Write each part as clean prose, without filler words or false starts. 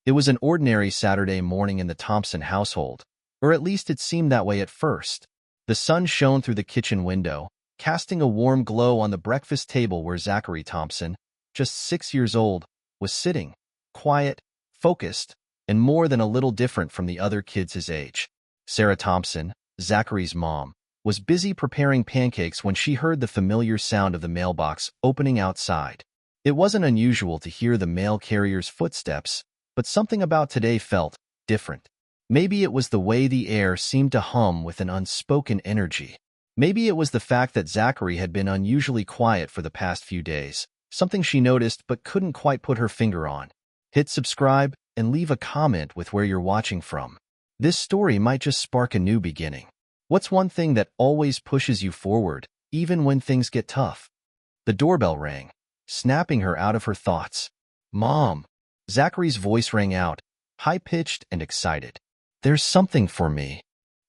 It was an ordinary Saturday morning in the Thompson household, or at least it seemed that way at first. The sun shone through the kitchen window, casting a warm glow on the breakfast table where Zachary Thompson, just 6 years old, was sitting, quiet, focused, and more than a little different from the other kids his age. Sarah Thompson, Zachary's mom, was busy preparing pancakes when she heard the familiar sound of the mailbox opening outside. It wasn't unusual to hear the mail carrier's footsteps, but something about today felt different. Maybe it was the way the air seemed to hum with an unspoken energy. Maybe it was the fact that Zachary had been unusually quiet for the past few days, something she noticed but couldn't quite put her finger on. Hit subscribe and leave a comment with where you're watching from. This story might just spark a new beginning. What's one thing that always pushes you forward, even when things get tough? The doorbell rang, snapping her out of her thoughts. "Mom!" Zachary's voice rang out, high-pitched and excited. "There's something for me."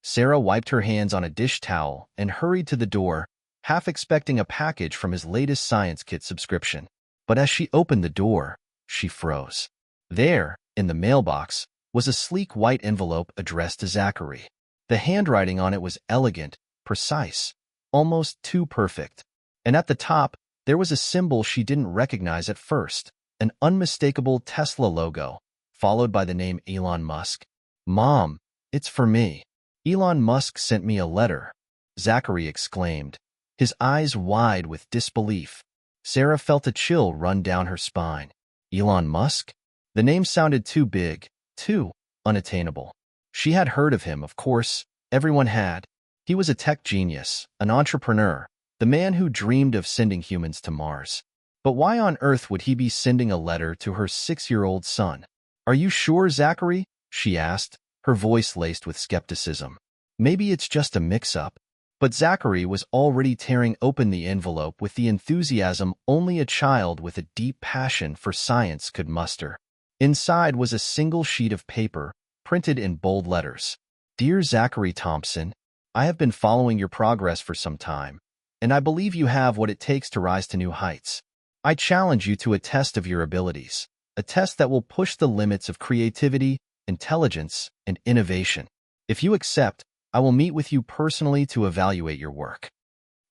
Sarah wiped her hands on a dish towel and hurried to the door, half expecting a package from his latest science kit subscription. But as she opened the door, she froze. There, in the mailbox, was a sleek white envelope addressed to Zachary. The handwriting on it was elegant, precise, almost too perfect. And at the top, there was a symbol she didn't recognize at first, an unmistakable Tesla logo, followed by the name Elon Musk. "Mom, it's for me. Elon Musk sent me a letter," Zachary exclaimed, his eyes wide with disbelief. Sarah felt a chill run down her spine. Elon Musk? The name sounded too big, too unattainable. She had heard of him, of course. Everyone had. He was a tech genius, an entrepreneur, the man who dreamed of sending humans to Mars. But why on earth would he be sending a letter to her 6-year-old son? "Are you sure, Zachary?" she asked, her voice laced with skepticism. "Maybe it's just a mix-up." But Zachary was already tearing open the envelope with the enthusiasm only a child with a deep passion for science could muster. Inside was a single sheet of paper, printed in bold letters. "Dear Zachary Thompson, I have been following your progress for some time, and I believe you have what it takes to rise to new heights. I challenge you to a test of your abilities, a test that will push the limits of creativity, intelligence, and innovation. If you accept, I will meet with you personally to evaluate your work.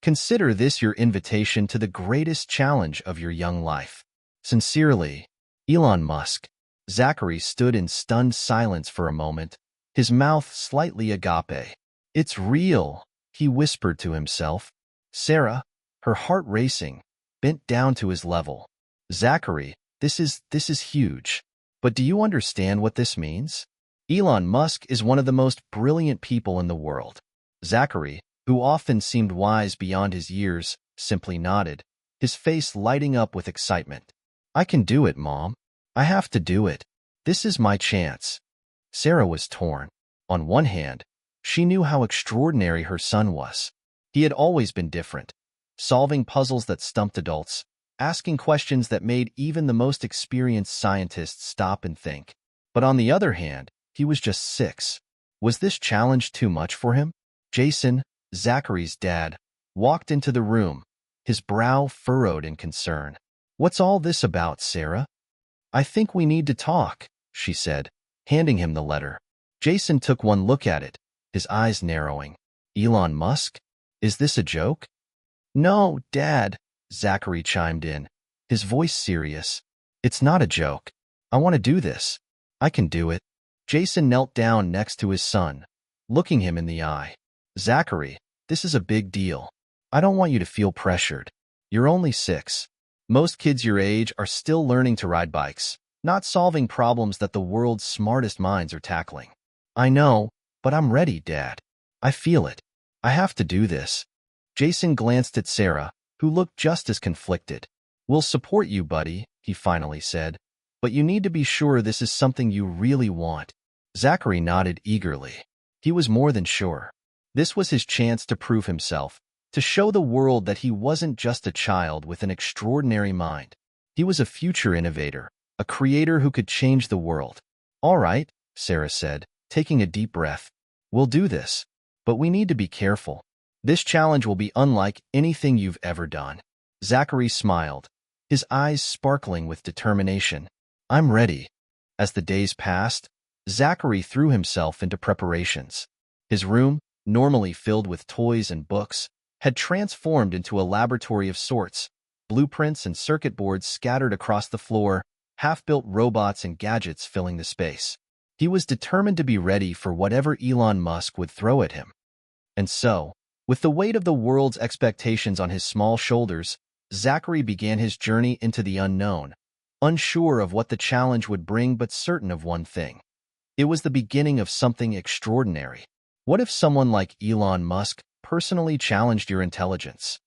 Consider this your invitation to the greatest challenge of your young life. Sincerely, Elon Musk." Zachary stood in stunned silence for a moment, his mouth slightly agape. "It's real," he whispered to himself. Sarah, her heart racing, bent down to his level. "Zachary, this is huge. But do you understand what this means? Elon Musk is one of the most brilliant people in the world." Zachary, who often seemed wise beyond his years, simply nodded, his face lighting up with excitement. "I can do it, Mom. I have to do it. This is my chance." Sarah was torn. On one hand, she knew how extraordinary her son was. He had always been different, solving puzzles that stumped adults, asking questions that made even the most experienced scientists stop and think. But on the other hand, he was just 6. Was this challenge too much for him? Jason, Zachary's dad, walked into the room, his brow furrowed in concern. "What's all this about, Sarah?" "I think we need to talk," she said, handing him the letter. Jason took one look at it, his eyes narrowing. "Elon Musk? Is this a joke?" "No, Dad," Zachary chimed in, his voice serious. "It's not a joke. I want to do this. I can do it." Jason knelt down next to his son, looking him in the eye. "Zachary, this is a big deal. I don't want you to feel pressured. You're only 6. Most kids your age are still learning to ride bikes, not solving problems that the world's smartest minds are tackling." "I know, but I'm ready, Dad. I feel it. I have to do this." Jason glanced at Sarah, who looked just as conflicted. "We'll support you, buddy," he finally said, "but you need to be sure this is something you really want." Zachary nodded eagerly. He was more than sure. This was his chance to prove himself, to show the world that he wasn't just a child with an extraordinary mind. He was a future innovator, a creator who could change the world. "All right," Sarah said, taking a deep breath. "We'll do this. But we need to be careful. This challenge will be unlike anything you've ever done." Zachary smiled, his eyes sparkling with determination. "I'm ready." As the days passed, Zachary threw himself into preparations. His room, normally filled with toys and books, had transformed into a laboratory of sorts, blueprints and circuit boards scattered across the floor, half-built robots and gadgets filling the space. He was determined to be ready for whatever Elon Musk would throw at him. And so, with the weight of the world's expectations on his small shoulders, Zachary began his journey into the unknown, unsure of what the challenge would bring but certain of one thing. It was the beginning of something extraordinary. What if someone like Elon Musk personally challenged your intelligence?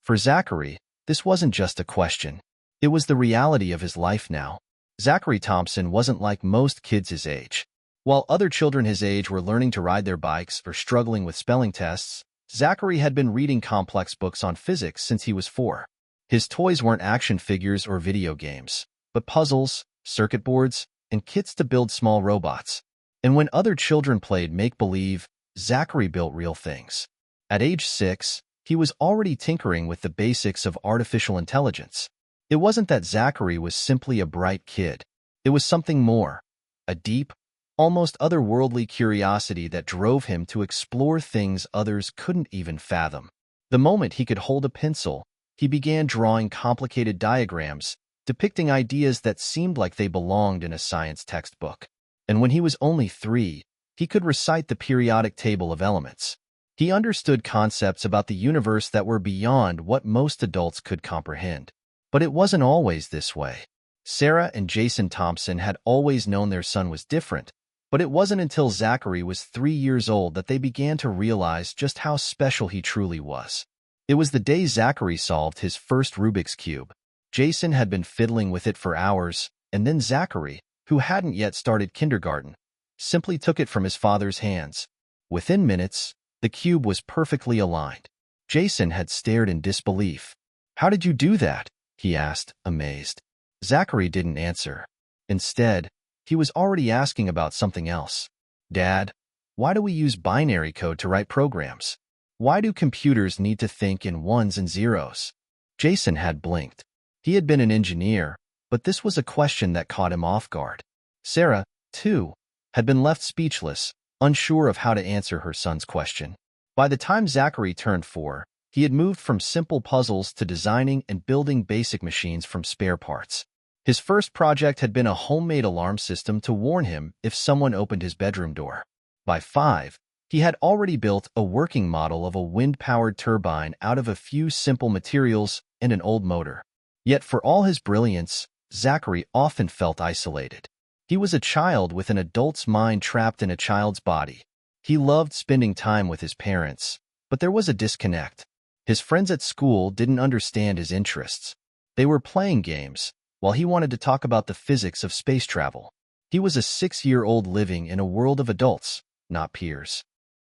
For Zachary, this wasn't just a question. It was the reality of his life now. Zachary Thompson wasn't like most kids his age. While other children his age were learning to ride their bikes or struggling with spelling tests, Zachary had been reading complex books on physics since he was 4. His toys weren't action figures or video games, but puzzles, circuit boards, and kits to build small robots. And when other children played make-believe, Zachary built real things. At age 6, he was already tinkering with the basics of artificial intelligence. It wasn't that Zachary was simply a bright kid. It was something more, a deep, almost otherworldly curiosity that drove him to explore things others couldn't even fathom. The moment he could hold a pencil, he began drawing complicated diagrams, depicting ideas that seemed like they belonged in a science textbook. And when he was only 3, he could recite the periodic table of elements. He understood concepts about the universe that were beyond what most adults could comprehend. But it wasn't always this way. Sarah and Jason Thompson had always known their son was different, but it wasn't until Zachary was 3 years old that they began to realize just how special he truly was. It was the day Zachary solved his first Rubik's Cube. Jason had been fiddling with it for hours, and then Zachary, who hadn't yet started kindergarten, simply took it from his father's hands. Within minutes, the cube was perfectly aligned. Jason had stared in disbelief. "How did you do that?" he asked, amazed. Zachary didn't answer. Instead, he was already asking about something else. "Dad, why do we use binary code to write programs? Why do computers need to think in ones and zeros?" Jason had blinked. He had been an engineer, but this was a question that caught him off guard. Sarah, too, had been left speechless, unsure of how to answer her son's question. By the time Zachary turned 4, he had moved from simple puzzles to designing and building basic machines from spare parts. His first project had been a homemade alarm system to warn him if someone opened his bedroom door. By 5, he had already built a working model of a wind-powered turbine out of a few simple materials and an old motor. Yet for all his brilliance, Zachary often felt isolated. He was a child with an adult's mind trapped in a child's body. He loved spending time with his parents, but there was a disconnect. His friends at school didn't understand his interests. They were playing games, while he wanted to talk about the physics of space travel. He was a 6-year-old living in a world of adults, not peers.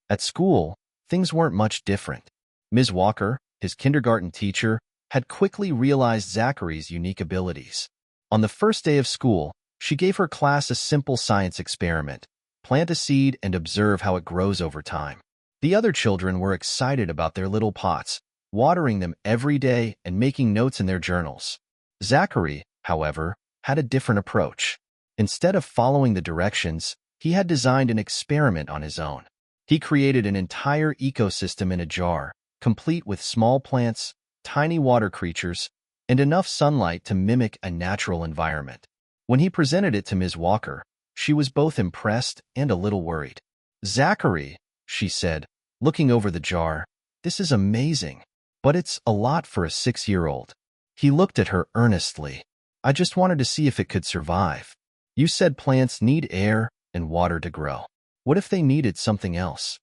At school, things weren't much different. Ms. Walker, his kindergarten teacher, had quickly realized Zachary's unique abilities. On the first day of school, she gave her class a simple science experiment: plant a seed and observe how it grows over time. The other children were excited about their little pots, watering them every day and making notes in their journals. Zachary, however, had a different approach. Instead of following the directions, he had designed an experiment on his own. He created an entire ecosystem in a jar, complete with small plants, tiny water creatures, and enough sunlight to mimic a natural environment. When he presented it to Ms. Walker, she was both impressed and a little worried. "Zachary," she said, looking over the jar, "this is amazing, but it's a lot for a 6-year-old. He looked at her earnestly. "I just wanted to see if it could survive. You said plants need air and water to grow. What if they needed something else?"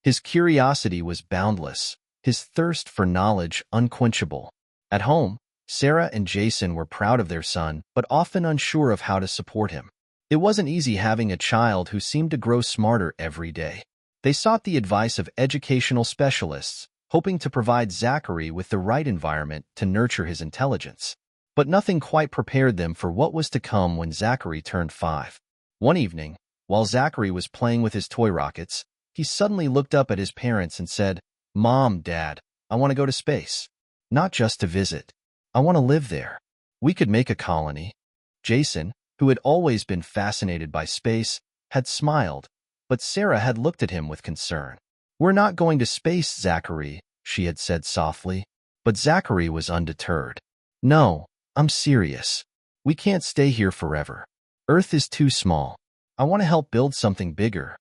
His curiosity was boundless, his thirst for knowledge unquenchable. At home, Sarah and Jason were proud of their son, but often unsure of how to support him. It wasn't easy having a child who seemed to grow smarter every day. They sought the advice of educational specialists, hoping to provide Zachary with the right environment to nurture his intelligence. But nothing quite prepared them for what was to come when Zachary turned 5. One evening, while Zachary was playing with his toy rockets, he suddenly looked up at his parents and said, "Mom, Dad, I want to go to space. Not just to visit. I want to live there. We could make a colony." Jason, who had always been fascinated by space, had smiled, but Sarah had looked at him with concern. "We're not going to space, Zachary," she had said softly. But Zachary was undeterred. "No, I'm serious. We can't stay here forever. Earth is too small. I want to help build something bigger."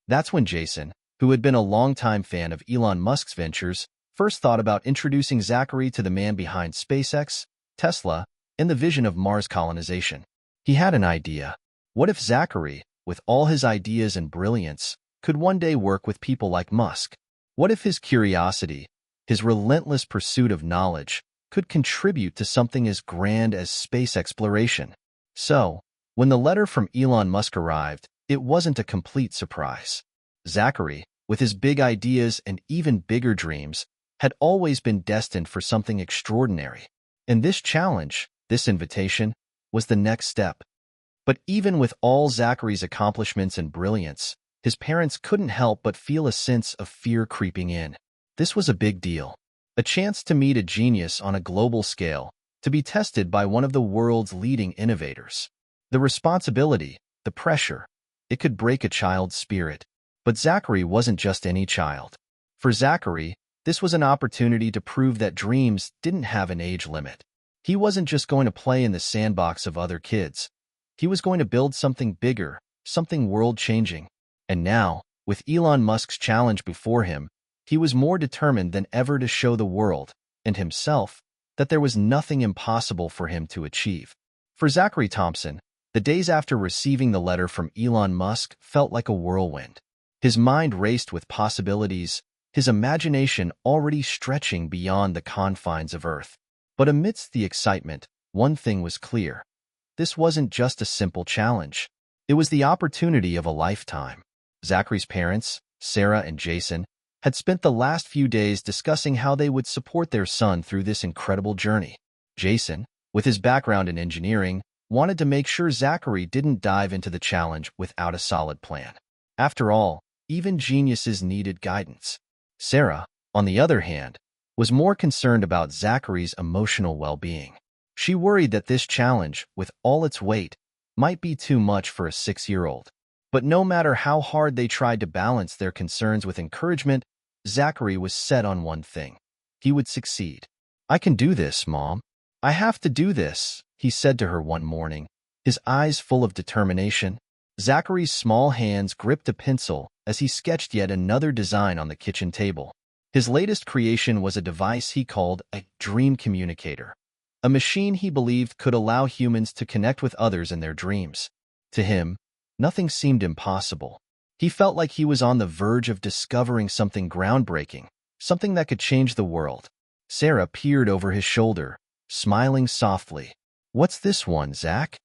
That's when Jason, who had been a longtime fan of Elon Musk's ventures, first thought about introducing Zachary to the man behind SpaceX, Tesla, and the vision of Mars colonization. He had an idea. What if Zachary, with all his ideas and brilliance, could one day work with people like Musk? What if his curiosity, his relentless pursuit of knowledge, could contribute to something as grand as space exploration? So, when the letter from Elon Musk arrived, it wasn't a complete surprise. Zachary, with his big ideas and even bigger dreams, had always been destined for something extraordinary. And this challenge, this invitation, was the next step. But even with all Zachary's accomplishments and brilliance, his parents couldn't help but feel a sense of fear creeping in. This was a big deal. A chance to meet a genius on a global scale, to be tested by one of the world's leading innovators. The responsibility, the pressure, it could break a child's spirit. But Zachary wasn't just any child. For Zachary, this was an opportunity to prove that dreams didn't have an age limit. He wasn't just going to play in the sandbox of other kids. He was going to build something bigger, something world-changing. And now, with Elon Musk's challenge before him, he was more determined than ever to show the world, and himself, that there was nothing impossible for him to achieve. For Zachary Thompson, the days after receiving the letter from Elon Musk felt like a whirlwind. His mind raced with possibilities, his imagination already stretching beyond the confines of Earth. But amidst the excitement, one thing was clear. This wasn't just a simple challenge. It was the opportunity of a lifetime. Zachary's parents, Sarah and Jason, had spent the last few days discussing how they would support their son through this incredible journey. Jason, with his background in engineering, wanted to make sure Zachary didn't dive into the challenge without a solid plan. After all, even geniuses needed guidance. Sarah, on the other hand, was more concerned about Zachary's emotional well-being. She worried that this challenge, with all its weight, might be too much for a 6-year-old. But no matter how hard they tried to balance their concerns with encouragement, Zachary was set on one thing. He would succeed. "I can do this, Mom. I have to do this," he said to her one morning, his eyes full of determination. Zachary's small hands gripped a pencil as he sketched yet another design on the kitchen table. His latest creation was a device he called a dream communicator, a machine he believed could allow humans to connect with others in their dreams. To him, nothing seemed impossible. He felt like he was on the verge of discovering something groundbreaking, something that could change the world. Sarah peered over his shoulder, smiling softly. "What's this one, Zach?"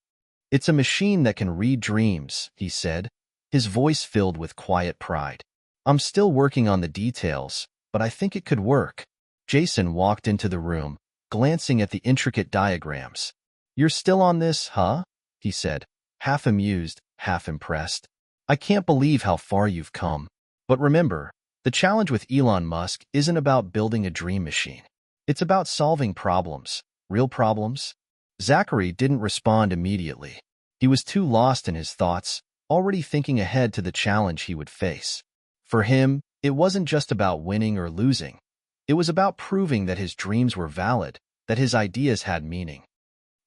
"It's a machine that can read dreams," he said, his voice filled with quiet pride. "I'm still working on the details, but I think it could work." Jason walked into the room, glancing at the intricate diagrams. "You're still on this, huh?" he said, half amused, half impressed. "I can't believe how far you've come. But remember, the challenge with Elon Musk isn't about building a dream machine. It's about solving problems, real problems." Zachary didn't respond immediately. He was too lost in his thoughts, already thinking ahead to the challenge he would face. For him, it wasn't just about winning or losing. It was about proving that his dreams were valid, that his ideas had meaning.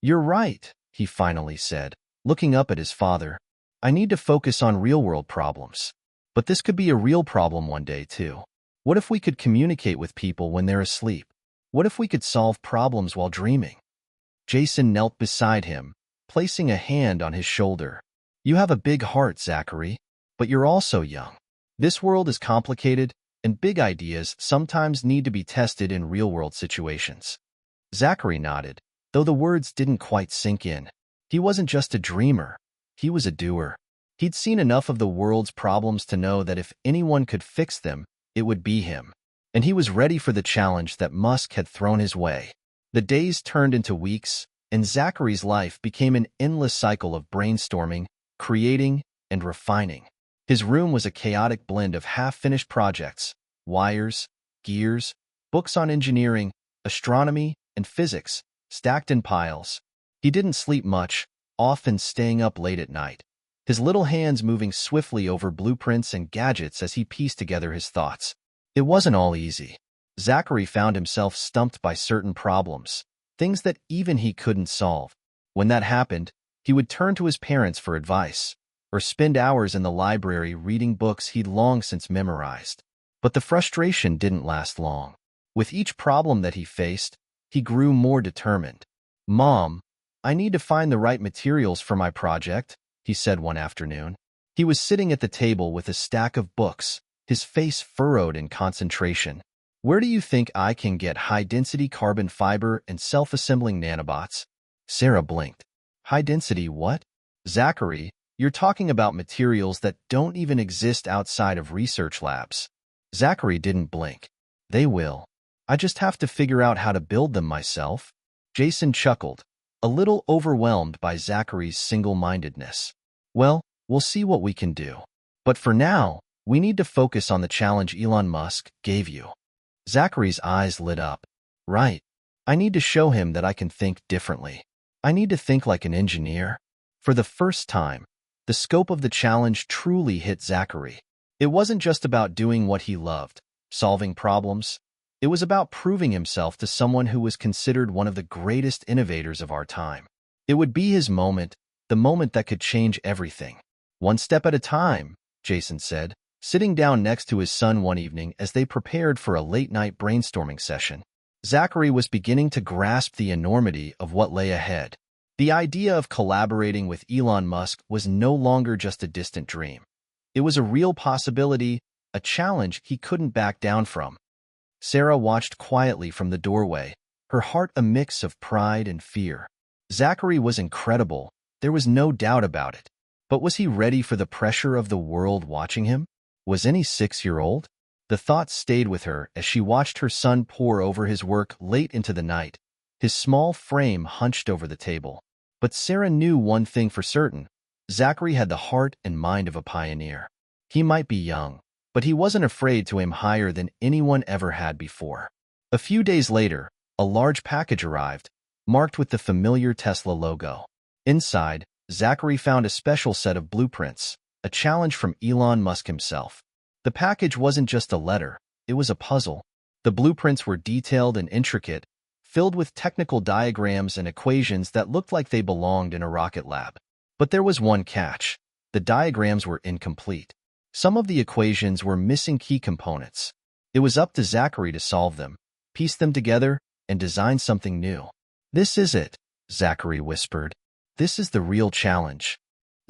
"You're right," he finally said, looking up at his father. "I need to focus on real-world problems. But this could be a real problem one day, too. What if we could communicate with people when they're asleep? What if we could solve problems while dreaming?" Jason knelt beside him, placing a hand on his shoulder. "You have a big heart, Zachary, but you're also young. This world is complicated, and big ideas sometimes need to be tested in real-world situations." Zachary nodded, though the words didn't quite sink in. He wasn't just a dreamer. He was a doer. He'd seen enough of the world's problems to know that if anyone could fix them, it would be him. And he was ready for the challenge that Musk had thrown his way. The days turned into weeks, and Zachary's life became an endless cycle of brainstorming, creating, and refining. His room was a chaotic blend of half-finished projects, wires, gears, books on engineering, astronomy, and physics, stacked in piles. He didn't sleep much, often staying up late at night, his little hands moving swiftly over blueprints and gadgets as he pieced together his thoughts. It wasn't all easy. Zachary found himself stumped by certain problems, things that even he couldn't solve. When that happened, he would turn to his parents for advice, or spend hours in the library reading books he'd long since memorized. But the frustration didn't last long. With each problem that he faced, he grew more determined. "Mom, I need to find the right materials for my project," he said one afternoon. He was sitting at the table with a stack of books, his face furrowed in concentration. "Where do you think I can get high-density carbon fiber and self-assembling nanobots?" Sarah blinked. "High-density what?" "Zachary, you're talking about materials that don't even exist outside of research labs." Zachary didn't blink. "They will. I just have to figure out how to build them myself." Jason chuckled, a little overwhelmed by Zachary's single-mindedness. "Well, we'll see what we can do. But for now, we need to focus on the challenge Elon Musk gave you." Zachary's eyes lit up. "Right. I need to show him that I can think differently. I need to think like an engineer." For the first time, the scope of the challenge truly hit Zachary. It wasn't just about doing what he loved, solving problems. It was about proving himself to someone who was considered one of the greatest innovators of our time. It would be his moment, the moment that could change everything. "One step at a time," Jason said, sitting down next to his son one evening as they prepared for a late-night brainstorming session. Zachary was beginning to grasp the enormity of what lay ahead. The idea of collaborating with Elon Musk was no longer just a distant dream. It was a real possibility, a challenge he couldn't back down from. Sarah watched quietly from the doorway, her heart a mix of pride and fear. Zachary was incredible, there was no doubt about it. But was he ready for the pressure of the world watching him? Was any 6-year-old? The thought stayed with her as she watched her son pore over his work late into the night, his small frame hunched over the table. But Sarah knew one thing for certain. Zachary had the heart and mind of a pioneer. He might be young, but he wasn't afraid to aim higher than anyone ever had before. A few days later, a large package arrived, marked with the familiar Tesla logo. Inside, Zachary found a special set of blueprints, a challenge from Elon Musk himself. The package wasn't just a letter, it was a puzzle. The blueprints were detailed and intricate, filled with technical diagrams and equations that looked like they belonged in a rocket lab. But there was one catch. The diagrams were incomplete. Some of the equations were missing key components. It was up to Zachary to solve them, piece them together, and design something new. "This is it," Zachary whispered. "This is the real challenge."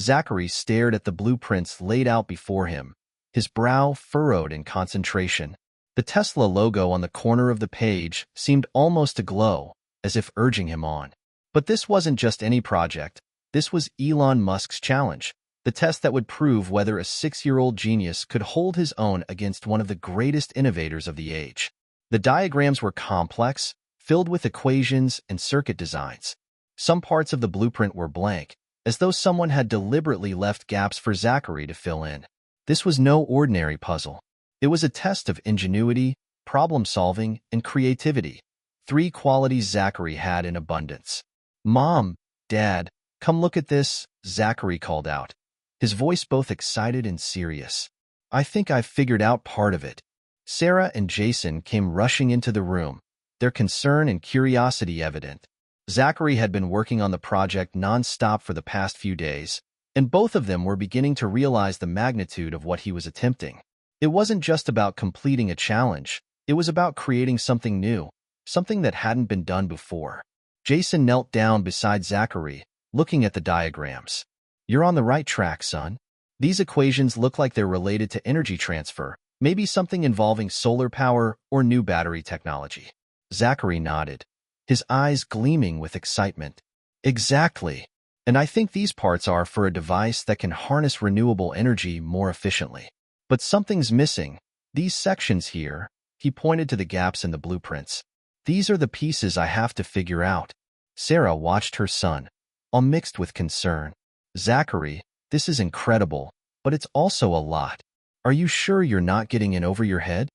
Zachary stared at the blueprints laid out before him, his brow furrowed in concentration. The Tesla logo on the corner of the page seemed almost to glow, as if urging him on. But this wasn't just any project. This was Elon Musk's challenge, the test that would prove whether a 6-year-old genius could hold his own against one of the greatest innovators of the age. The diagrams were complex, filled with equations and circuit designs. Some parts of the blueprint were blank, as though someone had deliberately left gaps for Zachary to fill in. This was no ordinary puzzle. It was a test of ingenuity, problem-solving, and creativity, 3 qualities Zachary had in abundance. "Mom, Dad, come look at this," Zachary called out, his voice both excited and serious. "I think I've figured out part of it." Sarah and Jason came rushing into the room, their concern and curiosity evident. Zachary had been working on the project non-stop for the past few days, and both of them were beginning to realize the magnitude of what he was attempting. It wasn't just about completing a challenge, it was about creating something new, something that hadn't been done before. Jason knelt down beside Zachary, looking at the diagrams. "You're on the right track, son. These equations look like they're related to energy transfer, maybe something involving solar power or new battery technology." Zachary nodded, his eyes gleaming with excitement. "Exactly. And I think these parts are for a device that can harness renewable energy more efficiently. But something's missing. These sections here," he pointed to the gaps in the blueprints. "These are the pieces I have to figure out." Sarah watched her son, all mixed with concern. "Zachary, this is incredible, but it's also a lot. Are you sure you're not getting in over your head?"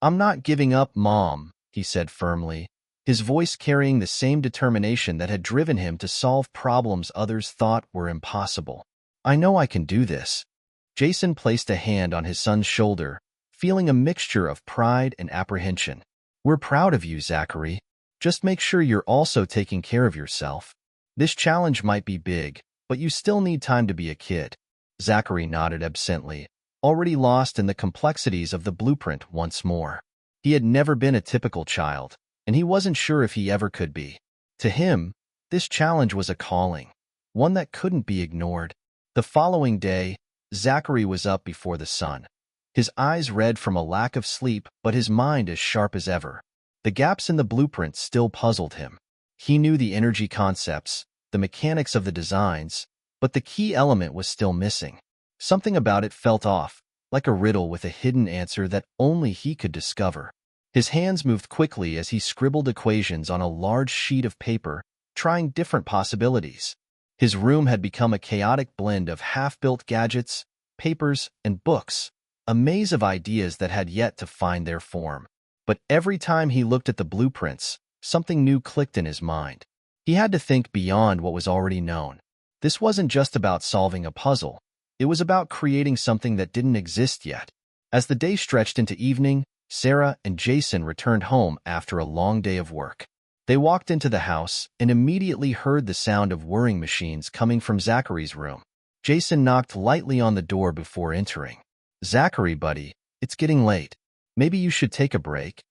"I'm not giving up, Mom," he said firmly. his voice carrying the same determination that had driven him to solve problems others thought were impossible. "I know I can do this." Jason placed a hand on his son's shoulder, feeling a mixture of pride and apprehension. "We're proud of you, Zachary. Just make sure you're also taking care of yourself. This challenge might be big, but you still need time to be a kid." Zachary nodded absently, already lost in the complexities of the blueprint once more. He had never been a typical child, and he wasn't sure if he ever could be. To him, this challenge was a calling, one that couldn't be ignored. The following day, Zachary was up before the sun. His eyes red from a lack of sleep, but his mind as sharp as ever. The gaps in the blueprint still puzzled him. He knew the energy concepts, the mechanics of the designs, but the key element was still missing. Something about it felt off, like a riddle with a hidden answer that only he could discover. His hands moved quickly as he scribbled equations on a large sheet of paper, trying different possibilities. His room had become a chaotic blend of half-built gadgets, papers, and books, a maze of ideas that had yet to find their form. But every time he looked at the blueprints, something new clicked in his mind. He had to think beyond what was already known. This wasn't just about solving a puzzle. It was about creating something that didn't exist yet. As the day stretched into evening, Sarah and Jason returned home after a long day of work. They walked into the house and immediately heard the sound of whirring machines coming from Zachary's room. Jason knocked lightly on the door before entering. "Zachary, buddy, it's getting late. Maybe you should take a break."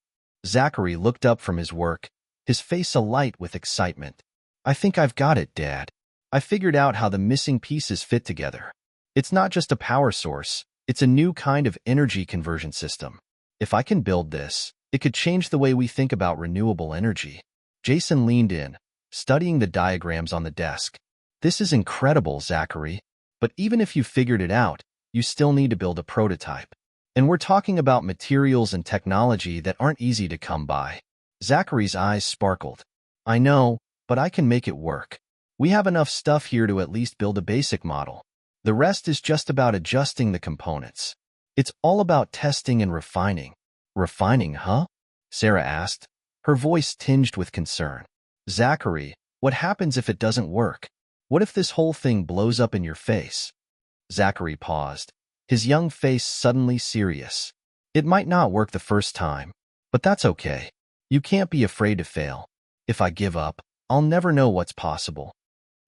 Zachary looked up from his work, his face alight with excitement. "I think I've got it, Dad. I figured out how the missing pieces fit together. It's not just a power source, it's a new kind of energy conversion system. If I can build this, it could change the way we think about renewable energy." Jason leaned in, studying the diagrams on the desk. "This is incredible, Zachary. But even if you figured it out, you still need to build a prototype. And we're talking about materials and technology that aren't easy to come by." Zachary's eyes sparkled. "I know, but I can make it work. We have enough stuff here to at least build a basic model. The rest is just about adjusting the components. It's all about testing and refining." "Refining, huh?" Sarah asked, her voice tinged with concern. "Zachary, what happens if it doesn't work? What if this whole thing blows up in your face?" Zachary paused, his young face suddenly serious. "It might not work the first time, but that's okay. You can't be afraid to fail. If I give up, I'll never know what's possible."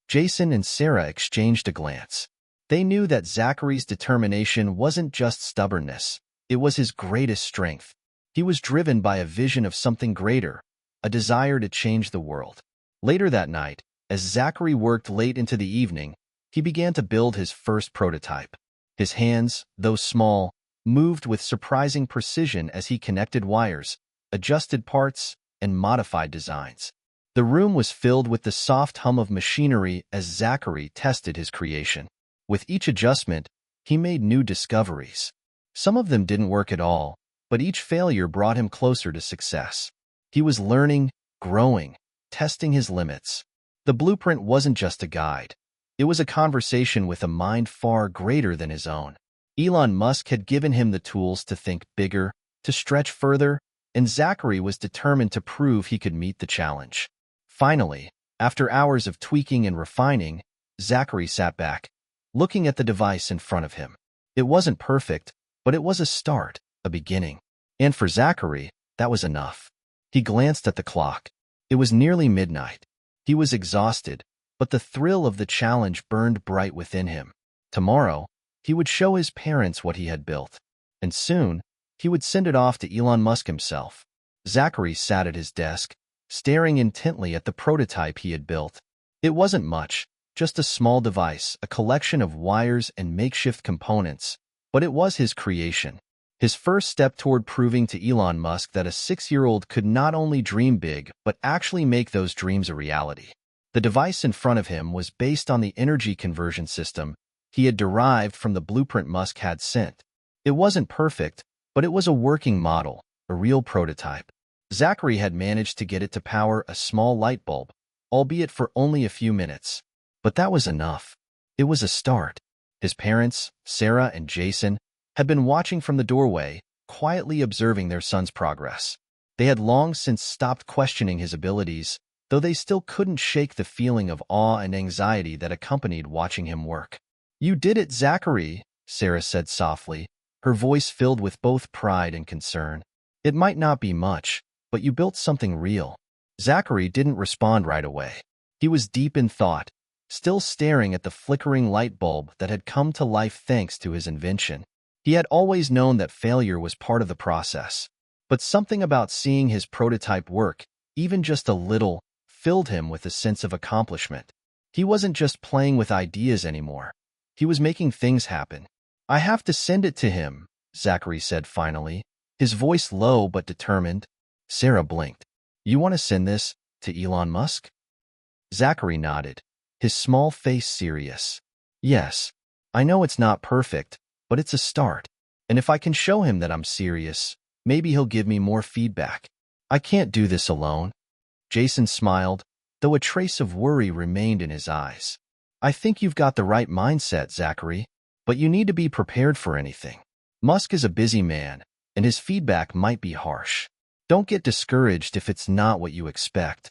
Jason and Sarah exchanged a glance. They knew that Zachary's determination wasn't just stubbornness, it was his greatest strength. He was driven by a vision of something greater, a desire to change the world. Later that night, as Zachary worked late into the evening, he began to build his first prototype. His hands, though small, moved with surprising precision as he connected wires, adjusted parts, and modified designs. The room was filled with the soft hum of machinery as Zachary tested his creation. With each adjustment, he made new discoveries. Some of them didn't work at all, but each failure brought him closer to success. He was learning, growing, testing his limits. The blueprint wasn't just a guide. It was a conversation with a mind far greater than his own. Elon Musk had given him the tools to think bigger, to stretch further, and Zachary was determined to prove he could meet the challenge. Finally, after hours of tweaking and refining, Zachary sat back, looking at the device in front of him. It wasn't perfect, but it was a start, a beginning. And for Zachary, that was enough. He glanced at the clock. It was nearly midnight. He was exhausted, but the thrill of the challenge burned bright within him. Tomorrow, he would show his parents what he had built. And soon, he would send it off to Elon Musk himself. Zachary sat at his desk, staring intently at the prototype he had built. It wasn't much, just a small device, a collection of wires and makeshift components, but it was his creation. His first step toward proving to Elon Musk that a 6-year-old could not only dream big, but actually make those dreams a reality. The device in front of him was based on the energy conversion system he had derived from the blueprint Musk had sent. It wasn't perfect, but it was a working model, a real prototype. Zachary had managed to get it to power a small light bulb, albeit for only a few minutes. But that was enough. It was a start. His parents, Sarah and Jason, had been watching from the doorway, quietly observing their son's progress. They had long since stopped questioning his abilities, though they still couldn't shake the feeling of awe and anxiety that accompanied watching him work. "You did it, Zachary," Sarah said softly, her voice filled with both pride and concern. "It might not be much, but you built something real." Zachary didn't respond right away. He was deep in thought, still staring at the flickering light bulb that had come to life thanks to his invention. He had always known that failure was part of the process, but something about seeing his prototype work, even just a little, filled him with a sense of accomplishment. He wasn't just playing with ideas anymore. He was making things happen. "I have to send it to him," Zachary said finally, his voice low but determined. Sarah blinked. "You want to send this to Elon Musk?" Zachary nodded, his small face serious. "Yes, I know it's not perfect, but it's a start. And if I can show him that I'm serious, maybe he'll give me more feedback. I can't do this alone." Jason smiled, though a trace of worry remained in his eyes. "I think you've got the right mindset, Zachary, but you need to be prepared for anything. Musk is a busy man, and his feedback might be harsh. Don't get discouraged if it's not what you expect."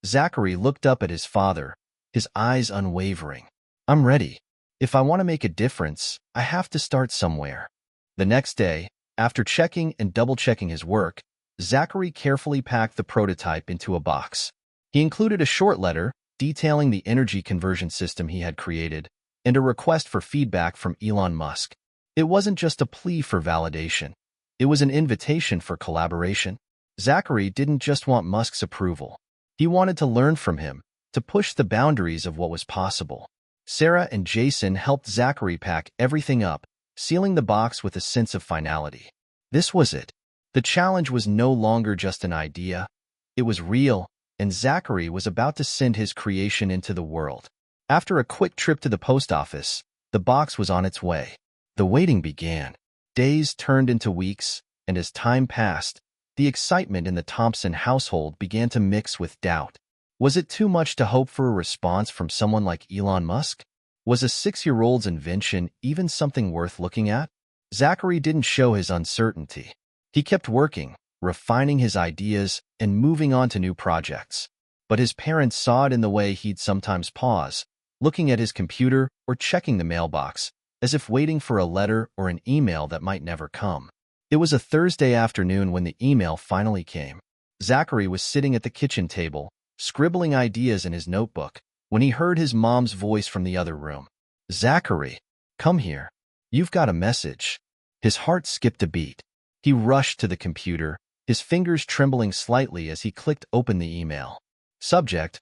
Zachary looked up at his father, his eyes unwavering. "I'm ready. If I want to make a difference, I have to start somewhere." The next day, after checking and double-checking his work, Zachary carefully packed the prototype into a box. He included a short letter detailing the energy conversion system he had created and a request for feedback from Elon Musk. It wasn't just a plea for validation. It was an invitation for collaboration. Zachary didn't just want Musk's approval. He wanted to learn from him, to push the boundaries of what was possible. Sarah and Jason helped Zachary pack everything up, sealing the box with a sense of finality. This was it. The challenge was no longer just an idea. It was real, and Zachary was about to send his creation into the world. After a quick trip to the post office, the box was on its way. The waiting began. Days turned into weeks, and as time passed, the excitement in the Thompson household began to mix with doubt. Was it too much to hope for a response from someone like Elon Musk? Was a 6-year-old's invention even something worth looking at? Zachary didn't show his uncertainty. He kept working, refining his ideas, and moving on to new projects. But his parents saw it in the way he'd sometimes pause, looking at his computer or checking the mailbox, as if waiting for a letter or an email that might never come. It was a Thursday afternoon when the email finally came. Zachary was sitting at the kitchen table, scribbling ideas in his notebook, when he heard his mom's voice from the other room. "Zachary, come here. You've got a message." His heart skipped a beat. He rushed to the computer, his fingers trembling slightly as he clicked open the email. Subject: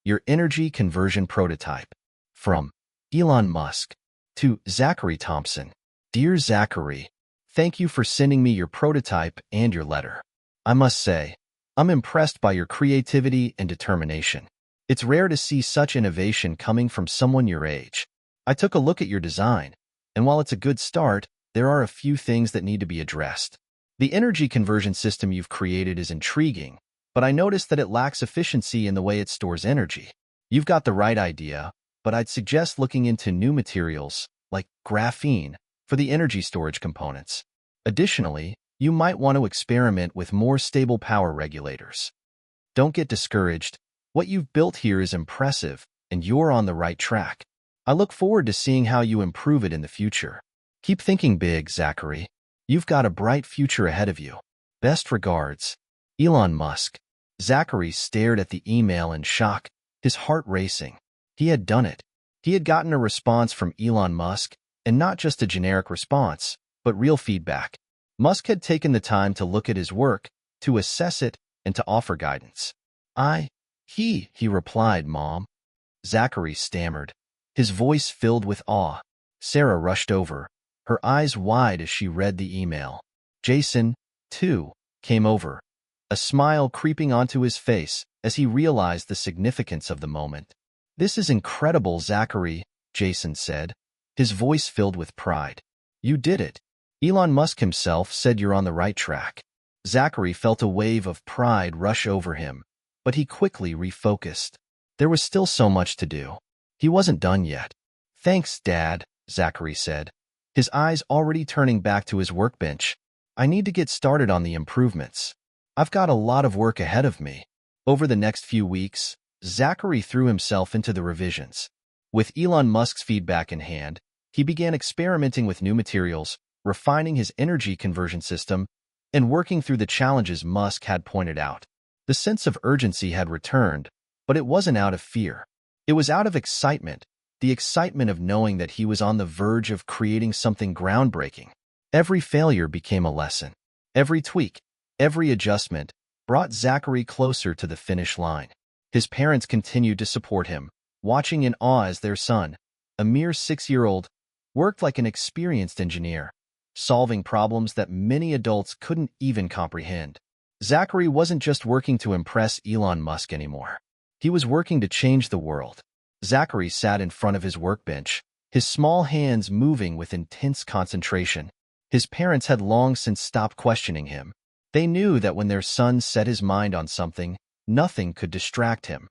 your energy conversion prototype. From Elon Musk to Zachary Thompson. Dear Zachary, thank you for sending me your prototype and your letter. I must say, I'm impressed by your creativity and determination. It's rare to see such innovation coming from someone your age. I took a look at your design, and while it's a good start, there are a few things that need to be addressed. The energy conversion system you've created is intriguing, but I noticed that it lacks efficiency in the way it stores energy. You've got the right idea, but I'd suggest looking into new materials, like graphene, for the energy storage components. Additionally, you might want to experiment with more stable power regulators. Don't get discouraged. What you've built here is impressive, and you're on the right track. I look forward to seeing how you improve it in the future. Keep thinking big, Zachary. You've got a bright future ahead of you. Best regards, Elon Musk. Zachary stared at the email in shock, his heart racing. He had done it. He had gotten a response from Elon Musk, and not just a generic response, but real feedback. Musk had taken the time to look at his work, to assess it, and to offer guidance. He replied, Mom. Zachary stammered, his voice filled with awe. Sarah rushed over, her eyes wide as she read the email. Jason, too, came over, a smile creeping onto his face as he realized the significance of the moment. This is incredible, Zachary, Jason said, his voice filled with pride. You did it. Elon Musk himself said you're on the right track. Zachary felt a wave of pride rush over him, but he quickly refocused. There was still so much to do. He wasn't done yet. Thanks, Dad, Zachary said, his eyes already turning back to his workbench. I need to get started on the improvements. I've got a lot of work ahead of me. Over the next few weeks, Zachary threw himself into the revisions. With Elon Musk's feedback in hand, he began experimenting with new materials, refining his energy conversion system, and working through the challenges Musk had pointed out. The sense of urgency had returned, but it wasn't out of fear. It was out of excitement, the excitement of knowing that he was on the verge of creating something groundbreaking. Every failure became a lesson. Every tweak, every adjustment brought Zachary closer to the finish line. His parents continued to support him, watching in awe as their son, a mere 6-year-old, worked like an experienced engineer, solving problems that many adults couldn't even comprehend. Zachary wasn't just working to impress Elon Musk anymore. He was working to change the world. Zachary sat in front of his workbench, his small hands moving with intense concentration. His parents had long since stopped questioning him. They knew that when their son set his mind on something, nothing could distract him.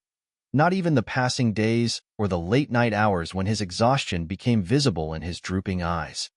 Not even the passing days or the late-night hours when his exhaustion became visible in his drooping eyes.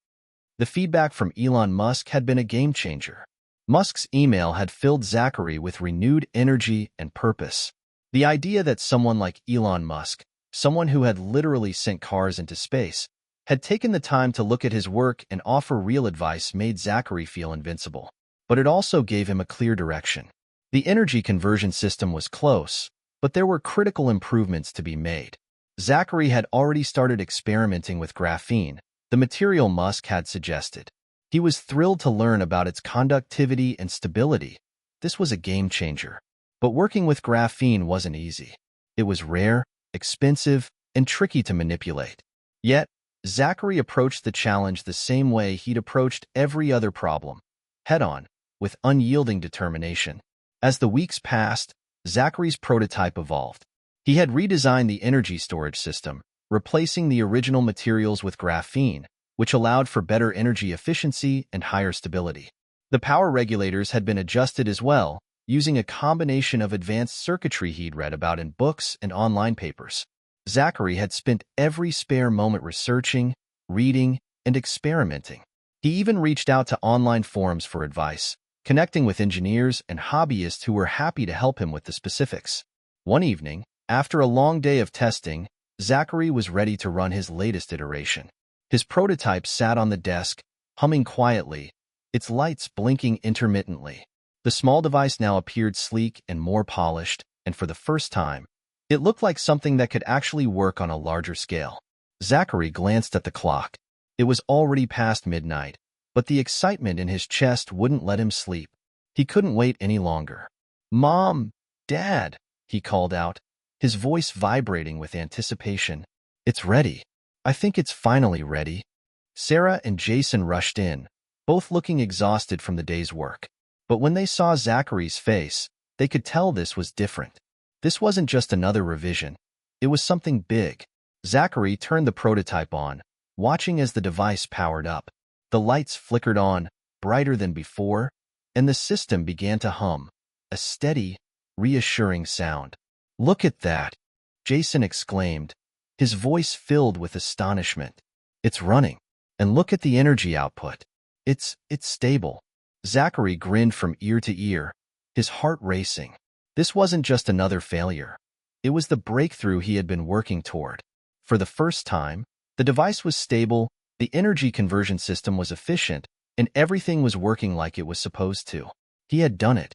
The feedback from Elon Musk had been a game-changer. Musk's email had filled Zachary with renewed energy and purpose. The idea that someone like Elon Musk, someone who had literally sent cars into space, had taken the time to look at his work and offer real advice made Zachary feel invincible. But it also gave him a clear direction. The energy conversion system was close, but there were critical improvements to be made. Zachary had already started experimenting with graphene, the material Musk had suggested. He was thrilled to learn about its conductivity and stability. This was a game changer. But working with graphene wasn't easy. It was rare, expensive, and tricky to manipulate. Yet, Zachary approached the challenge the same way he'd approached every other problem, head-on, with unyielding determination. As the weeks passed, Zachary's prototype evolved. He had redesigned the energy storage system, replacing the original materials with graphene, which allowed for better energy efficiency and higher stability. The power regulators had been adjusted as well, using a combination of advanced circuitry he'd read about in books and online papers. Zachary had spent every spare moment researching, reading, and experimenting. He even reached out to online forums for advice, connecting with engineers and hobbyists who were happy to help him with the specifics. One evening, after a long day of testing, Zachary was ready to run his latest iteration. His prototype sat on the desk, humming quietly, its lights blinking intermittently. The small device now appeared sleek and more polished, and for the first time, it looked like something that could actually work on a larger scale. Zachary glanced at the clock. It was already past midnight, but the excitement in his chest wouldn't let him sleep. He couldn't wait any longer. "Mom, Dad," he called out, his voice vibrating with anticipation. "It's ready. I think it's finally ready." Sarah and Jason rushed in, both looking exhausted from the day's work. But when they saw Zachary's face, they could tell this was different. This wasn't just another revision. It was something big. Zachary turned the prototype on, watching as the device powered up. The lights flickered on, brighter than before, and the system began to hum, a steady, reassuring sound. "Look at that," Jason exclaimed, his voice filled with astonishment. "It's running. And look at the energy output. It's stable." Zachary grinned from ear to ear, his heart racing. This wasn't just another failure. It was the breakthrough he had been working toward. For the first time, the device was stable, the energy conversion system was efficient, and everything was working like it was supposed to. He had done it.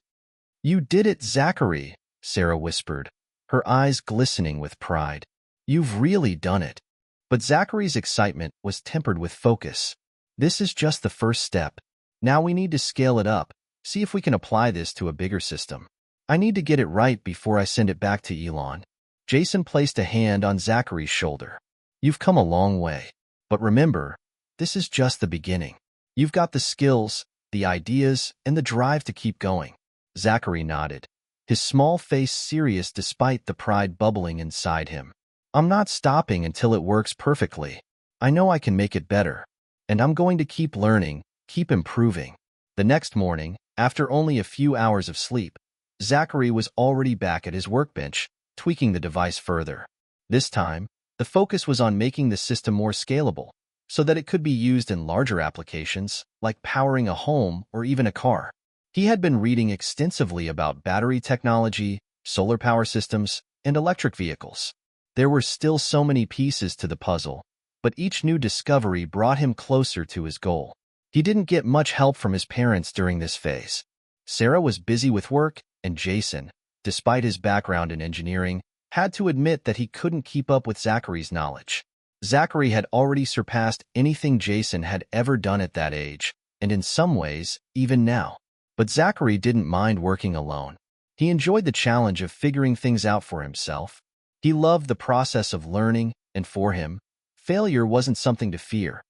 "You did it, Zachary," Sarah whispered, her eyes glistening with pride. "You've really done it." But Zachary's excitement was tempered with focus. "This is just the first step. Now we need to scale it up, see if we can apply this to a bigger system. I need to get it right before I send it back to Elon." Jason placed a hand on Zachary's shoulder. "You've come a long way. But remember, this is just the beginning. You've got the skills, the ideas, and the drive to keep going." Zachary nodded, his small face serious despite the pride bubbling inside him. "I'm not stopping until it works perfectly. I know I can make it better. And I'm going to keep learning, keep improving." The next morning, after only a few hours of sleep, Zachary was already back at his workbench, tweaking the device further. This time, the focus was on making the system more scalable, so that it could be used in larger applications, like powering a home or even a car. He had been reading extensively about battery technology, solar power systems, and electric vehicles. There were still so many pieces to the puzzle, but each new discovery brought him closer to his goal. He didn't get much help from his parents during this phase. Sarah was busy with work, and Jason, despite his background in engineering, had to admit that he couldn't keep up with Zachary's knowledge. Zachary had already surpassed anything Jason had ever done at that age, and in some ways, even now. But Zachary didn't mind working alone. He enjoyed the challenge of figuring things out for himself. He loved the process of learning, and for him, failure wasn't something to fear.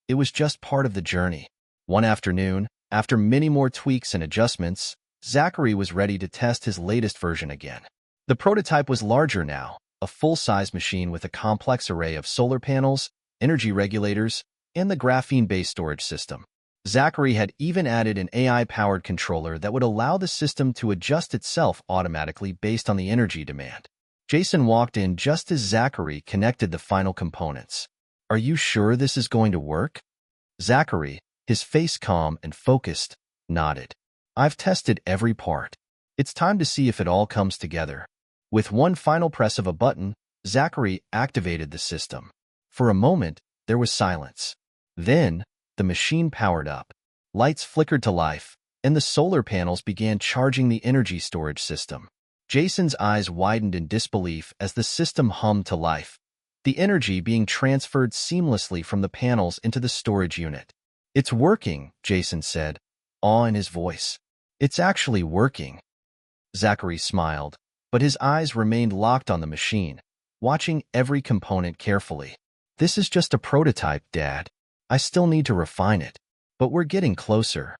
It was just part of the journey. One afternoon, after many more tweaks and adjustments, Zachary was ready to test his latest version again. The prototype was larger now, a full-size machine with a complex array of solar panels, energy regulators, and the graphene-based storage system. Zachary had even added an AI-powered controller that would allow the system to adjust itself automatically based on the energy demand. Jason walked in just as Zachary connected the final components. "Are you sure this is going to work?" Zachary, his face calm and focused, nodded. "I've tested every part. It's time to see if it all comes together." With one final press of a button, Zachary activated the system. For a moment, there was silence. Then, the machine powered up. Lights flickered to life, and the solar panels began charging the energy storage system. Jason's eyes widened in disbelief as the system hummed to life, the energy being transferred seamlessly from the panels into the storage unit. "It's working," Jason said, awe in his voice. "It's actually working." Zachary smiled, but his eyes remained locked on the machine, watching every component carefully. "This is just a prototype, Dad. I still need to refine it, but we're getting closer."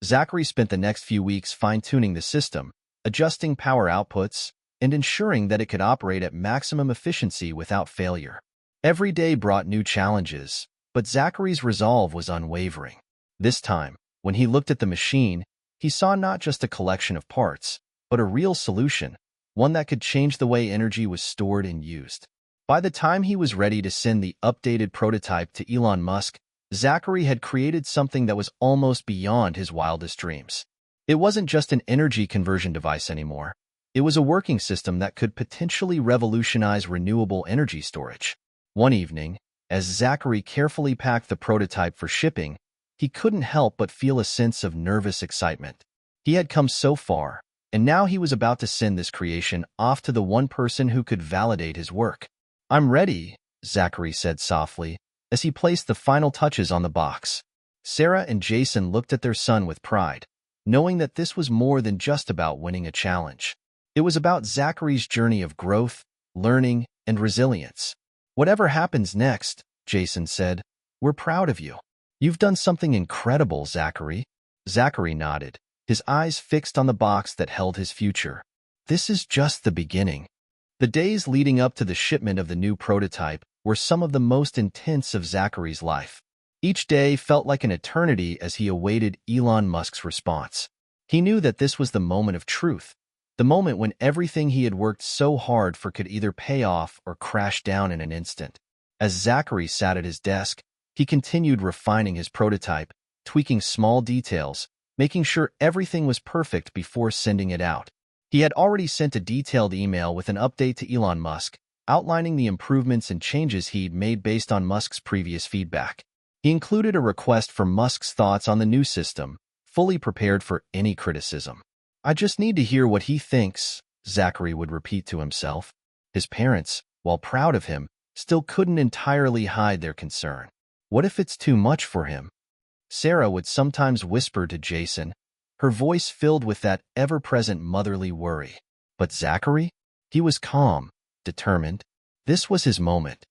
Zachary spent the next few weeks fine-tuning the system, adjusting power outputs, and ensuring that it could operate at maximum efficiency without failure. Every day brought new challenges, but Zachary's resolve was unwavering. This time, when he looked at the machine, he saw not just a collection of parts, but a real solution, one that could change the way energy was stored and used. By the time he was ready to send the updated prototype to Elon Musk, Zachary had created something that was almost beyond his wildest dreams. It wasn't just an energy conversion device anymore. It was a working system that could potentially revolutionize renewable energy storage. One evening, as Zachary carefully packed the prototype for shipping, he couldn't help but feel a sense of nervous excitement. He had come so far, and now he was about to send this creation off to the one person who could validate his work. "I'm ready," Zachary said softly, as he placed the final touches on the box. Sarah and Jason looked at their son with pride, knowing that this was more than just about winning a challenge. It was about Zachary's journey of growth, learning, and resilience. "Whatever happens next," Jason said, "we're proud of you. You've done something incredible, Zachary." Zachary nodded, his eyes fixed on the box that held his future. This is just the beginning. The days leading up to the shipment of the new prototype were some of the most intense of Zachary's life. Each day felt like an eternity as he awaited Elon Musk's response. He knew that this was the moment of truth, the moment when everything he had worked so hard for could either pay off or crash down in an instant. As Zachary sat at his desk, he continued refining his prototype, tweaking small details, making sure everything was perfect before sending it out. He had already sent a detailed email with an update to Elon Musk, outlining the improvements and changes he'd made based on Musk's previous feedback. He included a request for Musk's thoughts on the new system, fully prepared for any criticism. "I just need to hear what he thinks," Zachary would repeat to himself. His parents, while proud of him, still couldn't entirely hide their concern. What if it's too much for him? Sarah would sometimes whisper to Jason, her voice filled with that ever-present motherly worry. But Zachary? He was calm, determined. This was his moment.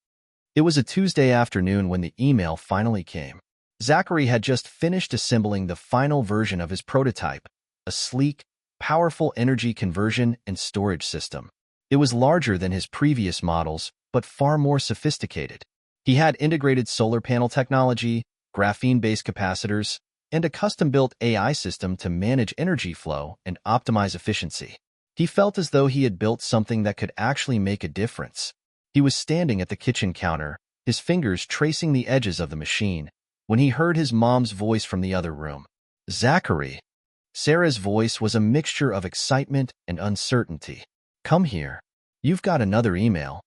It was a Tuesday afternoon when the email finally came. Zachary had just finished assembling the final version of his prototype, a sleek, powerful energy conversion and storage system. It was larger than his previous models, but far more sophisticated. He had integrated solar panel technology, graphene-based capacitors, and a custom-built AI system to manage energy flow and optimize efficiency. He felt as though he had built something that could actually make a difference. He was standing at the kitchen counter, his fingers tracing the edges of the machine, when he heard his mom's voice from the other room. "Zachary." Sarah's voice was a mixture of excitement and uncertainty. Come here. You've got another email.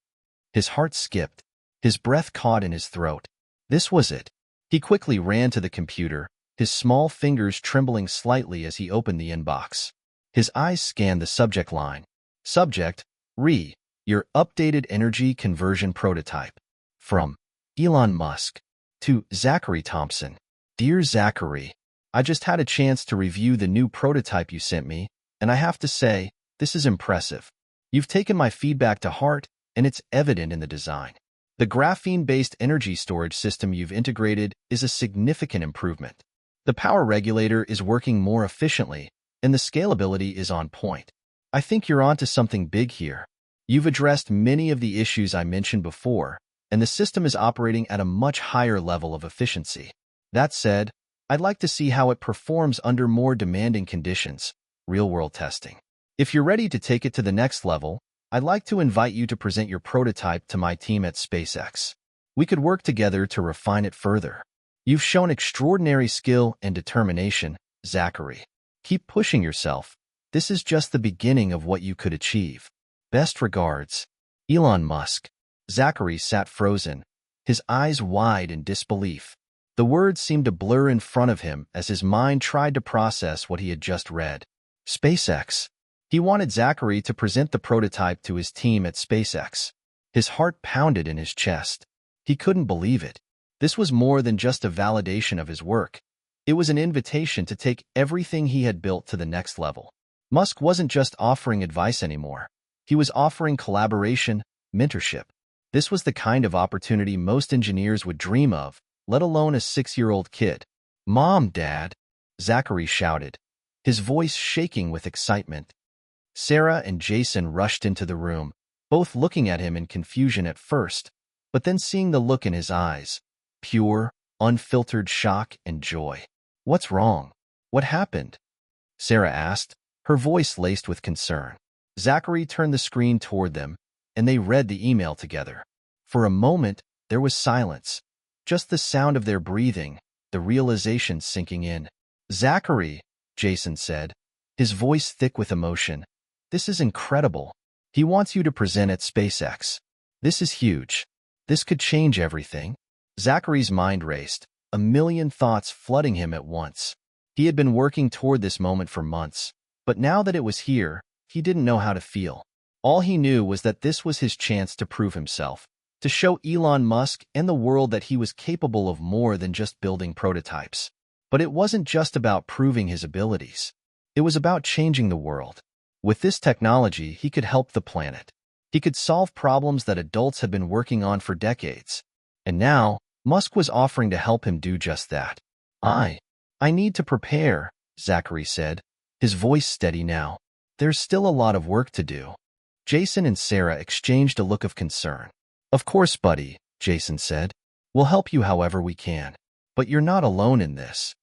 His heart skipped. His breath caught in his throat. This was it. He quickly ran to the computer, his small fingers trembling slightly as he opened the inbox. His eyes scanned the subject line. Subject, your updated energy conversion prototype. From Elon Musk to Zachary Thompson. Dear Zachary, I just had a chance to review the new prototype you sent me, and I have to say, this is impressive. You've taken my feedback to heart, and it's evident in the design. The graphene-based energy storage system you've integrated is a significant improvement. The power regulator is working more efficiently, and the scalability is on point. I think you're onto something big here. You've addressed many of the issues I mentioned before, and the system is operating at a much higher level of efficiency. That said, I'd like to see how it performs under more demanding conditions, real-world testing. If you're ready to take it to the next level, I'd like to invite you to present your prototype to my team at SpaceX. We could work together to refine it further. You've shown extraordinary skill and determination, Zachary. Keep pushing yourself. This is just the beginning of what you could achieve. Best regards, Elon Musk. Zachary sat frozen, his eyes wide in disbelief. The words seemed to blur in front of him as his mind tried to process what he had just read. SpaceX. He wanted Zachary to present the prototype to his team at SpaceX. His heart pounded in his chest. He couldn't believe it. This was more than just a validation of his work. It was an invitation to take everything he had built to the next level. Musk wasn't just offering advice anymore. He was offering collaboration, mentorship. This was the kind of opportunity most engineers would dream of, let alone a 6-year-old kid. Mom, Dad, Zachary shouted, his voice shaking with excitement. Sarah and Jason rushed into the room, both looking at him in confusion at first, but then seeing the look in his eyes, pure, unfiltered shock and joy. What's wrong? What happened? Sarah asked, her voice laced with concern. Zachary turned the screen toward them, and they read the email together. For a moment, there was silence, just the sound of their breathing, the realization sinking in. Zachary, Jason said, his voice thick with emotion. This is incredible. He wants you to present at SpaceX. This is huge. This could change everything. Zachary's mind raced, a million thoughts flooding him at once. He had been working toward this moment for months, but now that it was here, he didn't know how to feel. All he knew was that this was his chance to prove himself, to show Elon Musk and the world that he was capable of more than just building prototypes. But it wasn't just about proving his abilities. It was about changing the world. With this technology, he could help the planet. He could solve problems that adults had been working on for decades. And now, Musk was offering to help him do just that. I need to prepare, Zachary said, his voice steady now. There's still a lot of work to do. Jason and Sarah exchanged a look of concern. Of course, buddy, Jason said. We'll help you however we can. But you're not alone in this.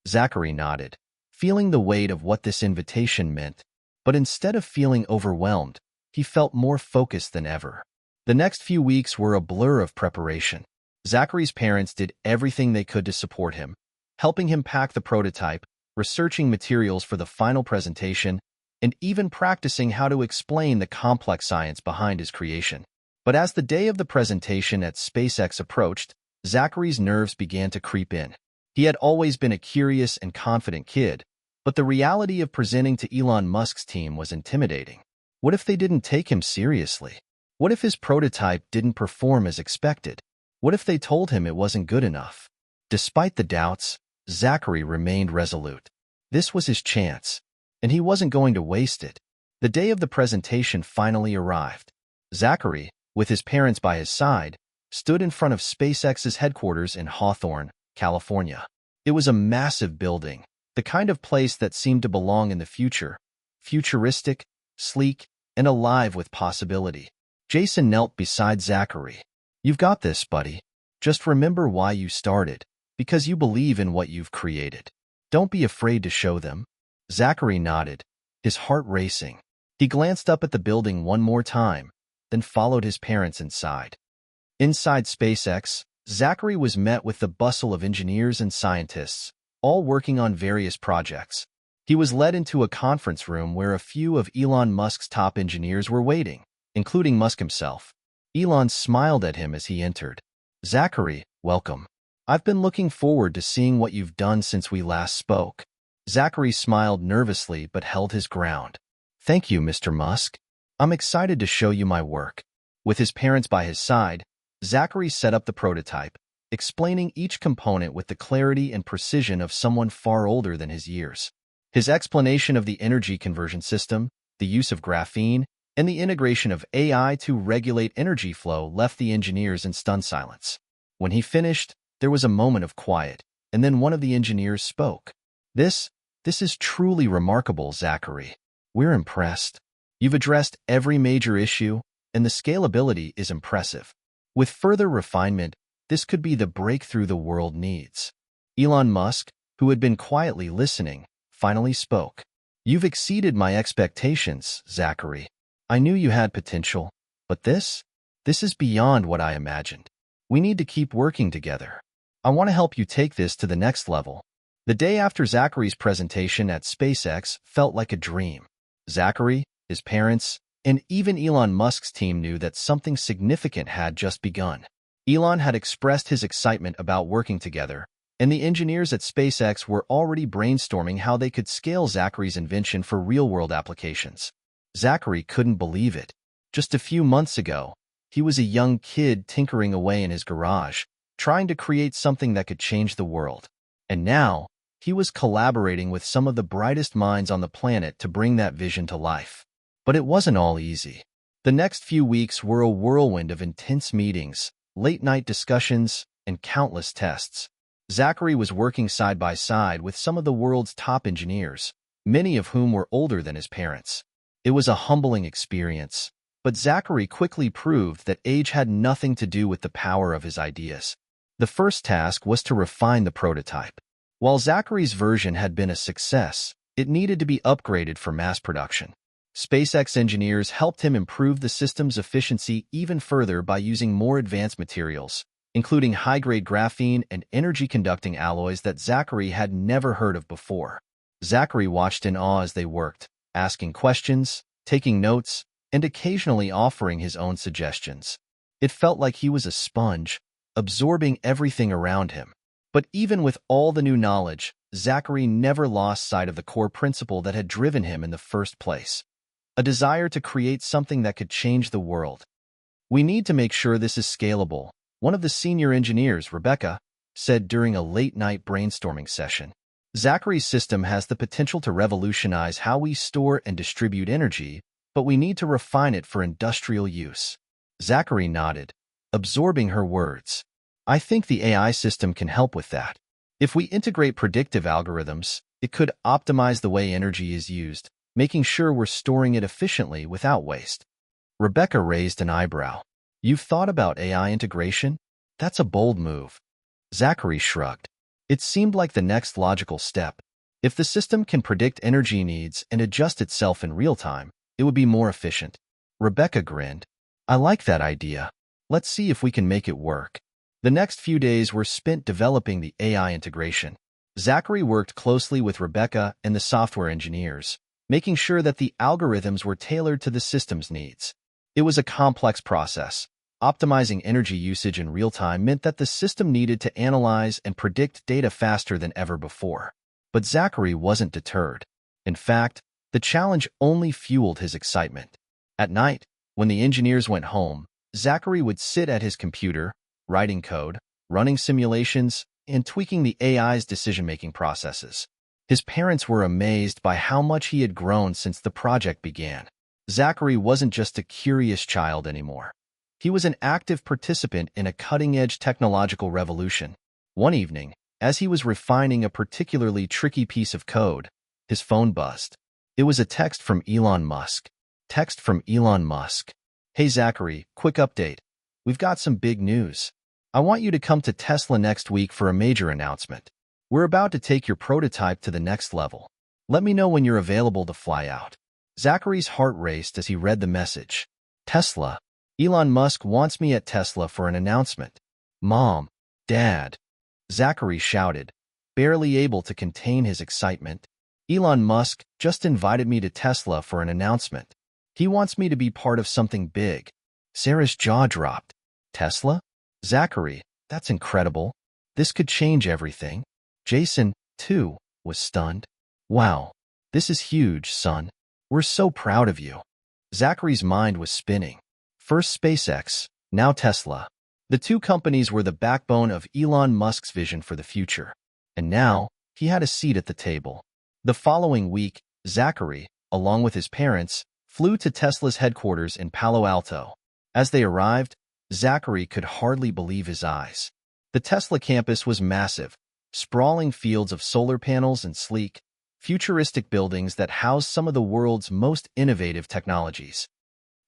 Zachary nodded, feeling the weight of what this invitation meant. But instead of feeling overwhelmed, he felt more focused than ever. The next few weeks were a blur of preparation. Zachary's parents did everything they could to support him, helping him pack the prototype, researching materials for the final presentation, and even practicing how to explain the complex science behind his creation. But as the day of the presentation at SpaceX approached, Zachary's nerves began to creep in. He had always been a curious and confident kid, but the reality of presenting to Elon Musk's team was intimidating. What if they didn't take him seriously? What if his prototype didn't perform as expected? What if they told him it wasn't good enough? Despite the doubts, Zachary remained resolute. This was his chance, and he wasn't going to waste it. The day of the presentation finally arrived. Zachary, with his parents by his side, stood in front of SpaceX's headquarters in Hawthorne, California. It was a massive building, the kind of place that seemed to belong in the future, futuristic, sleek, and alive with possibility. Jason knelt beside Zachary. You've got this, buddy. Just remember why you started, because you believe in what you've created. Don't be afraid to show them. Zachary nodded, his heart racing. He glanced up at the building one more time, then followed his parents inside. Inside SpaceX, Zachary was met with the bustle of engineers and scientists, all working on various projects. He was led into a conference room where a few of Elon Musk's top engineers were waiting, including Musk himself. Elon smiled at him as he entered. "Zachary, welcome. I've been looking forward to seeing what you've done since we last spoke." Zachary smiled nervously but held his ground. "Thank you, Mr. Musk. I'm excited to show you my work." With his parents by his side, Zachary set up the prototype, explaining each component with the clarity and precision of someone far older than his years. His explanation of the energy conversion system, the use of graphene, and the integration of AI to regulate energy flow left the engineers in stunned silence. When he finished, there was a moment of quiet, and then one of the engineers spoke. This is truly remarkable, Zachary. We're impressed. You've addressed every major issue, and the scalability is impressive. With further refinement, this could be the breakthrough the world needs." Elon Musk, who had been quietly listening, finally spoke. "You've exceeded my expectations, Zachary. I knew you had potential, but this is beyond what I imagined. We need to keep working together. I want to help you take this to the next level." The day after Zachary's presentation at SpaceX felt like a dream. Zachary, his parents, and even Elon Musk's team knew that something significant had just begun. Elon had expressed his excitement about working together, and the engineers at SpaceX were already brainstorming how they could scale Zachary's invention for real-world applications. Zachary couldn't believe it. Just a few months ago, he was a young kid tinkering away in his garage, trying to create something that could change the world. And now, he was collaborating with some of the brightest minds on the planet to bring that vision to life. But it wasn't all easy. The next few weeks were a whirlwind of intense meetings, late-night discussions, and countless tests. Zachary was working side by side with some of the world's top engineers, many of whom were older than his parents. It was a humbling experience, but Zachary quickly proved that age had nothing to do with the power of his ideas. The first task was to refine the prototype. While Zachary's version had been a success, it needed to be upgraded for mass production. SpaceX engineers helped him improve the system's efficiency even further by using more advanced materials, including high-grade graphene and energy-conducting alloys that Zachary had never heard of before. Zachary watched in awe as they worked, asking questions, taking notes, and occasionally offering his own suggestions. It felt like he was a sponge, absorbing everything around him. But even with all the new knowledge, Zachary never lost sight of the core principle that had driven him in the first place: a desire to create something that could change the world. "We need to make sure this is scalable," one of the senior engineers, Rebecca, said during a late-night brainstorming session. "Zachary's system has the potential to revolutionize how we store and distribute energy, but we need to refine it for industrial use." Zachary nodded, absorbing her words. "I think the AI system can help with that. If we integrate predictive algorithms, it could optimize the way energy is used, making sure we're storing it efficiently without waste." Rebecca raised an eyebrow. "You've thought about AI integration? That's a bold move." Zachary shrugged. It seemed like the next logical step. If the system can predict energy needs and adjust itself in real time, it would be more efficient. Rebecca grinned. "I like that idea. Let's see if we can make it work." The next few days were spent developing the AI integration. Zachary worked closely with Rebecca and the software engineers, making sure that the algorithms were tailored to the system's needs. It was a complex process. Optimizing energy usage in real time meant that the system needed to analyze and predict data faster than ever before. But Zachary wasn't deterred. In fact, the challenge only fueled his excitement. At night, when the engineers went home, Zachary would sit at his computer, writing code, running simulations, and tweaking the AI's decision-making processes. His parents were amazed by how much he had grown since the project began. Zachary wasn't just a curious child anymore. He was an active participant in a cutting-edge technological revolution. One evening, as he was refining a particularly tricky piece of code, his phone buzzed. It was a text from Elon Musk. Text from Elon Musk. "Hey Zachary, quick update. We've got some big news. I want you to come to Tesla next week for a major announcement. We're about to take your prototype to the next level. Let me know when you're available to fly out." Zachary's heart raced as he read the message. "Tesla. Elon Musk wants me at Tesla for an announcement. Mom, Dad." Zachary shouted, barely able to contain his excitement. Elon Musk just invited me to Tesla for an announcement. He wants me to be part of something big. Sarah's jaw dropped. Tesla? Zachary, that's incredible. This could change everything. Jason, too, was stunned. Wow, this is huge, son. We're so proud of you. Zachary's mind was spinning. First SpaceX, now Tesla. The two companies were the backbone of Elon Musk's vision for the future. And now, he had a seat at the table. The following week, Zachary, along with his parents, flew to Tesla's headquarters in Palo Alto. As they arrived, Zachary could hardly believe his eyes. The Tesla campus was massive, sprawling fields of solar panels and sleek, futuristic buildings that housed some of the world's most innovative technologies.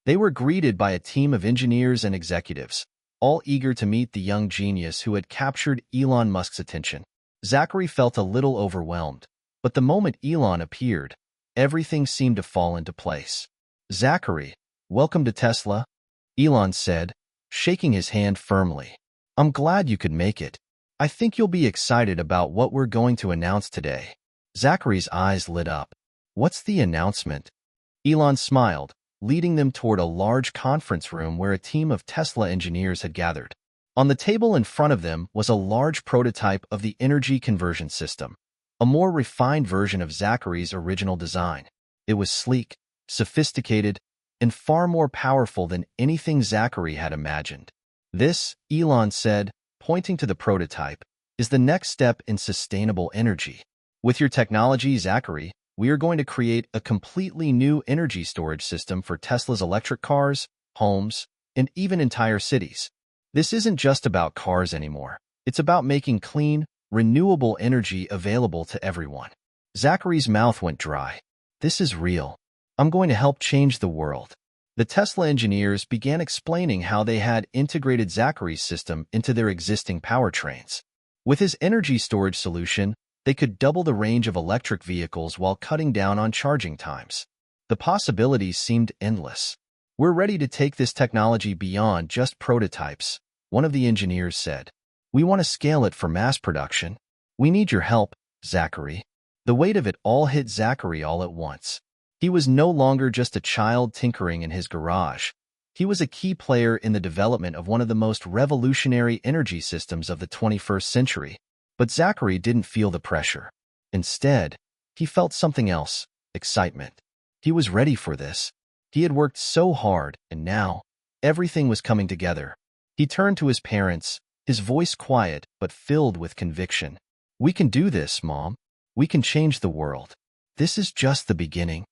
They were greeted by a team of engineers and executives, all eager to meet the young genius who had captured Elon Musk's attention. Zachary felt a little overwhelmed, but the moment Elon appeared, everything seemed to fall into place. Zachary, welcome to Tesla, Elon said, shaking his hand firmly. I'm glad you could make it. I think you'll be excited about what we're going to announce today. Zachary's eyes lit up. What's the announcement? Elon smiled, leading them toward a large conference room where a team of Tesla engineers had gathered. On the table in front of them was a large prototype of the energy conversion system, a more refined version of Zachary's original design. It was sleek, sophisticated, and far more powerful than anything Zachary had imagined. This, Elon said, pointing to the prototype, is the next step in sustainable energy. With your technology, Zachary, we are going to create a completely new energy storage system for Tesla's electric cars, homes, and even entire cities. This isn't just about cars anymore. It's about making clean, renewable energy available to everyone. Zachary's mouth went dry. This is real. I'm going to help change the world. The Tesla engineers began explaining how they had integrated Zachary's system into their existing powertrains. With his energy storage solution, they could double the range of electric vehicles while cutting down on charging times. The possibilities seemed endless. We're ready to take this technology beyond just prototypes, one of the engineers said. We want to scale it for mass production. We need your help, Zachary. The weight of it all hit Zachary all at once. He was no longer just a child tinkering in his garage. He was a key player in the development of one of the most revolutionary energy systems of the 21st century. But Zachary didn't feel the pressure. Instead, he felt something else, excitement. He was ready for this. He had worked so hard, and now, everything was coming together. He turned to his parents, his voice quiet but filled with conviction. We can do this, Mom. We can change the world. This is just the beginning.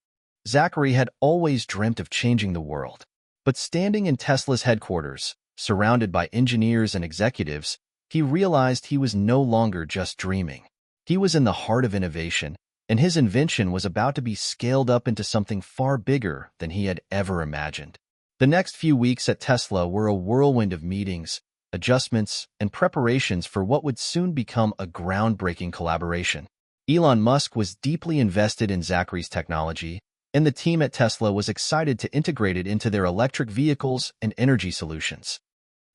Zachary had always dreamt of changing the world. But standing in Tesla's headquarters, surrounded by engineers and executives, he realized he was no longer just dreaming. He was in the heart of innovation, and his invention was about to be scaled up into something far bigger than he had ever imagined. The next few weeks at Tesla were a whirlwind of meetings, adjustments, and preparations for what would soon become a groundbreaking collaboration. Elon Musk was deeply invested in Zachary's technology, and the team at Tesla was excited to integrate it into their electric vehicles and energy solutions.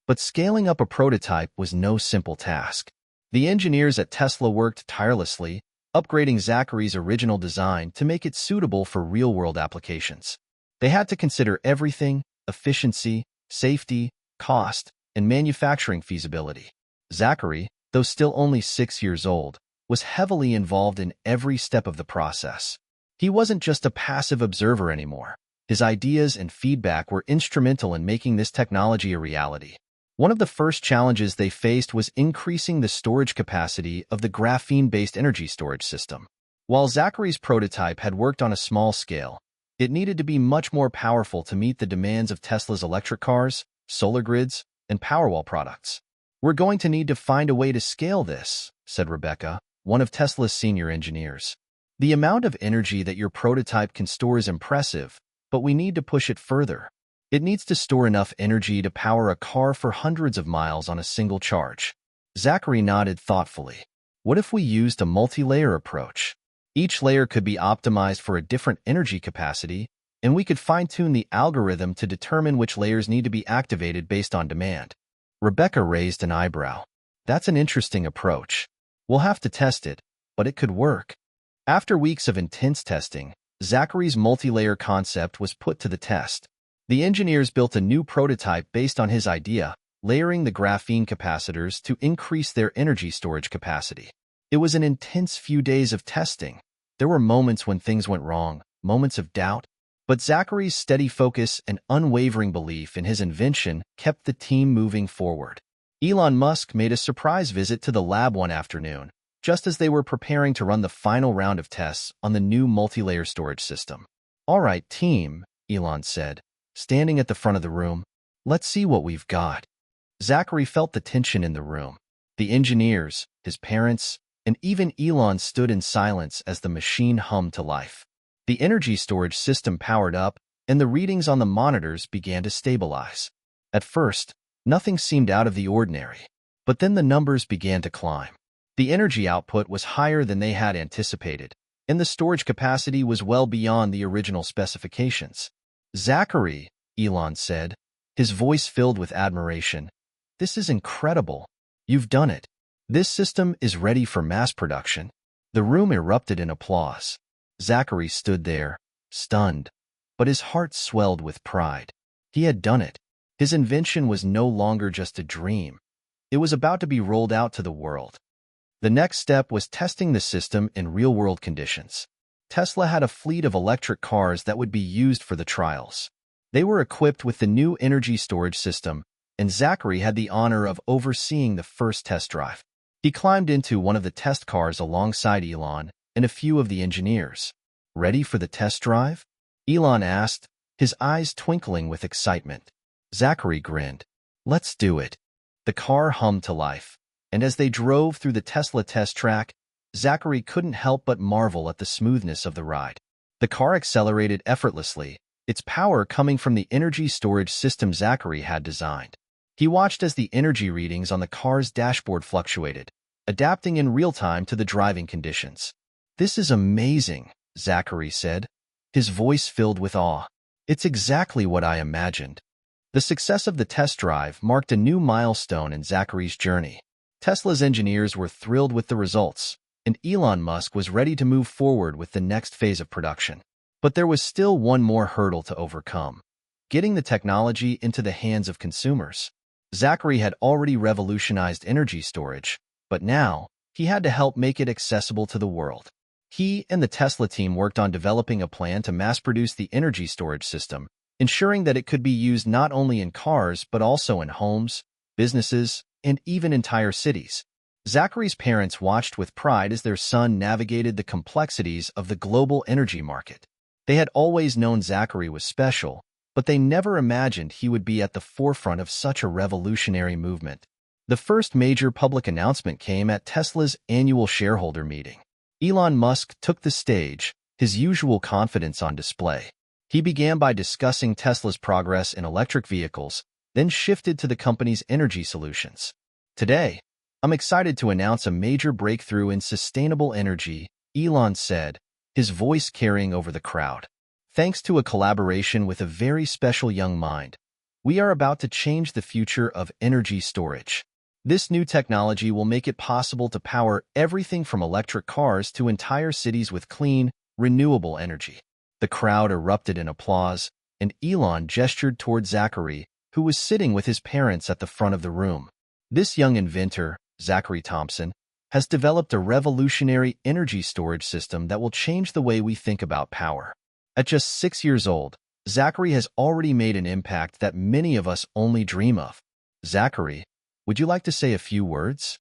But scaling up a prototype was no simple task. The engineers at Tesla worked tirelessly, upgrading Zachary's original design to make it suitable for real-world applications. They had to consider everything: efficiency, safety, cost, and manufacturing feasibility. Zachary, though still only 6 years old, was heavily involved in every step of the process. He wasn't just a passive observer anymore. His ideas and feedback were instrumental in making this technology a reality. One of the first challenges they faced was increasing the storage capacity of the graphene-based energy storage system. While Zachary's prototype had worked on a small scale, it needed to be much more powerful to meet the demands of Tesla's electric cars, solar grids, and Powerwall products. We're going to need to find a way to scale this, said Rebecca, one of Tesla's senior engineers. The amount of energy that your prototype can store is impressive, but we need to push it further. It needs to store enough energy to power a car for hundreds of miles on a single charge. Zachary nodded thoughtfully. What if we used a multi-layer approach? Each layer could be optimized for a different energy capacity, and we could fine-tune the algorithm to determine which layers need to be activated based on demand. Rebecca raised an eyebrow. That's an interesting approach. We'll have to test it, but it could work. After weeks of intense testing, Zachary's multi-layer concept was put to the test. The engineers built a new prototype based on his idea, layering the graphene capacitors to increase their energy storage capacity. It was an intense few days of testing. There were moments when things went wrong, moments of doubt, but Zachary's steady focus and unwavering belief in his invention kept the team moving forward. Elon Musk made a surprise visit to the lab one afternoon, just as they were preparing to run the final round of tests on the new multi-layer storage system. "All right, team," Elon said, standing at the front of the room. "Let's see what we've got." Zachary felt the tension in the room. The engineers, his parents, and even Elon stood in silence as the machine hummed to life. The energy storage system powered up, and the readings on the monitors began to stabilize. At first, nothing seemed out of the ordinary, but then the numbers began to climb. The energy output was higher than they had anticipated, and the storage capacity was well beyond the original specifications. "Zachary," Elon said, his voice filled with admiration, "this is incredible. You've done it. This system is ready for mass production." The room erupted in applause. Zachary stood there, stunned, but his heart swelled with pride. He had done it. His invention was no longer just a dream. It was about to be rolled out to the world. The next step was testing the system in real-world conditions. Tesla had a fleet of electric cars that would be used for the trials. They were equipped with the new energy storage system, and Zachary had the honor of overseeing the first test drive. He climbed into one of the test cars alongside Elon and a few of the engineers. "Ready for the test drive?" Elon asked, his eyes twinkling with excitement. Zachary grinned. "Let's do it." The car hummed to life, and as they drove through the Tesla test track, Zachary couldn't help but marvel at the smoothness of the ride. The car accelerated effortlessly, its power coming from the energy storage system Zachary had designed. He watched as the energy readings on the car's dashboard fluctuated, adapting in real time to the driving conditions. "This is amazing," Zachary said, his voice filled with awe. "It's exactly what I imagined." The success of the test drive marked a new milestone in Zachary's journey. Tesla's engineers were thrilled with the results, and Elon Musk was ready to move forward with the next phase of production. But there was still one more hurdle to overcome: getting the technology into the hands of consumers. Zachary had already revolutionized energy storage, but now he had to help make it accessible to the world. He and the Tesla team worked on developing a plan to mass-produce the energy storage system, ensuring that it could be used not only in cars but also in homes, businesses, and even entire cities. Zachary's parents watched with pride as their son navigated the complexities of the global energy market. They had always known Zachary was special, but they never imagined he would be at the forefront of such a revolutionary movement. The first major public announcement came at Tesla's annual shareholder meeting. Elon Musk took the stage, his usual confidence on display. He began by discussing Tesla's progress in electric vehicles, then shifted to the company's energy solutions. "Today, I'm excited to announce a major breakthrough in sustainable energy," Elon said, his voice carrying over the crowd. "Thanks to a collaboration with a very special young mind, we are about to change the future of energy storage. This new technology will make it possible to power everything from electric cars to entire cities with clean, renewable energy." The crowd erupted in applause, and Elon gestured toward Zachary, who was sitting with his parents at the front of the room. "This young inventor, Zachary Thompson, has developed a revolutionary energy storage system that will change the way we think about power." At just 6 years old, Zachary has already made an impact that many of us only dream of. "Zachary, would you like to say a few words?"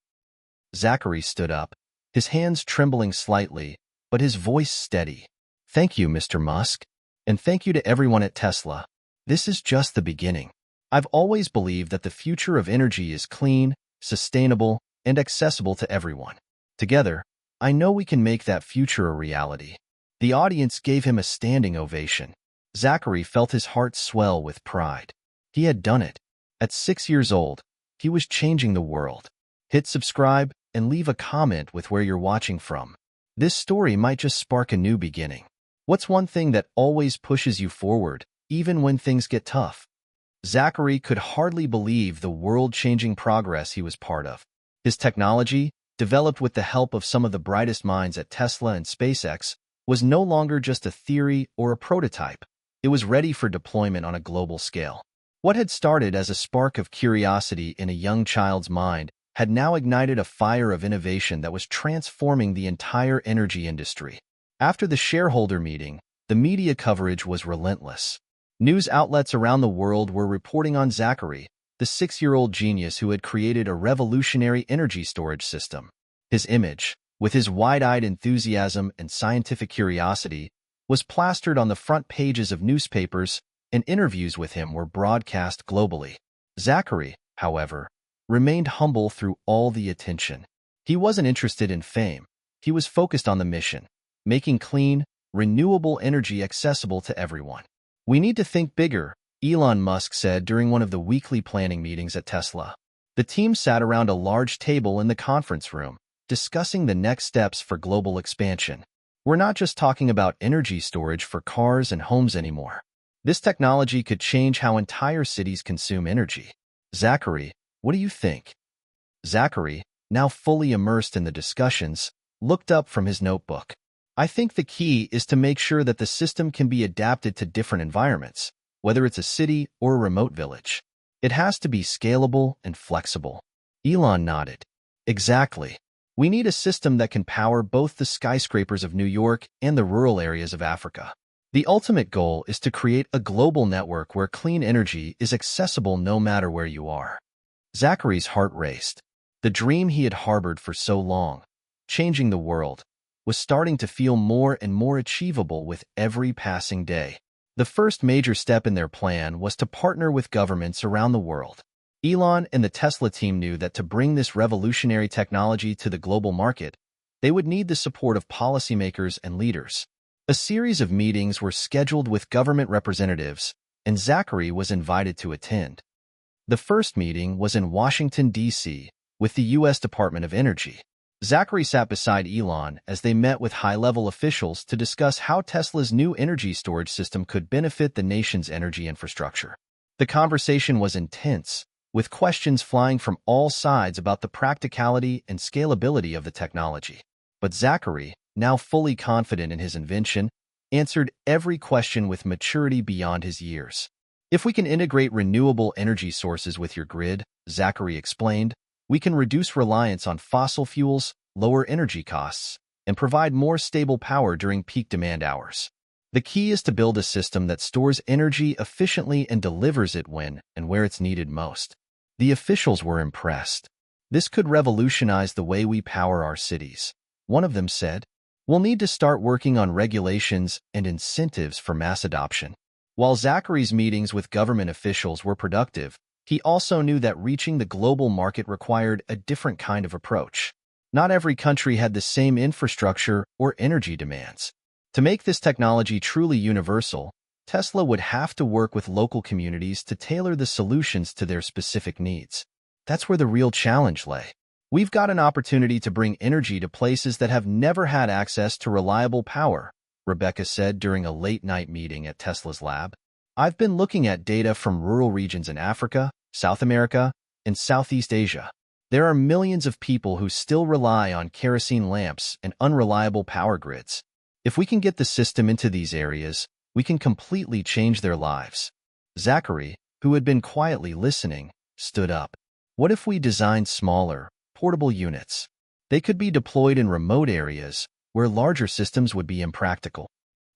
Zachary stood up, his hands trembling slightly, but his voice steady. "Thank you, Mr. Musk, and thank you to everyone at Tesla. This is just the beginning. I've always believed that the future of energy is clean, sustainable, and accessible to everyone. Together, I know we can make that future a reality." The audience gave him a standing ovation. Zachary felt his heart swell with pride. He had done it. At 6 years old, he was changing the world. Hit subscribe and leave a comment with where you're watching from. This story might just spark a new beginning. What's one thing that always pushes you forward, even when things get tough? Zachary could hardly believe the world-changing progress he was part of. His technology, developed with the help of some of the brightest minds at Tesla and SpaceX, was no longer just a theory or a prototype. It was ready for deployment on a global scale. What had started as a spark of curiosity in a young child's mind had now ignited a fire of innovation that was transforming the entire energy industry. After the shareholder meeting, the media coverage was relentless. News outlets around the world were reporting on Zachary, the 6-year-old genius who had created a revolutionary energy storage system. His image, with his wide-eyed enthusiasm and scientific curiosity, was plastered on the front pages of newspapers, and interviews with him were broadcast globally. Zachary, however, remained humble through all the attention. He wasn't interested in fame. He was focused on the mission, making clean, renewable energy accessible to everyone. "We need to think bigger," Elon Musk said during one of the weekly planning meetings at Tesla. The team sat around a large table in the conference room, discussing the next steps for global expansion. "We're not just talking about energy storage for cars and homes anymore. This technology could change how entire cities consume energy. Zachary, what do you think?" Zachary, now fully immersed in the discussions, looked up from his notebook. "I think the key is to make sure that the system can be adapted to different environments, whether it's a city or a remote village. It has to be scalable and flexible." Elon nodded. "Exactly. We need a system that can power both the skyscrapers of New York and the rural areas of Africa. The ultimate goal is to create a global network where clean energy is accessible no matter where you are." Zachary's heart raced. The dream he had harbored for so long, changing the world, was starting to feel more and more achievable with every passing day. The first major step in their plan was to partner with governments around the world. Elon and the Tesla team knew that to bring this revolutionary technology to the global market, they would need the support of policymakers and leaders. A series of meetings were scheduled with government representatives, and Zachary was invited to attend. The first meeting was in Washington, D.C., with the U.S. Department of Energy. Zachary sat beside Elon as they met with high-level officials to discuss how Tesla's new energy storage system could benefit the nation's energy infrastructure. The conversation was intense, with questions flying from all sides about the practicality and scalability of the technology. But Zachary, now fully confident in his invention, answered every question with maturity beyond his years. "If we can integrate renewable energy sources with your grid," Zachary explained, "we can reduce reliance on fossil fuels, lower energy costs, and provide more stable power during peak demand hours. The key is to build a system that stores energy efficiently and delivers it when and where it's needed most." The officials were impressed. "This could revolutionize the way we power our cities," one of them said. "We'll need to start working on regulations and incentives for mass adoption." While Zachary's meetings with government officials were productive, he also knew that reaching the global market required a different kind of approach. Not every country had the same infrastructure or energy demands. To make this technology truly universal, Tesla would have to work with local communities to tailor the solutions to their specific needs. That's where the real challenge lay. "We've got an opportunity to bring energy to places that have never had access to reliable power," Rebecca said during a late-night meeting at Tesla's lab. "I've been looking at data from rural regions in Africa, South America, and Southeast Asia. There are millions of people who still rely on kerosene lamps and unreliable power grids. If we can get the system into these areas, we can completely change their lives." Zachary, who had been quietly listening, stood up. "What if we designed smaller, portable units? They could be deployed in remote areas where larger systems would be impractical."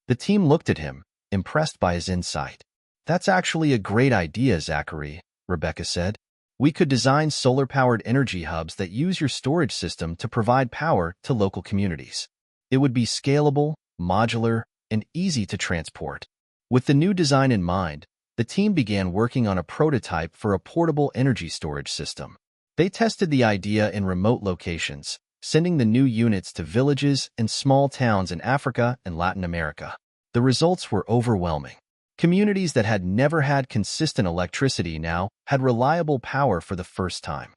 The team looked at him, impressed by his insight. "That's actually a great idea, Zachary," Rebecca said. "We could design solar-powered energy hubs that use your storage system to provide power to local communities. It would be scalable, modular, and easy to transport." With the new design in mind, the team began working on a prototype for a portable energy storage system. They tested the idea in remote locations, sending the new units to villages and small towns in Africa and Latin America. The results were overwhelming. Communities that had never had consistent electricity now had reliable power for the first time.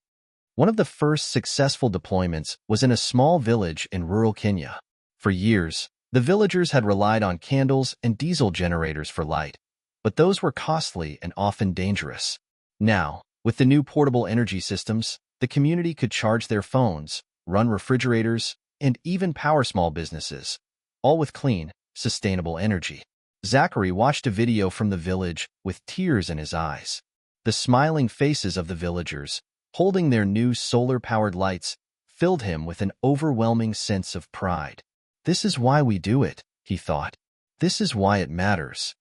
One of the first successful deployments was in a small village in rural Kenya. For years, the villagers had relied on candles and diesel generators for light, but those were costly and often dangerous. Now, with the new portable energy systems, the community could charge their phones, run refrigerators, and even power small businesses, all with clean, sustainable energy. Zachary watched a video from the village with tears in his eyes. The smiling faces of the villagers, holding their new solar-powered lights, filled him with an overwhelming sense of pride. This is why we do it, he thought. This is why it matters.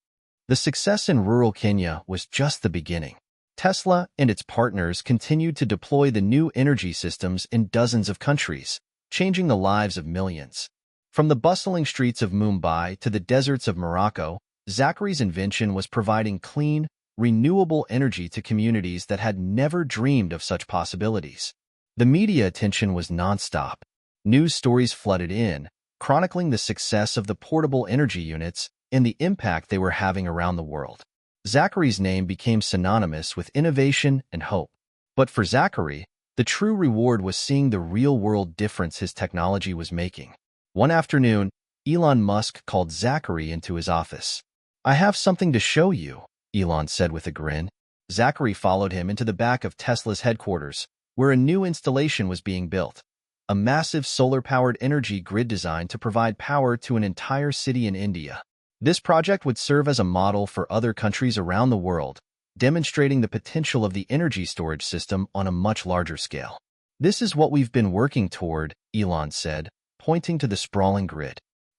The success in rural Kenya was just the beginning. Tesla and its partners continued to deploy the new energy systems in dozens of countries, changing the lives of millions. From the bustling streets of Mumbai to the deserts of Morocco, Zachary's invention was providing clean, renewable energy to communities that had never dreamed of such possibilities. The media attention was nonstop. News stories flooded in, chronicling the success of the portable energy units and the impact they were having around the world. Zachary's name became synonymous with innovation and hope. But for Zachary, the true reward was seeing the real-world difference his technology was making. One afternoon, Elon Musk called Zachary into his office. "I have something to show you," Elon said with a grin. Zachary followed him into the back of Tesla's headquarters, where a new installation was being built. A massive solar-powered energy grid designed to provide power to an entire city in India. This project would serve as a model for other countries around the world, demonstrating the potential of the energy storage system on a much larger scale. "This is what we've been working toward," Elon said, pointing to the sprawling grid.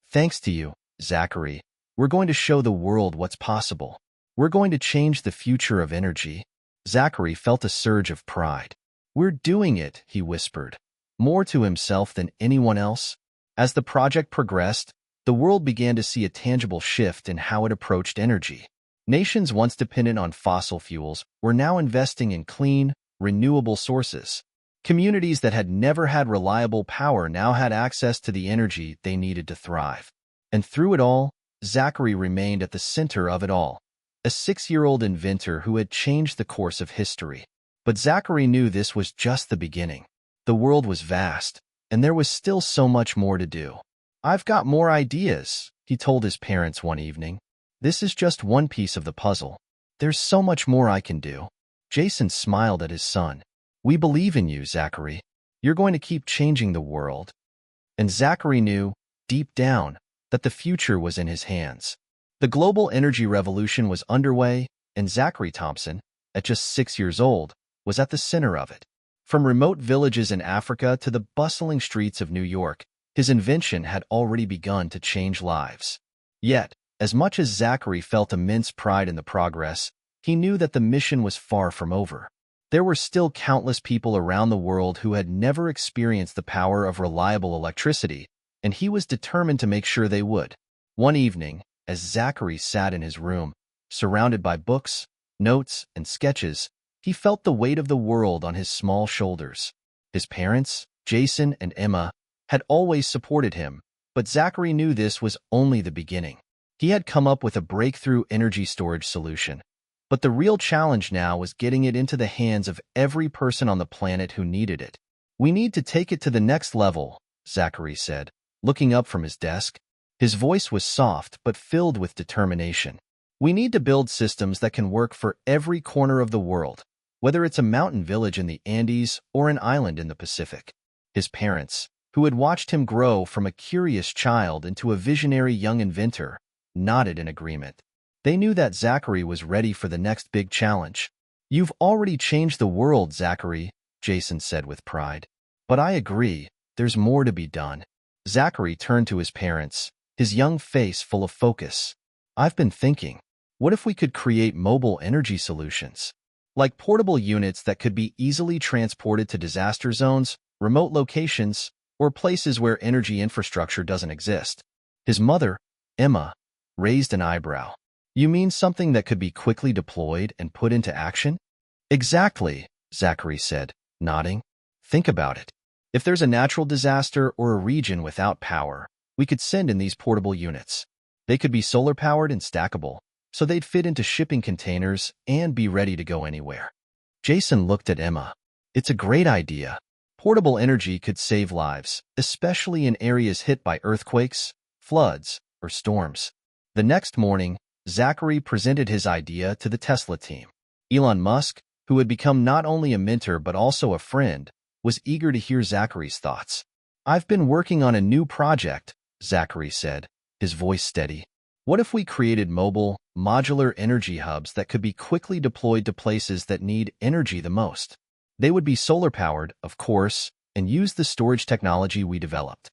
"Thanks to you, Zachary, we're going to show the world what's possible. We're going to change the future of energy." Zachary felt a surge of pride. "We're doing it," he whispered, more to himself than anyone else. As the project progressed, the world began to see a tangible shift in how it approached energy. Nations once dependent on fossil fuels were now investing in clean, renewable sources. Communities that had never had reliable power now had access to the energy they needed to thrive. And through it all, Zachary remained at the center of it all, a 6-year-old inventor who had changed the course of history. But Zachary knew this was just the beginning. The world was vast, and there was still so much more to do. "I've got more ideas," he told his parents one evening. "This is just one piece of the puzzle. There's so much more I can do." Jason smiled at his son. "We believe in you, Zachary. You're going to keep changing the world." And Zachary knew, deep down, that the future was in his hands. The global energy revolution was underway, and Zachary Thompson, at just 6 years old, was at the center of it. From remote villages in Africa to the bustling streets of New York, his invention had already begun to change lives. Yet, as much as Zachary felt immense pride in the progress, he knew that the mission was far from over. There were still countless people around the world who had never experienced the power of reliable electricity, and he was determined to make sure they would. One evening, as Zachary sat in his room, surrounded by books, notes, and sketches, he felt the weight of the world on his small shoulders. His parents, Jason and Emma, had always supported him, but Zachary knew this was only the beginning. He had come up with a breakthrough energy storage solution, but the real challenge now was getting it into the hands of every person on the planet who needed it. "We need to take it to the next level," Zachary said, looking up from his desk. His voice was soft but filled with determination. "We need to build systems that can work for every corner of the world, whether it's a mountain village in the Andes or an island in the Pacific." His parents, who had watched him grow from a curious child into a visionary young inventor, nodded in agreement. They knew that Zachary was ready for the next big challenge. "You've already changed the world, Zachary," Jason said with pride. "But I agree, there's more to be done." Zachary turned to his parents, his young face full of focus. "I've been thinking, what if we could create mobile energy solutions? Like portable units that could be easily transported to disaster zones, remote locations, or places where energy infrastructure doesn't exist." His mother, Emma, raised an eyebrow. "You mean something that could be quickly deployed and put into action?" "Exactly," Zachary said, nodding. "Think about it. If there's a natural disaster or a region without power, we could send in these portable units. They could be solar-powered and stackable, so they'd fit into shipping containers and be ready to go anywhere." Jason looked at Emma. "It's a great idea. Portable energy could save lives, especially in areas hit by earthquakes, floods, or storms." The next morning, Zachary presented his idea to the Tesla team. Elon Musk, who had become not only a mentor but also a friend, was eager to hear Zachary's thoughts. "I've been working on a new project," Zachary said, his voice steady. "What if we created mobile, modular energy hubs that could be quickly deployed to places that need energy the most? They would be solar-powered, of course, and use the storage technology we developed."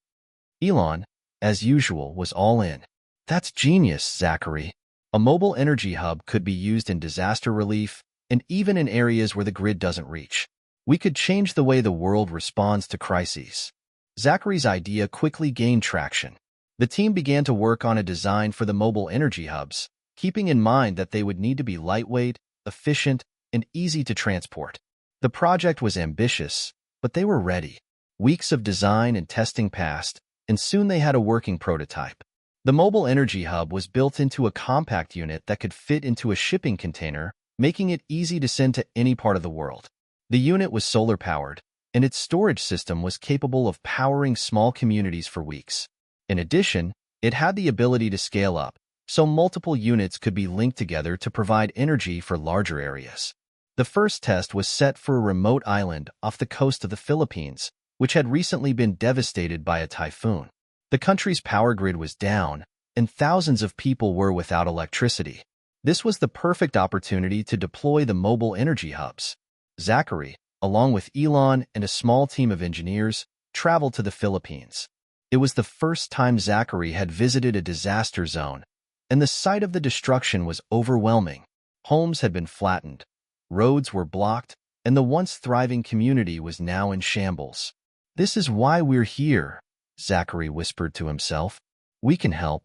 Elon, as usual, was all in. "That's genius, Zachary. A mobile energy hub could be used in disaster relief and even in areas where the grid doesn't reach. We could change the way the world responds to crises." Zachary's idea quickly gained traction. The team began to work on a design for the mobile energy hubs, keeping in mind that they would need to be lightweight, efficient, and easy to transport. The project was ambitious, but they were ready. Weeks of design and testing passed, and soon they had a working prototype. The mobile energy hub was built into a compact unit that could fit into a shipping container, making it easy to send to any part of the world. The unit was solar-powered, and its storage system was capable of powering small communities for weeks. In addition, it had the ability to scale up, so multiple units could be linked together to provide energy for larger areas. The first test was set for a remote island off the coast of the Philippines, which had recently been devastated by a typhoon. The country's power grid was down, and thousands of people were without electricity. This was the perfect opportunity to deploy the mobile energy hubs. Zachary, along with Elon and a small team of engineers, traveled to the Philippines. It was the first time Zachary had visited a disaster zone, and the sight of the destruction was overwhelming. Homes had been flattened, roads were blocked, and the once thriving community was now in shambles. "This is why we're here," Zachary whispered to himself. "We can help."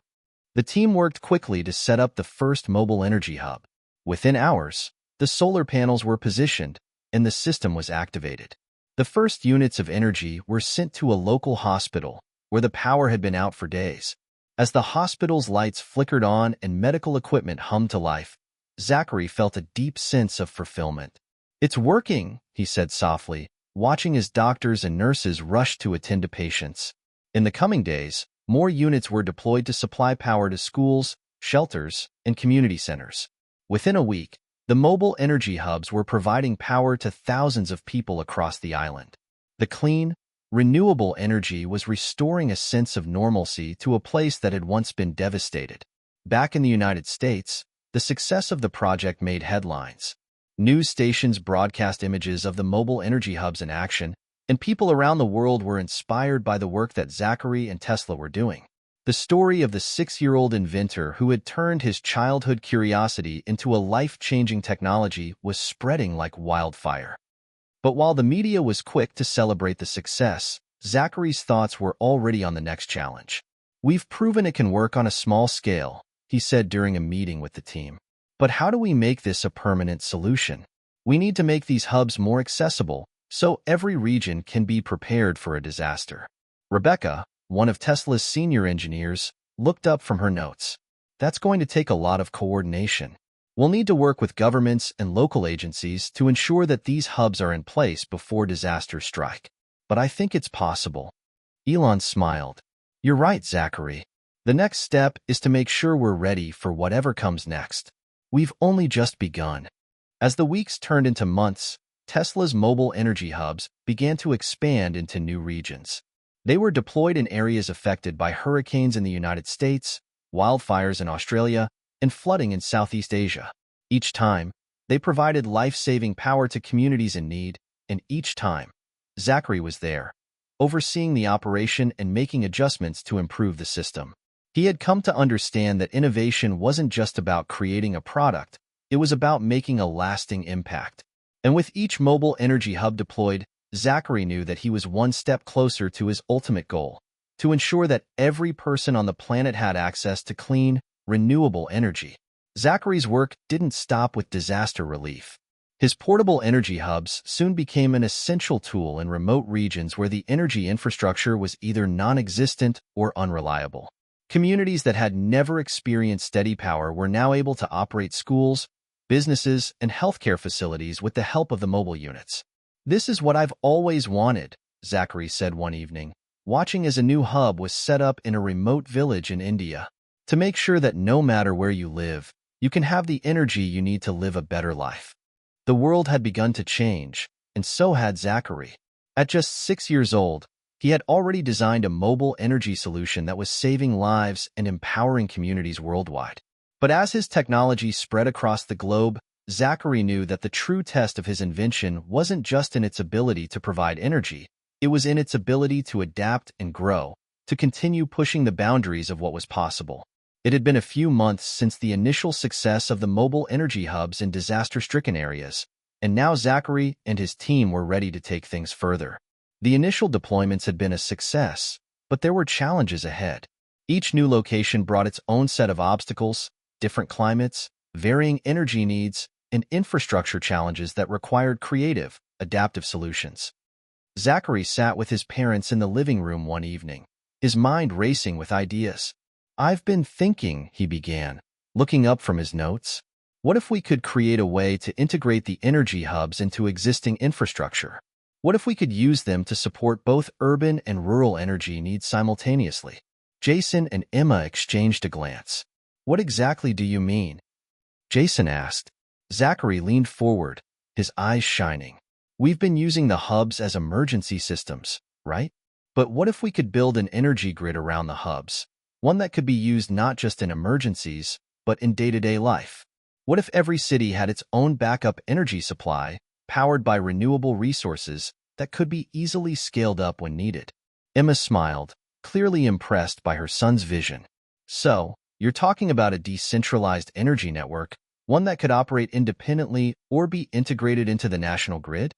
The team worked quickly to set up the first mobile energy hub. Within hours, the solar panels were positioned, and the system was activated. The first units of energy were sent to a local hospital, where the power had been out for days. As the hospital's lights flickered on and medical equipment hummed to life, Zachary felt a deep sense of fulfillment. "It's working," he said softly, watching as doctors and nurses rushed to attend to patients. In the coming days, more units were deployed to supply power to schools, shelters, and community centers. Within a week, the mobile energy hubs were providing power to thousands of people across the island. The clean, renewable energy was restoring a sense of normalcy to a place that had once been devastated. Back in the United States, the success of the project made headlines. News stations broadcast images of the mobile energy hubs in action, and people around the world were inspired by the work that Zachary and Tesla were doing. The story of the 6-year-old inventor who had turned his childhood curiosity into a life-changing technology was spreading like wildfire. But while the media was quick to celebrate the success, Zachary's thoughts were already on the next challenge. "We've proven it can work on a small scale," he said during a meeting with the team. "But how do we make this a permanent solution? We need to make these hubs more accessible, so every region can be prepared for a disaster." Rebecca, one of Tesla's senior engineers, looked up from her notes. "That's going to take a lot of coordination. We'll need to work with governments and local agencies to ensure that these hubs are in place before disasters strike. But I think it's possible." Elon smiled. "You're right, Zachary. The next step is to make sure we're ready for whatever comes next. We've only just begun." As the weeks turned into months, Tesla's mobile energy hubs began to expand into new regions. They were deployed in areas affected by hurricanes in the United States, wildfires in Australia, and flooding in Southeast Asia. Each time, they provided life-saving power to communities in need, and each time, Zachary was there, overseeing the operation and making adjustments to improve the system. He had come to understand that innovation wasn't just about creating a product, it was about making a lasting impact. And with each mobile energy hub deployed, Zachary knew that he was one step closer to his ultimate goal, to ensure that every person on the planet had access to clean, renewable energy. Zachary's work didn't stop with disaster relief. His portable energy hubs soon became an essential tool in remote regions where the energy infrastructure was either non-existent or unreliable. Communities that had never experienced steady power were now able to operate schools, businesses, and healthcare facilities with the help of the mobile units. "This is what I've always wanted," Zachary said one evening, watching as a new hub was set up in a remote village in India, to make sure that no matter where you live, you can have the energy you need to live a better life. The world had begun to change, and so had Zachary. At just 6 years old, he had already designed a mobile energy solution that was saving lives and empowering communities worldwide. But as his technology spread across the globe, Zachary knew that the true test of his invention wasn't just in its ability to provide energy, it was in its ability to adapt and grow, to continue pushing the boundaries of what was possible. It had been a few months since the initial success of the mobile energy hubs in disaster-stricken areas, and now Zachary and his team were ready to take things further. The initial deployments had been a success, but there were challenges ahead. Each new location brought its own set of obstacles, different climates, varying energy needs, and infrastructure challenges that required creative, adaptive solutions. Zachary sat with his parents in the living room one evening, his mind racing with ideas. "I've been thinking," he began, looking up from his notes. "What if we could create a way to integrate the energy hubs into existing infrastructure? What if we could use them to support both urban and rural energy needs simultaneously?" Jason and Emma exchanged a glance. "What exactly do you mean?" Jason asked. Zachary leaned forward, his eyes shining. "We've been using the hubs as emergency systems, right? But what if we could build an energy grid around the hubs? One that could be used not just in emergencies, but in day-to-day life? What if every city had its own backup energy supply, powered by renewable resources that could be easily scaled up when needed?" Emma smiled, clearly impressed by her son's vision. "So, you're talking about a decentralized energy network, one that could operate independently or be integrated into the national grid?"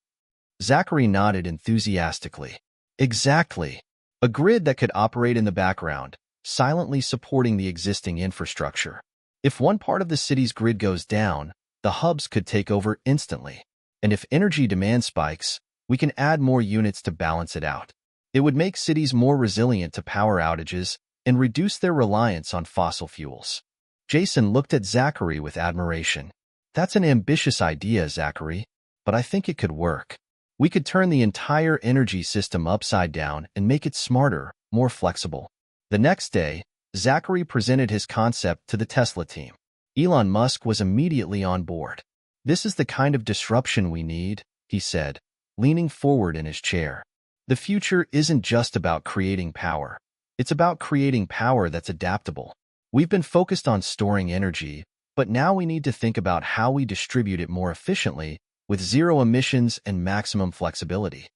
Zachary nodded enthusiastically. "Exactly. A grid that could operate in the background, silently supporting the existing infrastructure. If one part of the city's grid goes down, the hubs could take over instantly. And if energy demand spikes, we can add more units to balance it out. It would make cities more resilient to power outages and reduce their reliance on fossil fuels." Jason looked at Zachary with admiration. "That's an ambitious idea, Zachary, but I think it could work. We could turn the entire energy system upside down and make it smarter, more flexible." The next day, Zachary presented his concept to the Tesla team. Elon Musk was immediately on board. "This is the kind of disruption we need," he said, leaning forward in his chair. "The future isn't just about creating power. It's about creating power that's adaptable. We've been focused on storing energy, but now we need to think about how we distribute it more efficiently, with zero emissions and maximum flexibility."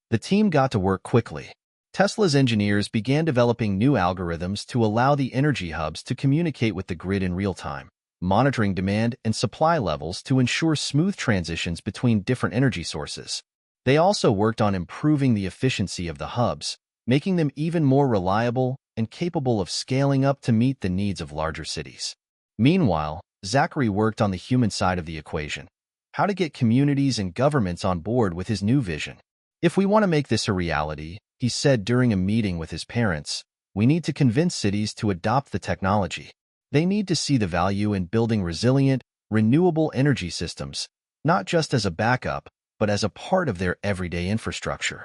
The team got to work quickly. Tesla's engineers began developing new algorithms to allow the energy hubs to communicate with the grid in real time, monitoring demand and supply levels to ensure smooth transitions between different energy sources. They also worked on improving the efficiency of the hubs, making them even more reliable and capable of scaling up to meet the needs of larger cities. Meanwhile, Zachary worked on the human side of the equation: how to get communities and governments on board with his new vision. "If we want to make this a reality," he said during a meeting with his parents, "we need to convince cities to adopt the technology. They need to see the value in building resilient, renewable energy systems, not just as a backup, but as a part of their everyday infrastructure."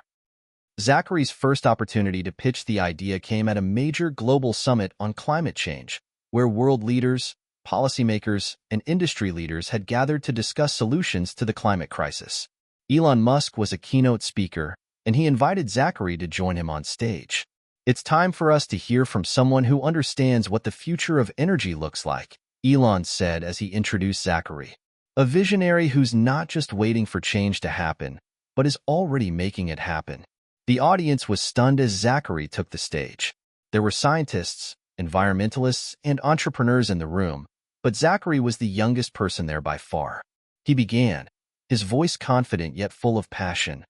Zachary's first opportunity to pitch the idea came at a major global summit on climate change, where world leaders, policymakers, and industry leaders had gathered to discuss solutions to the climate crisis. Elon Musk was a keynote speaker, and he invited Zachary to join him on stage. "It's time for us to hear from someone who understands what the future of energy looks like," Elon said as he introduced Zachary. "A visionary who's not just waiting for change to happen, but is already making it happen." The audience was stunned as Zachary took the stage. There were scientists, environmentalists, and entrepreneurs in the room, but Zachary was the youngest person there by far. He began, his voice confident yet full of passion.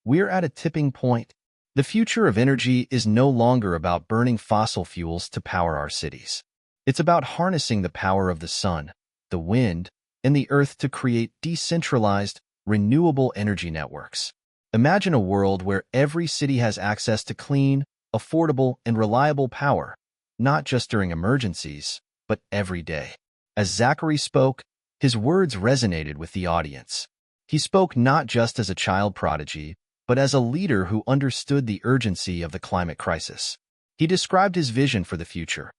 "We're at a tipping point. The future of energy is no longer about burning fossil fuels to power our cities. It's about harnessing the power of the sun, the wind, and the earth to create decentralized, renewable energy networks. Imagine a world where every city has access to clean, affordable, and reliable power, not just during emergencies, but every day." As Zachary spoke, his words resonated with the audience. He spoke not just as a child prodigy, but as a leader who understood the urgency of the climate crisis. He described his vision for the future: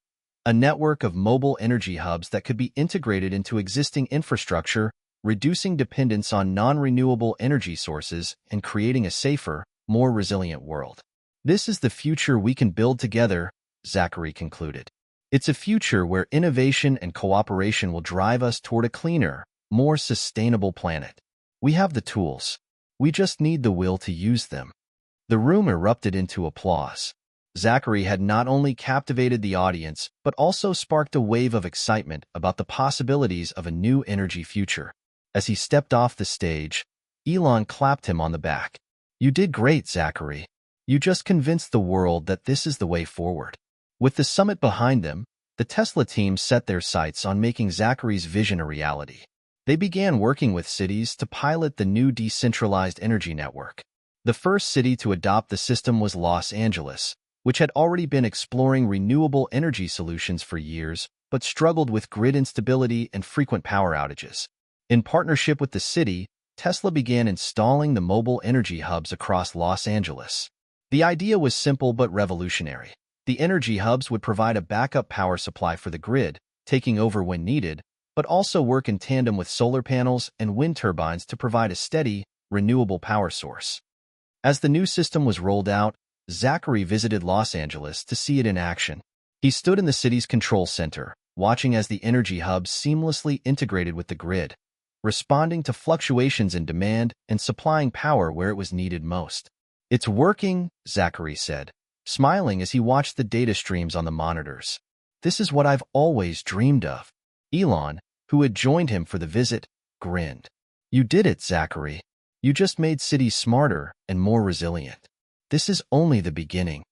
a network of mobile energy hubs that could be integrated into existing infrastructure, reducing dependence on non-renewable energy sources and creating a safer, more resilient world. This is the future we can build together, Zachary concluded. It's a future where innovation and cooperation will drive us toward a cleaner, more sustainable planet. We have the tools. We just need the will to use them. The room erupted into applause. Zachary had not only captivated the audience, but also sparked a wave of excitement about the possibilities of a new energy future. As he stepped off the stage, Elon clapped him on the back. "You did great, Zachary. You just convinced the world that this is the way forward." With the summit behind them, the Tesla team set their sights on making Zachary's vision a reality. They began working with cities to pilot the new decentralized energy network. The first city to adopt the system was Los Angeles, which had already been exploring renewable energy solutions for years, but struggled with grid instability and frequent power outages. In partnership with the city, Tesla began installing the mobile energy hubs across Los Angeles. The idea was simple but revolutionary. The energy hubs would provide a backup power supply for the grid, taking over when needed, but also work in tandem with solar panels and wind turbines to provide a steady, renewable power source. As the new system was rolled out, Zachary visited Los Angeles to see it in action. He stood in the city's control center, watching as the energy hubs seamlessly integrated with the grid, responding to fluctuations in demand and supplying power where it was needed most. "It's working," Zachary said, smiling as he watched the data streams on the monitors. "This is what I've always dreamed of." Elon, who had joined him for the visit, grinned. "You did it, Zachary. You just made cities smarter and more resilient. This is only the beginning."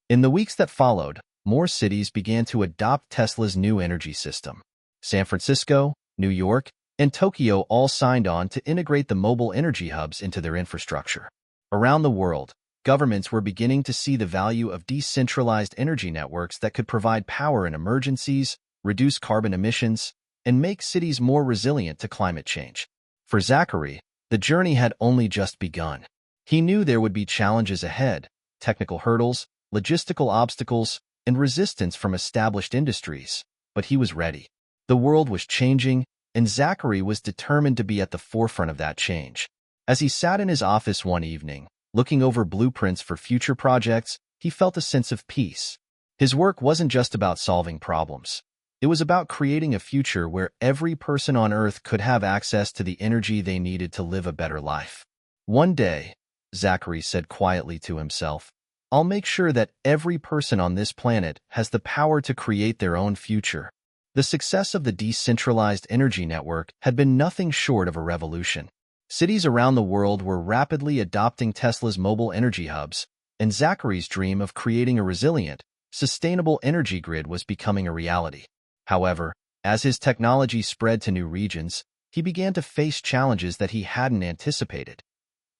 In the weeks that followed, more cities began to adopt Tesla's new energy system. San Francisco, New York, and Tokyo all signed on to integrate the mobile energy hubs into their infrastructure. Around the world, governments were beginning to see the value of decentralized energy networks that could provide power in emergencies, reduce carbon emissions, and make cities more resilient to climate change. For Zachary, the journey had only just begun. He knew there would be challenges ahead: technical hurdles, logistical obstacles, and resistance from established industries, but he was ready. The world was changing, and Zachary was determined to be at the forefront of that change. As he sat in his office one evening, looking over blueprints for future projects, he felt a sense of peace. His work wasn't just about solving problems. It was about creating a future where every person on Earth could have access to the energy they needed to live a better life. "One day," Zachary said quietly to himself, "I'll make sure that every person on this planet has the power to create their own future." The success of the decentralized energy network had been nothing short of a revolution. Cities around the world were rapidly adopting Tesla's mobile energy hubs, and Zachary's dream of creating a resilient, sustainable energy grid was becoming a reality. However, as his technology spread to new regions, he began to face challenges that he hadn't anticipated.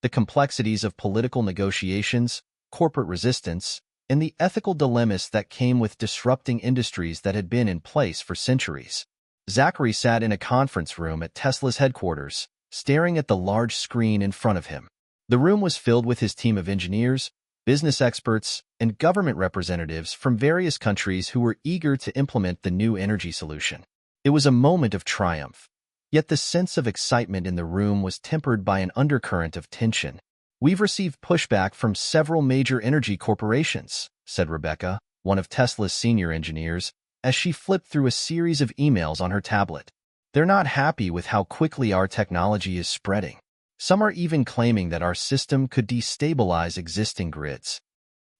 The complexities of political negotiations, corporate resistance, and the ethical dilemmas that came with disrupting industries that had been in place for centuries. Zachary sat in a conference room at Tesla's headquarters, staring at the large screen in front of him. The room was filled with his team of engineers, business experts, and government representatives from various countries who were eager to implement the new energy solution. It was a moment of triumph, yet the sense of excitement in the room was tempered by an undercurrent of tension. "We've received pushback from several major energy corporations," said Rebecca, one of Tesla's senior engineers, as she flipped through a series of emails on her tablet. "They're not happy with how quickly our technology is spreading. Some are even claiming that our system could destabilize existing grids."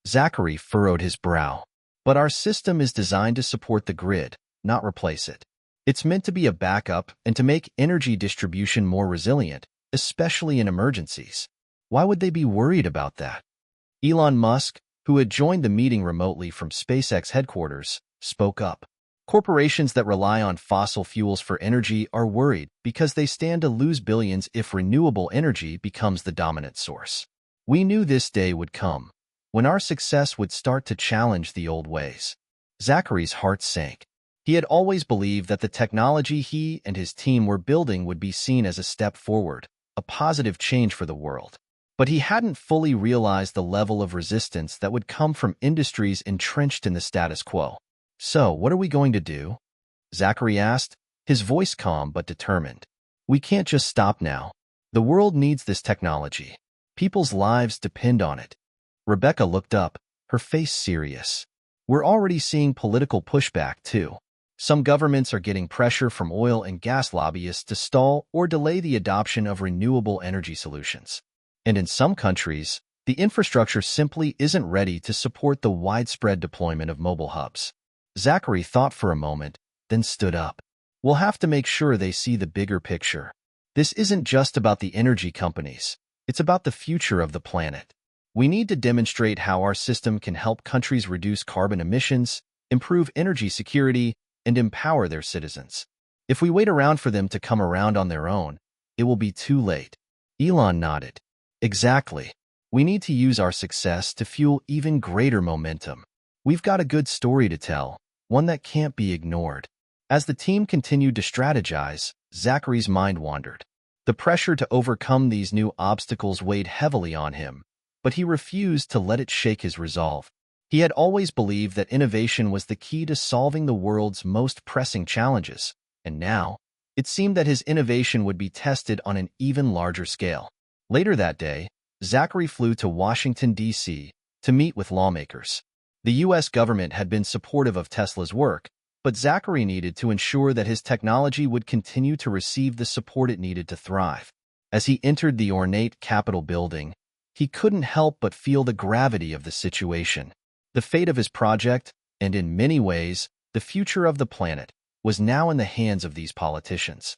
Zachary furrowed his brow. "But our system is designed to support the grid, not replace it. It's meant to be a backup and to make energy distribution more resilient, especially in emergencies. Why would they be worried about that?" Elon Musk, who had joined the meeting remotely from SpaceX headquarters, spoke up. "Corporations that rely on fossil fuels for energy are worried because they stand to lose billions if renewable energy becomes the dominant source. We knew this day would come, when our success would start to challenge the old ways." Zachary's heart sank. He had always believed that the technology he and his team were building would be seen as a step forward, a positive change for the world. But he hadn't fully realized the level of resistance that would come from industries entrenched in the status quo. "So, what are we going to do?" Zachary asked, his voice calm but determined. "We can't just stop now. The world needs this technology. People's lives depend on it. Rebecca looked up, her face serious. We're already seeing political pushback, too. Some governments are getting pressure from oil and gas lobbyists to stall or delay the adoption of renewable energy solutions. And in some countries, the infrastructure simply isn't ready to support the widespread deployment of mobile hubs. Zachary thought for a moment, then stood up. We'll have to make sure they see the bigger picture. This isn't just about the energy companies. It's about the future of the planet. We need to demonstrate how our system can help countries reduce carbon emissions, improve energy security, and empower their citizens. If we wait around for them to come around on their own, it will be too late. Elon nodded. Exactly. We need to use our success to fuel even greater momentum. We've got a good story to tell, one that can't be ignored. As the team continued to strategize, Zachary's mind wandered. The pressure to overcome these new obstacles weighed heavily on him, but he refused to let it shake his resolve. He had always believed that innovation was the key to solving the world's most pressing challenges, and now, it seemed that his innovation would be tested on an even larger scale. Later that day, Zachary flew to Washington, D.C., to meet with lawmakers. The U.S. government had been supportive of Tesla's work, but Zachary needed to ensure that his technology would continue to receive the support it needed to thrive. As he entered the ornate Capitol building, he couldn't help but feel the gravity of the situation. The fate of his project, and in many ways, the future of the planet, was now in the hands of these politicians.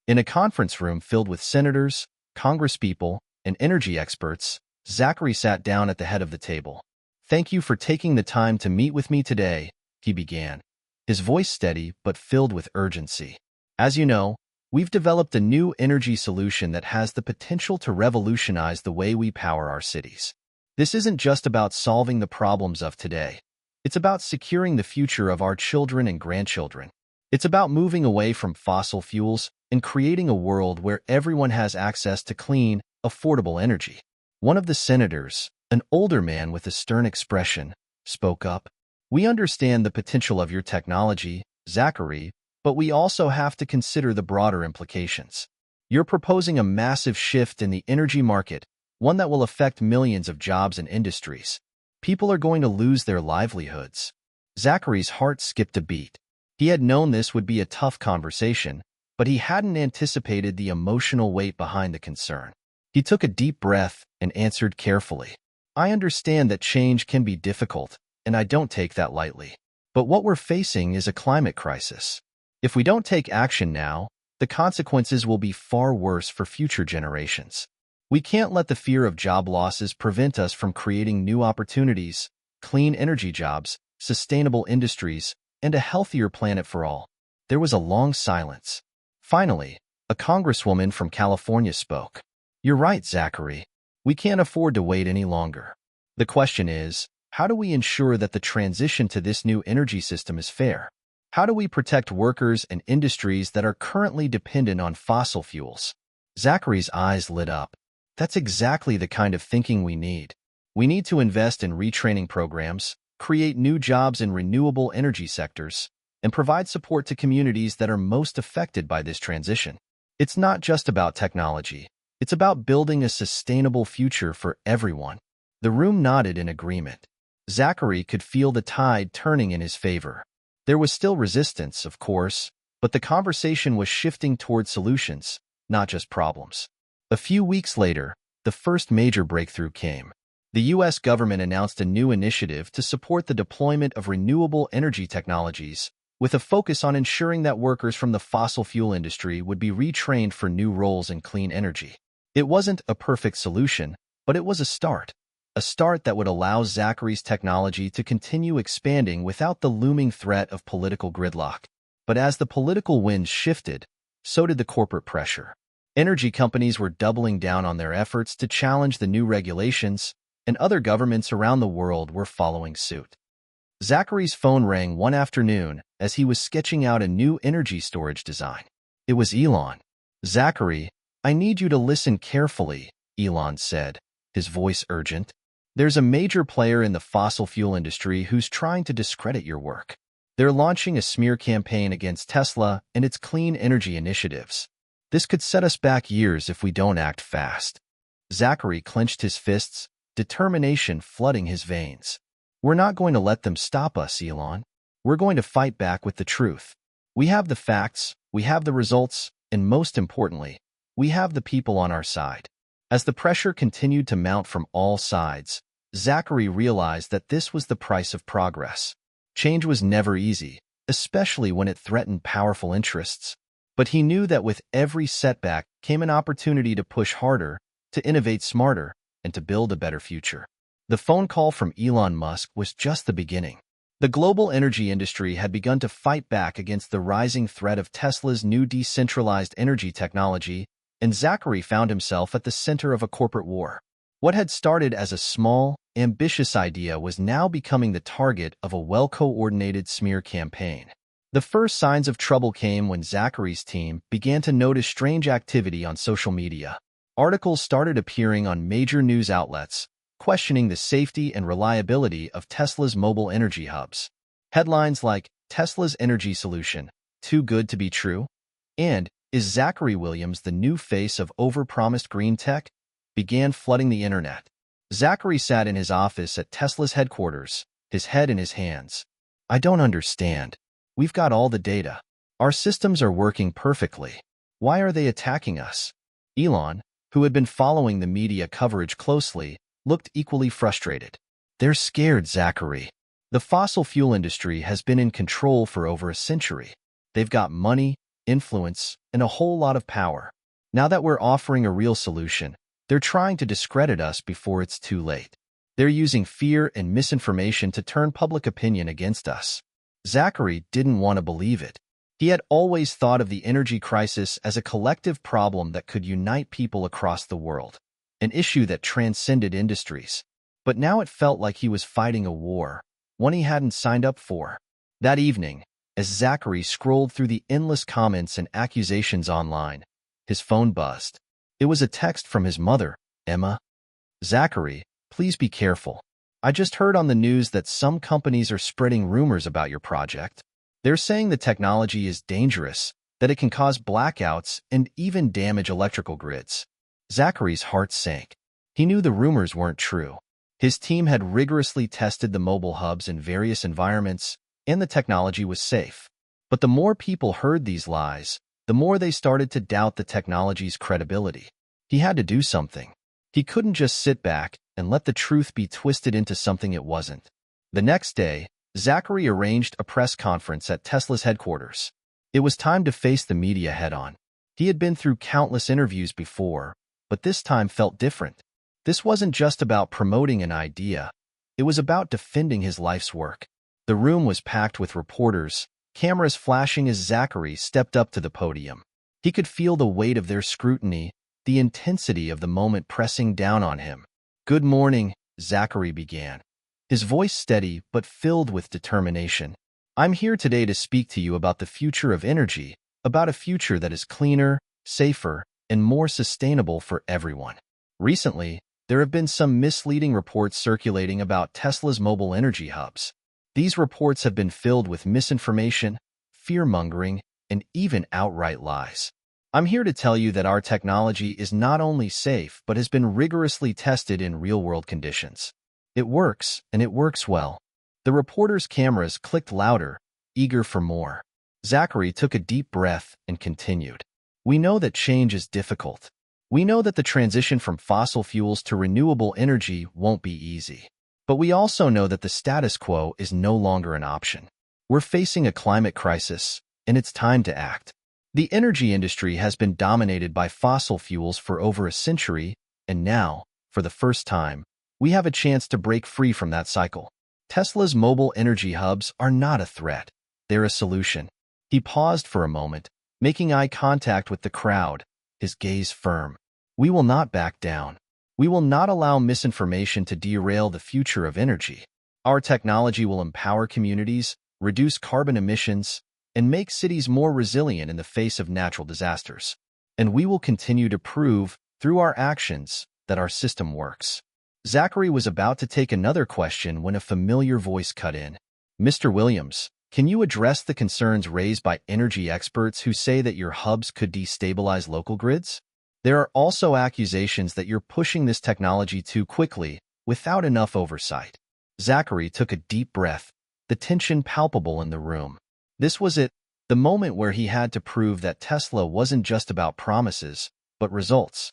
In a conference room filled with senators, congresspeople, and energy experts, Zachary sat down at the head of the table. "Thank you for taking the time to meet with me today," he began, his voice steady but filled with urgency. "As you know, we've developed a new energy solution that has the potential to revolutionize the way we power our cities. This isn't just about solving the problems of today. It's about securing the future of our children and grandchildren. It's about moving away from fossil fuels and creating a world where everyone has access to clean, affordable energy." One of the senators, an older man with a stern expression, spoke up. "We understand the potential of your technology, Zachary, but we also have to consider the broader implications. You're proposing a massive shift in the energy market, one that will affect millions of jobs and industries. People are going to lose their livelihoods." Zachary's heart skipped a beat. He had known this would be a tough conversation, but he hadn't anticipated the emotional weight behind the concern. He took a deep breath and answered carefully. "I understand that change can be difficult, and I don't take that lightly. But what we're facing is a climate crisis. If we don't take action now, the consequences will be far worse for future generations. We can't let the fear of job losses prevent us from creating new opportunities, clean energy jobs, sustainable industries, and a healthier planet for all." There was a long silence. Finally, a congresswoman from California spoke. "You're right, Zachary. We can't afford to wait any longer. The question is, how do we ensure that the transition to this new energy system is fair? How do we protect workers and industries that are currently dependent on fossil fuels?" Zachary's eyes lit up. "That's exactly the kind of thinking we need. We need to invest in retraining programs, create new jobs in renewable energy sectors, and provide support to communities that are most affected by this transition. It's not just about technology. It's about building a sustainable future for everyone." The room nodded in agreement. Zachary could feel the tide turning in his favor. There was still resistance, of course, but the conversation was shifting toward solutions, not just problems. A few weeks later, the first major breakthrough came. The U.S. government announced a new initiative to support the deployment of renewable energy technologies, with a focus on ensuring that workers from the fossil fuel industry would be retrained for new roles in clean energy. It wasn't a perfect solution, but it was a start that would allow Zachary's technology to continue expanding without the looming threat of political gridlock. But as the political winds shifted, so did the corporate pressure. Energy companies were doubling down on their efforts to challenge the new regulations, and other governments around the world were following suit. Zachary's phone rang one afternoon as he was sketching out a new energy storage design. It was Elon. "Zachary, I need you to listen carefully," Elon said, his voice urgent. "There's a major player in the fossil fuel industry who's trying to discredit your work. They're launching a smear campaign against Tesla and its clean energy initiatives. This could set us back years if we don't act fast." Zachary clenched his fists, determination flooding his veins. We're not going to let them stop us, Elon. We're going to fight back with the truth. We have the facts, we have the results, and most importantly, we have the people on our side. As the pressure continued to mount from all sides, Zachary realized that this was the price of progress. Change was never easy, especially when it threatened powerful interests. But he knew that with every setback came an opportunity to push harder, to innovate smarter, and to build a better future. The phone call from Elon Musk was just the beginning. The global energy industry had begun to fight back against the rising threat of Tesla's new decentralized energy technology, and Zachary found himself at the center of a corporate war. What had started as a small, ambitious idea was now becoming the target of a well-coordinated smear campaign. The first signs of trouble came when Zachary's team began to notice strange activity on social media. Articles started appearing on major news outlets, questioning the safety and reliability of Tesla's mobile energy hubs. Headlines like, "Tesla's energy solution, too good to be true?" and "Is Zachary Williams the new face of overpromised green tech?" began flooding the internet. Zachary sat in his office at Tesla's headquarters, his head in his hands. "I don't understand. We've got all the data. Our systems are working perfectly. Why are they attacking us?" Elon, who had been following the media coverage closely, looked equally frustrated. "They're scared, Zachary. The fossil fuel industry has been in control for over a century. They've got money, influence, and a whole lot of power. Now that we're offering a real solution, they're trying to discredit us before it's too late. They're using fear and misinformation to turn public opinion against us." Zachary didn't want to believe it. He had always thought of the energy crisis as a collective problem that could unite people across the world, an issue that transcended industries. But now it felt like he was fighting a war, one he hadn't signed up for. That evening, as Zachary scrolled through the endless comments and accusations online, his phone buzzed. It was a text from his mother, Emma. "Zachary, please be careful. I just heard on the news that some companies are spreading rumors about your project. They're saying the technology is dangerous, that it can cause blackouts and even damage electrical grids." Zachary's heart sank. He knew the rumors weren't true. His team had rigorously tested the mobile hubs in various environments, and the technology was safe. But the more people heard these lies, the more they started to doubt the technology's credibility. He had to do something. He couldn't just sit back and let the truth be twisted into something it wasn't. The next day, Zachary arranged a press conference at Tesla's headquarters. It was time to face the media head-on. He had been through countless interviews before, but this time felt different. This wasn't just about promoting an idea. It was about defending his life's work. The room was packed with reporters, cameras flashing as Zachary stepped up to the podium. He could feel the weight of their scrutiny, the intensity of the moment pressing down on him. "Good morning," Zachary began, his voice steady but filled with determination. "I'm here today to speak to you about the future of energy, about a future that is cleaner, safer, and more sustainable for everyone." Recently, there have been some misleading reports circulating about Tesla's mobile energy hubs. These reports have been filled with misinformation, fear-mongering, and even outright lies. I'm here to tell you that our technology is not only safe but has been rigorously tested in real-world conditions. It works, and it works well. The reporters' cameras clicked louder, eager for more. Zachary took a deep breath and continued. "We know that change is difficult. We know that the transition from fossil fuels to renewable energy won't be easy. But we also know that the status quo is no longer an option. We're facing a climate crisis, and it's time to act. The energy industry has been dominated by fossil fuels for over a century, and now, for the first time, we have a chance to break free from that cycle. Tesla's mobile energy hubs are not a threat. They're a solution." He paused for a moment, making eye contact with the crowd, his gaze firm. "We will not back down. We will not allow misinformation to derail the future of energy. Our technology will empower communities, reduce carbon emissions, and make cities more resilient in the face of natural disasters. And we will continue to prove, through our actions, that our system works." Zachary was about to take another question when a familiar voice cut in. "Mr. Williams, can you address the concerns raised by energy experts who say that your hubs could destabilize local grids?" There are also accusations that you're pushing this technology too quickly, without enough oversight. Zachary took a deep breath, the tension palpable in the room. This was it, the moment where he had to prove that Tesla wasn't just about promises, but results.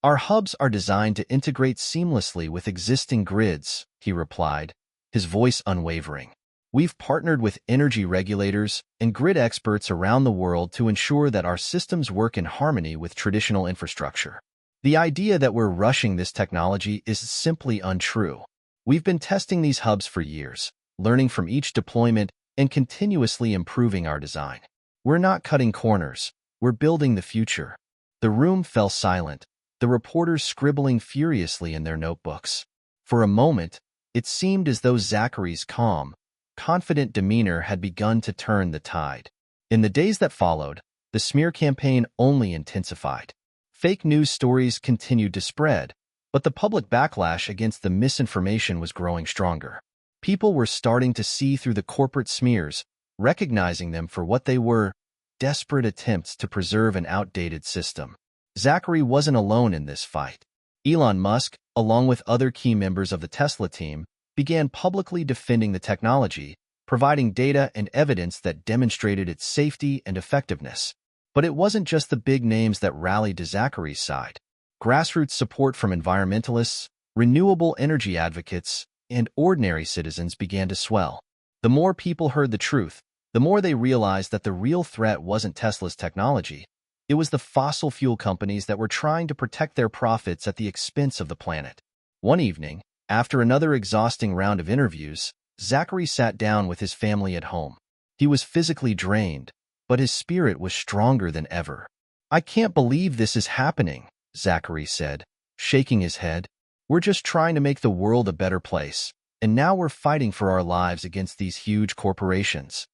Our hubs are designed to integrate seamlessly with existing grids, he replied, his voice unwavering. We've partnered with energy regulators and grid experts around the world to ensure that our systems work in harmony with traditional infrastructure. The idea that we're rushing this technology is simply untrue. We've been testing these hubs for years, learning from each deployment and continuously improving our design. We're not cutting corners, we're building the future. The room fell silent, the reporters scribbling furiously in their notebooks. For a moment, it seemed as though Zachary's calm, confident demeanor had begun to turn the tide. In the days that followed, the smear campaign only intensified. Fake news stories continued to spread, but the public backlash against the misinformation was growing stronger. People were starting to see through the corporate smears, recognizing them for what they were, desperate attempts to preserve an outdated system. Zachary wasn't alone in this fight. Elon Musk, along with other key members of the Tesla team, began publicly defending the technology, providing data and evidence that demonstrated its safety and effectiveness. But it wasn't just the big names that rallied to Zachary's side. Grassroots support from environmentalists, renewable energy advocates, and ordinary citizens began to swell. The more people heard the truth, the more they realized that the real threat wasn't Tesla's technology. It was the fossil fuel companies that were trying to protect their profits at the expense of the planet. One evening, after another exhausting round of interviews, Zachary sat down with his family at home. He was physically drained, but his spirit was stronger than ever. "I can't believe this is happening," Zachary said, shaking his head. "We're just trying to make the world a better place, and now we're fighting for our lives against these huge corporations."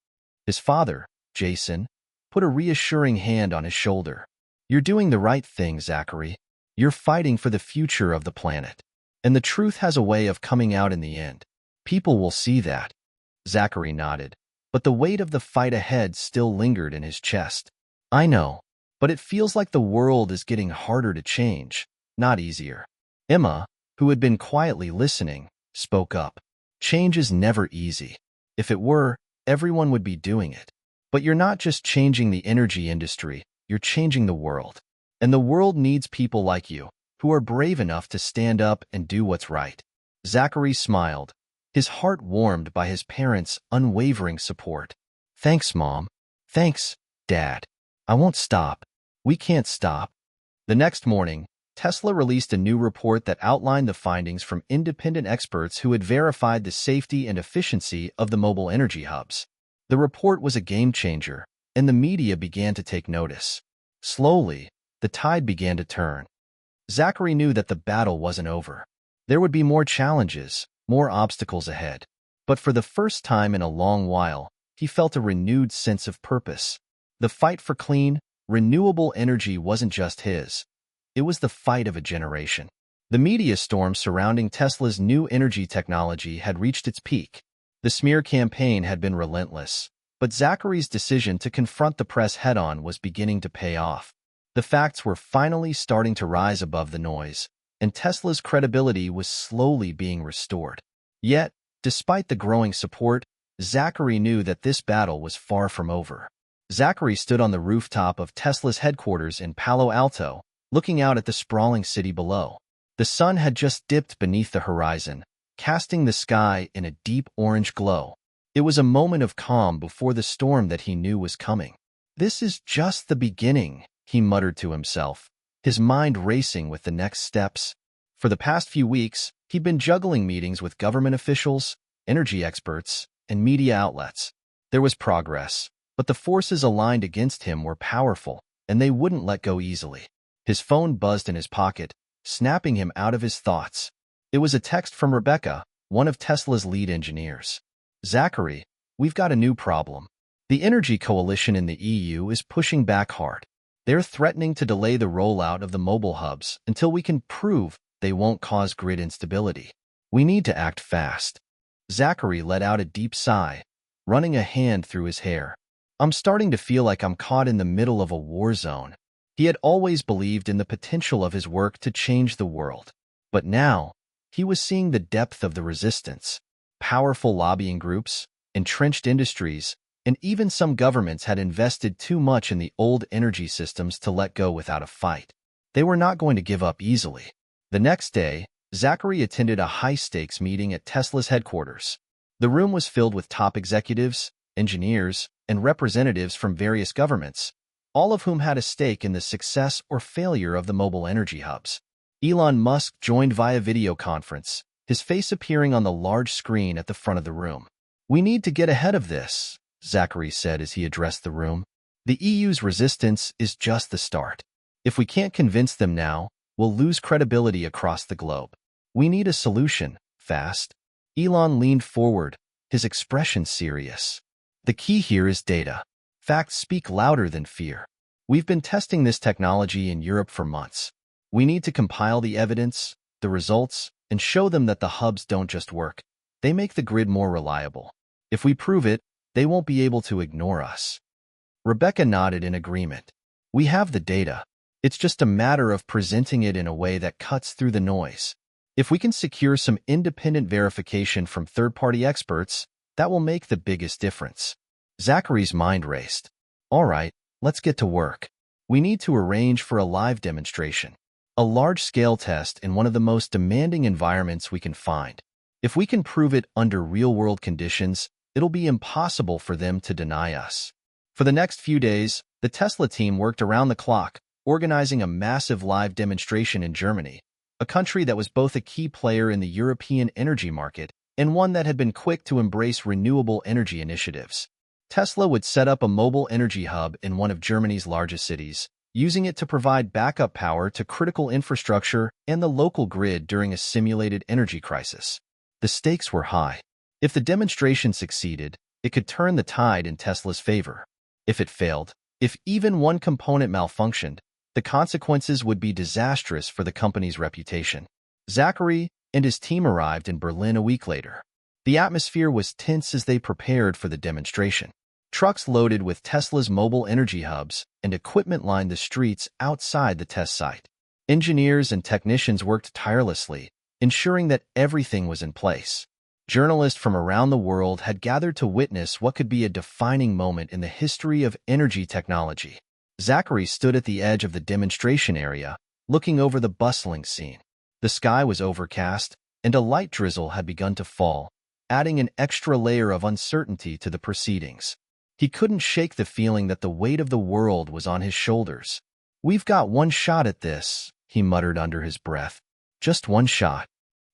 His father, Jason, put a reassuring hand on his shoulder. "You're doing the right thing, Zachary. You're fighting for the future of the planet. And the truth has a way of coming out in the end. People will see that." Zachary nodded, but the weight of the fight ahead still lingered in his chest. "I know, but it feels like the world is getting harder to change, not easier." Emma, who had been quietly listening, spoke up. "Change is never easy. If it were, everyone would be doing it. But you're not just changing the energy industry, you're changing the world. And the world needs people like you, who are brave enough to stand up and do what's right." Zachary smiled, his heart warmed by his parents' unwavering support. "Thanks, Mom. Thanks, Dad. I won't stop. We can't stop." The next morning, Tesla released a new report that outlined the findings from independent experts who had verified the safety and efficiency of the mobile energy hubs. The report was a game-changer, and the media began to take notice. Slowly, the tide began to turn. Zachary knew that the battle wasn't over. There would be more challenges, more obstacles ahead. But for the first time in a long while, he felt a renewed sense of purpose. The fight for clean, renewable energy wasn't just his. It was the fight of a generation. The media storm surrounding Tesla's new energy technology had reached its peak. The smear campaign had been relentless, but Zachary's decision to confront the press head-on was beginning to pay off. The facts were finally starting to rise above the noise, and Tesla's credibility was slowly being restored. Yet, despite the growing support, Zachary knew that this battle was far from over. Zachary stood on the rooftop of Tesla's headquarters in Palo Alto, looking out at the sprawling city below. The sun had just dipped beneath the horizon, casting the sky in a deep orange glow. It was a moment of calm before the storm that he knew was coming. "This is just the beginning," he muttered to himself, his mind racing with the next steps. For the past few weeks, he'd been juggling meetings with government officials, energy experts, and media outlets. There was progress, but the forces aligned against him were powerful, and they wouldn't let go easily. His phone buzzed in his pocket, snapping him out of his thoughts. It was a text from Rebecca, one of Tesla's lead engineers. "Zachary, we've got a new problem. The Energy Coalition in the EU is pushing back hard. They're threatening to delay the rollout of the mobile hubs until we can prove they won't cause grid instability. We need to act fast." Zachary let out a deep sigh, running a hand through his hair. "I'm starting to feel like I'm caught in the middle of a war zone." He had always believed in the potential of his work to change the world. But now, he was seeing the depth of the resistance. Powerful lobbying groups, entrenched industries, and even some governments had invested too much in the old energy systems to let go without a fight. They were not going to give up easily. The next day, Zachary attended a high-stakes meeting at Tesla's headquarters. The room was filled with top executives, engineers, and representatives from various governments, all of whom had a stake in the success or failure of the mobile energy hubs. Elon Musk joined via video conference, his face appearing on the large screen at the front of the room. "We need to get ahead of this," Zachary said as he addressed the room. "The EU's resistance is just the start. If we can't convince them now, we'll lose credibility across the globe. We need a solution, fast." Elon leaned forward, his expression serious. "The key here is data. Facts speak louder than fear. We've been testing this technology in Europe for months. We need to compile the evidence, the results, and show them that the hubs don't just work. They make the grid more reliable. If we prove it, they won't be able to ignore us." Rebecca nodded in agreement. "We have the data. It's just a matter of presenting it in a way that cuts through the noise. If we can secure some independent verification from third-party experts, that will make the biggest difference." Zachary's mind raced. "All right, let's get to work. We need to arrange for a live demonstration. A large-scale test in one of the most demanding environments we can find. If we can prove it under real-world conditions, it'll be impossible for them to deny us." For the next few days, the Tesla team worked around the clock, organizing a massive live demonstration in Germany, a country that was both a key player in the European energy market and one that had been quick to embrace renewable energy initiatives. Tesla would set up a mobile energy hub in one of Germany's largest cities, using it to provide backup power to critical infrastructure and the local grid during a simulated energy crisis. The stakes were high. If the demonstration succeeded, it could turn the tide in Tesla's favor. If it failed, if even one component malfunctioned, the consequences would be disastrous for the company's reputation. Zachary and his team arrived in Berlin a week later. The atmosphere was tense as they prepared for the demonstration. Trucks loaded with Tesla's mobile energy hubs and equipment lined the streets outside the test site. Engineers and technicians worked tirelessly, ensuring that everything was in place. Journalists from around the world had gathered to witness what could be a defining moment in the history of energy technology. Zachary stood at the edge of the demonstration area, looking over the bustling scene. The sky was overcast, and a light drizzle had begun to fall, adding an extra layer of uncertainty to the proceedings. He couldn't shake the feeling that the weight of the world was on his shoulders. "We've got one shot at this," he muttered under his breath. "Just one shot."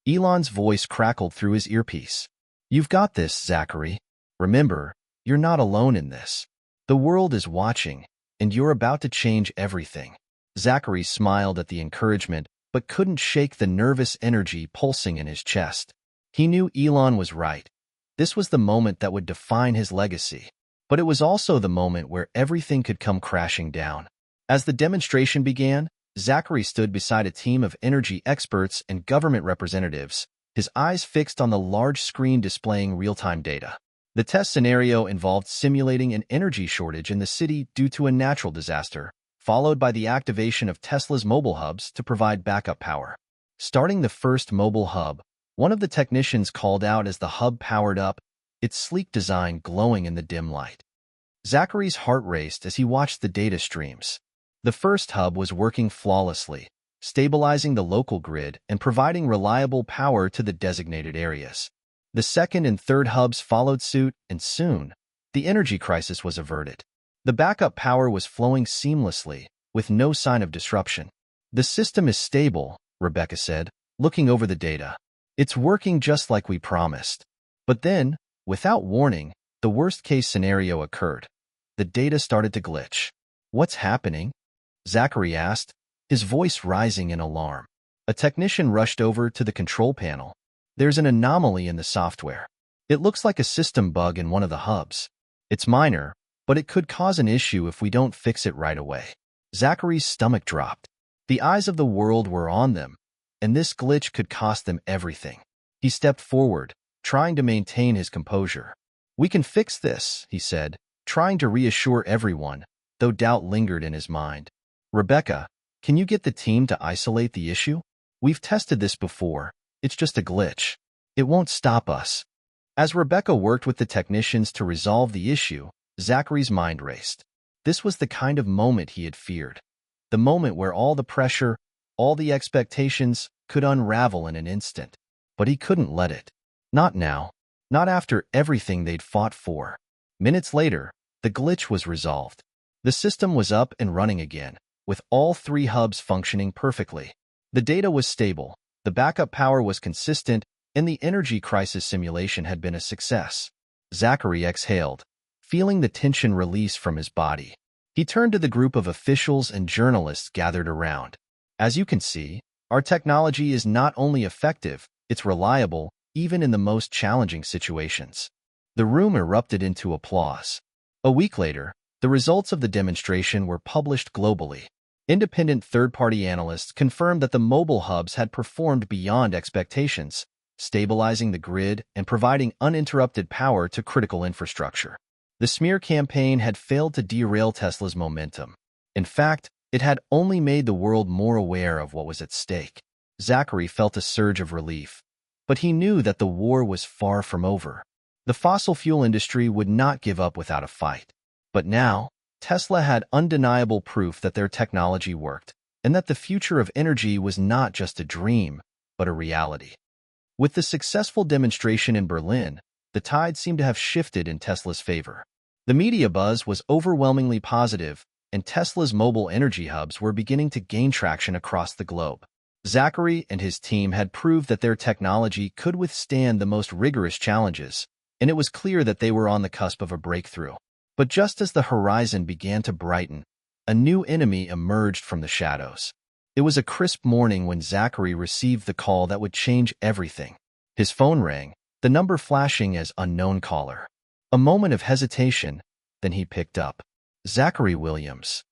Elon's voice crackled through his earpiece. "You've got this, Zachary. Remember, you're not alone in this. The world is watching, and you're about to change everything." Zachary smiled at the encouragement, but couldn't shake the nervous energy pulsing in his chest. He knew Elon was right. This was the moment that would define his legacy. But it was also the moment where everything could come crashing down. As the demonstration began, Zachary stood beside a team of energy experts and government representatives, his eyes fixed on the large screen displaying real-time data. The test scenario involved simulating an energy shortage in the city due to a natural disaster, followed by the activation of Tesla's mobile hubs to provide backup power. Starting the first mobile hub, one of the technicians called out as the hub powered up, its sleek design glowing in the dim light. Zachary's heart raced as he watched the data streams. The first hub was working flawlessly, stabilizing the local grid and providing reliable power to the designated areas. The second and third hubs followed suit, and soon, the energy crisis was averted. The backup power was flowing seamlessly, with no sign of disruption. "The system is stable," Rebecca said, looking over the data. "It's working just like we promised." But then, without warning, the worst-case scenario occurred. The data started to glitch. "What's happening?" Zachary asked, his voice rising in alarm. A technician rushed over to the control panel. "There's an anomaly in the software. It looks like a system bug in one of the hubs. It's minor, but it could cause an issue if we don't fix it right away." Zachary's stomach dropped. The eyes of the world were on them, and this glitch could cost them everything. He stepped forward, trying to maintain his composure. "We can fix this," he said, trying to reassure everyone, though doubt lingered in his mind. Rebecca, can you get the team to isolate the issue? We've tested this before. It's just a glitch. It won't stop us. As Rebecca worked with the technicians to resolve the issue, Zachary's mind raced. This was the kind of moment he had feared. The moment where all the pressure, all the expectations could unravel in an instant. But he couldn't let it. Not now. Not after everything they'd fought for. Minutes later, the glitch was resolved. The system was up and running again, with all three hubs functioning perfectly. The data was stable, the backup power was consistent, and the energy crisis simulation had been a success. Zachary exhaled, feeling the tension release from his body. He turned to the group of officials and journalists gathered around. As you can see, our technology is not only effective, it's reliable, even in the most challenging situations. The room erupted into applause. A week later, the results of the demonstration were published globally. Independent third-party analysts confirmed that the mobile hubs had performed beyond expectations, stabilizing the grid and providing uninterrupted power to critical infrastructure. The smear campaign had failed to derail Tesla's momentum. In fact, it had only made the world more aware of what was at stake. Zachary felt a surge of relief, but he knew that the war was far from over. The fossil fuel industry would not give up without a fight. But now, Tesla had undeniable proof that their technology worked, and that the future of energy was not just a dream, but a reality. With the successful demonstration in Berlin, the tide seemed to have shifted in Tesla's favor. The media buzz was overwhelmingly positive, and Tesla's mobile energy hubs were beginning to gain traction across the globe. Zachary and his team had proved that their technology could withstand the most rigorous challenges, and it was clear that they were on the cusp of a breakthrough. But just as the horizon began to brighten, a new enemy emerged from the shadows. It was a crisp morning when Zachary received the call that would change everything. His phone rang, the number flashing as unknown caller. A moment of hesitation, then he picked up. Zachary Williams.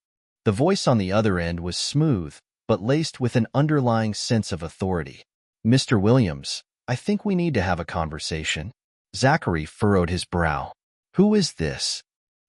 The voice on the other end was smooth, but laced with an underlying sense of authority. Mr. Williams, I think we need to have a conversation. Zachary furrowed his brow. Who is this?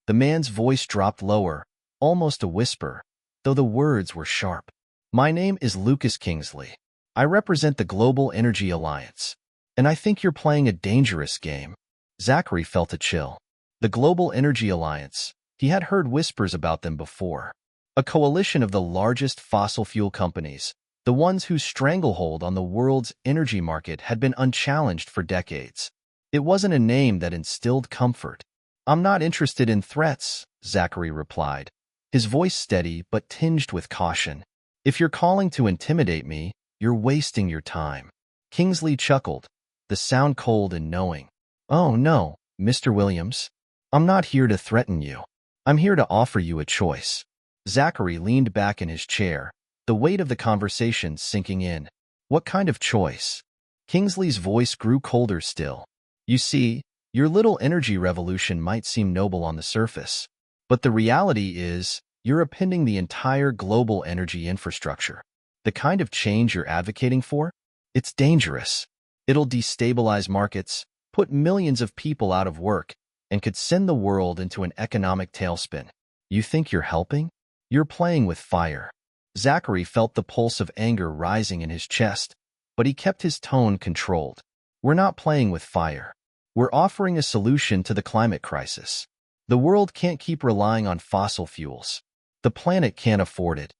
The man's voice dropped lower, almost a whisper, though the words were sharp. My name is Lucas Kingsley. I represent the Global Energy Alliance, and I think you're playing a dangerous game. Zachary felt a chill. The Global Energy Alliance, he had heard whispers about them before. A coalition of the largest fossil fuel companies, the ones whose stranglehold on the world's energy market had been unchallenged for decades. It wasn't a name that instilled comfort. I'm not interested in threats, Zachary replied, his voice steady but tinged with caution. If you're calling to intimidate me, you're wasting your time. Kingsley chuckled, the sound cold and knowing. Oh no, Mr. Williams. I'm not here to threaten you. I'm here to offer you a choice. Zachary leaned back in his chair, the weight of the conversation sinking in. What kind of choice? Kingsley's voice grew colder still. You see, your little energy revolution might seem noble on the surface, but the reality is you're upending the entire global energy infrastructure. The kind of change you're advocating for? It's dangerous. It'll destabilize markets, put millions of people out of work, and could send the world into an economic tailspin. You think you're helping? You're playing with fire. Zachary felt the pulse of anger rising in his chest, but he kept his tone controlled. We're not playing with fire. We're offering a solution to the climate crisis. The world can't keep relying on fossil fuels. The planet can't afford it.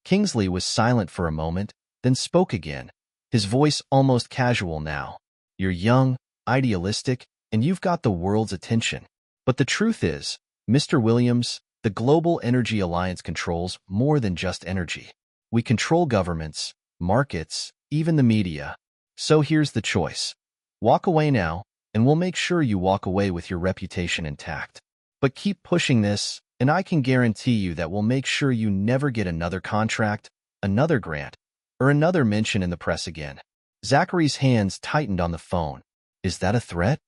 Kingsley was silent for a moment, then spoke again, his voice almost casual now. You're young, idealistic, and you've got the world's attention. But the truth is, Mr. Williams, the Global Energy Alliance controls more than just energy. We control governments, markets, even the media. So here's the choice. Walk away now, and we'll make sure you walk away with your reputation intact. But keep pushing this, and I can guarantee you that we'll make sure you never get another contract, another grant, or another mention in the press again. Zachary's hands tightened on the phone. Is that a threat?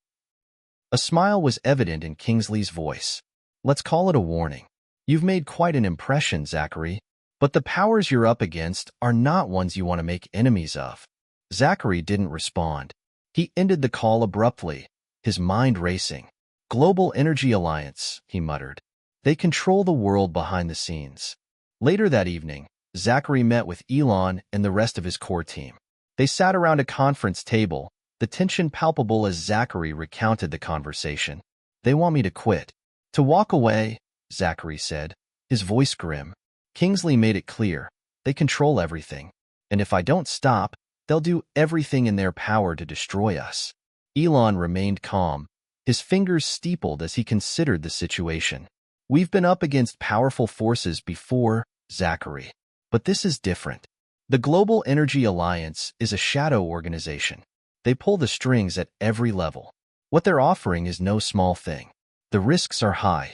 A smile was evident in Kingsley's voice. Let's call it a warning. You've made quite an impression, Zachary, but the powers you're up against are not ones you want to make enemies of. Zachary didn't respond. He ended the call abruptly, his mind racing. Global Energy Alliance, he muttered. They control the world behind the scenes. Later that evening, Zachary met with Elon and the rest of his core team. They sat around a conference table, the tension palpable as Zachary recounted the conversation. "They want me to quit. To walk away," Zachary said, his voice grim. "Kingsley made it clear. They control everything. And if I don't stop, they'll do everything in their power to destroy us." Elon remained calm, his fingers steepled as he considered the situation. "We've been up against powerful forces before, Zachary. But this is different. The Global Energy Alliance is a shadow organization. They pull the strings at every level. What they're offering is no small thing. The risks are high."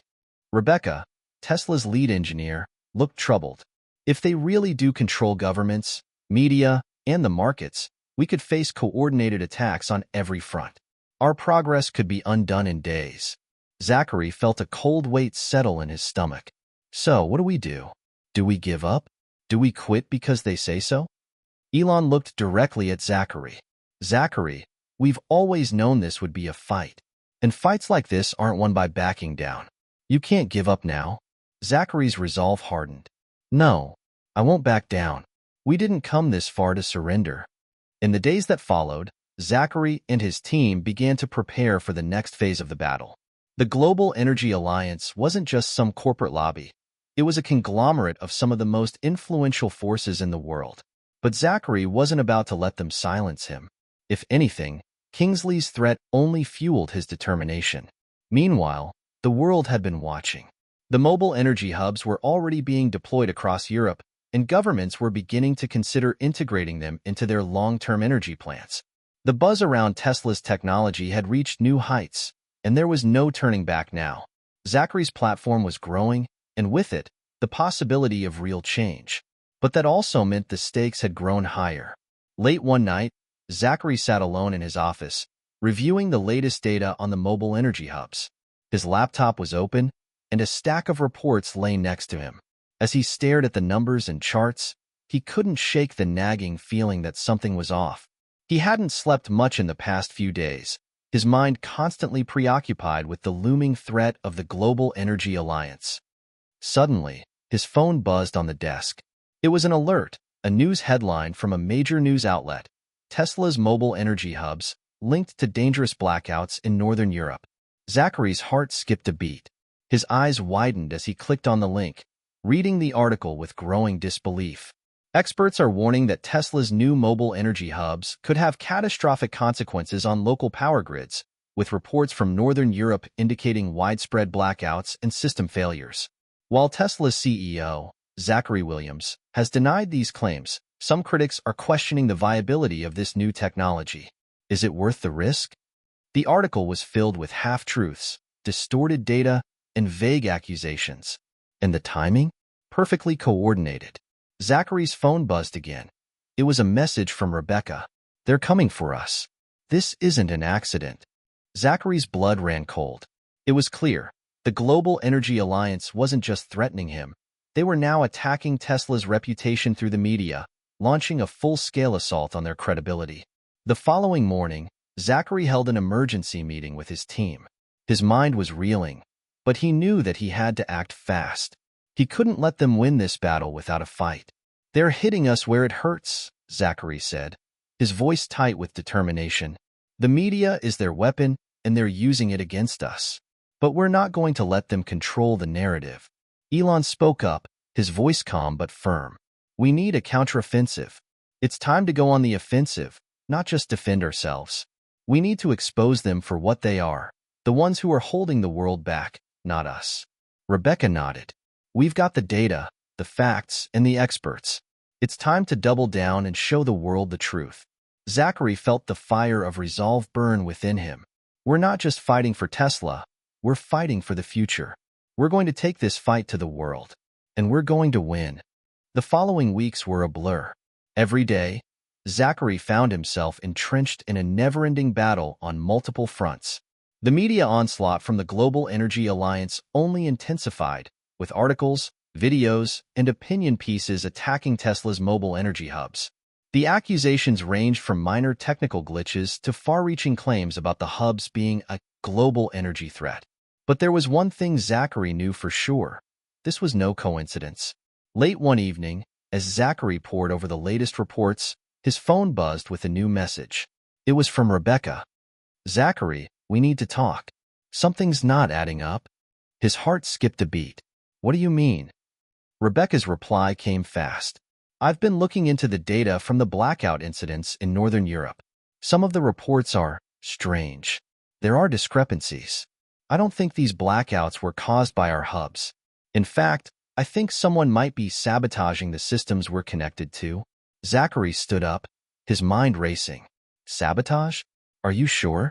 Rebecca, Tesla's lead engineer, looked troubled. "If they really do control governments, media, and the markets, we could face coordinated attacks on every front. Our progress could be undone in days." Zachary felt a cold weight settle in his stomach. "So, what do we do? Do we give up? Do we quit because they say so?" Elon looked directly at Zachary. "Zachary, we've always known this would be a fight. And fights like this aren't won by backing down. You can't give up now." Zachary's resolve hardened. "No, I won't back down. We didn't come this far to surrender." In the days that followed, Zachary and his team began to prepare for the next phase of the battle. The Global Energy Alliance wasn't just some corporate lobby. It was a conglomerate of some of the most influential forces in the world. But Zachary wasn't about to let them silence him. If anything, Kingsley's threat only fueled his determination. Meanwhile, the world had been watching. The mobile energy hubs were already being deployed across Europe, and governments were beginning to consider integrating them into their long-term energy plans. The buzz around Tesla's technology had reached new heights, and there was no turning back now. Zachary's platform was growing, and with it, the possibility of real change. But that also meant the stakes had grown higher. Late one night, Zachary sat alone in his office, reviewing the latest data on the mobile energy hubs. His laptop was open, and a stack of reports lay next to him. As he stared at the numbers and charts, he couldn't shake the nagging feeling that something was off. He hadn't slept much in the past few days, his mind constantly preoccupied with the looming threat of the Global Energy Alliance. Suddenly, his phone buzzed on the desk. It was an alert, a news headline from a major news outlet. Tesla's mobile energy hubs, linked to dangerous blackouts in Northern Europe. Zachary's heart skipped a beat. His eyes widened as he clicked on the link, reading the article with growing disbelief. Experts are warning that Tesla's new mobile energy hubs could have catastrophic consequences on local power grids, with reports from Northern Europe indicating widespread blackouts and system failures. While Tesla's CEO, Zachary Williams, has denied these claims, some critics are questioning the viability of this new technology. Is it worth the risk? The article was filled with half-truths, distorted data, and vague accusations. And the timing? Perfectly coordinated. Zachary's phone buzzed again. It was a message from Rebecca. "They're coming for us. This isn't an accident." Zachary's blood ran cold. It was clear. The Global Energy Alliance wasn't just threatening him. They were now attacking Tesla's reputation through the media, launching a full-scale assault on their credibility. The following morning, Zachary held an emergency meeting with his team. His mind was reeling, but he knew that he had to act fast. He couldn't let them win this battle without a fight. "They're hitting us where it hurts," Zachary said, his voice tight with determination. "The media is their weapon, and they're using it against us. But we're not going to let them control the narrative." Elon spoke up, his voice calm but firm. "We need a counteroffensive. It's time to go on the offensive, not just defend ourselves. We need to expose them for what they are, the ones who are holding the world back, not us." Rebecca nodded. "We've got the data, the facts, and the experts. It's time to double down and show the world the truth." Zachary felt the fire of resolve burn within him. "We're not just fighting for Tesla, we're fighting for the future. We're going to take this fight to the world. And we're going to win." The following weeks were a blur. Every day, Zachary found himself entrenched in a never-ending battle on multiple fronts. The media onslaught from the Global Energy Alliance only intensified, with articles, videos, and opinion pieces attacking Tesla's mobile energy hubs. The accusations ranged from minor technical glitches to far-reaching claims about the hubs being a global energy threat. But there was one thing Zachary knew for sure. This was no coincidence. Late one evening, as Zachary pored over the latest reports, his phone buzzed with a new message. It was from Rebecca. "Zachary, we need to talk. Something's not adding up." His heart skipped a beat. "What do you mean?" Rebecca's reply came fast. "I've been looking into the data from the blackout incidents in Northern Europe. Some of the reports are strange. There are discrepancies. I don't think these blackouts were caused by our hubs. In fact, I think someone might be sabotaging the systems we're connected to." Zachary stood up, his mind racing. "Sabotage? Are you sure?"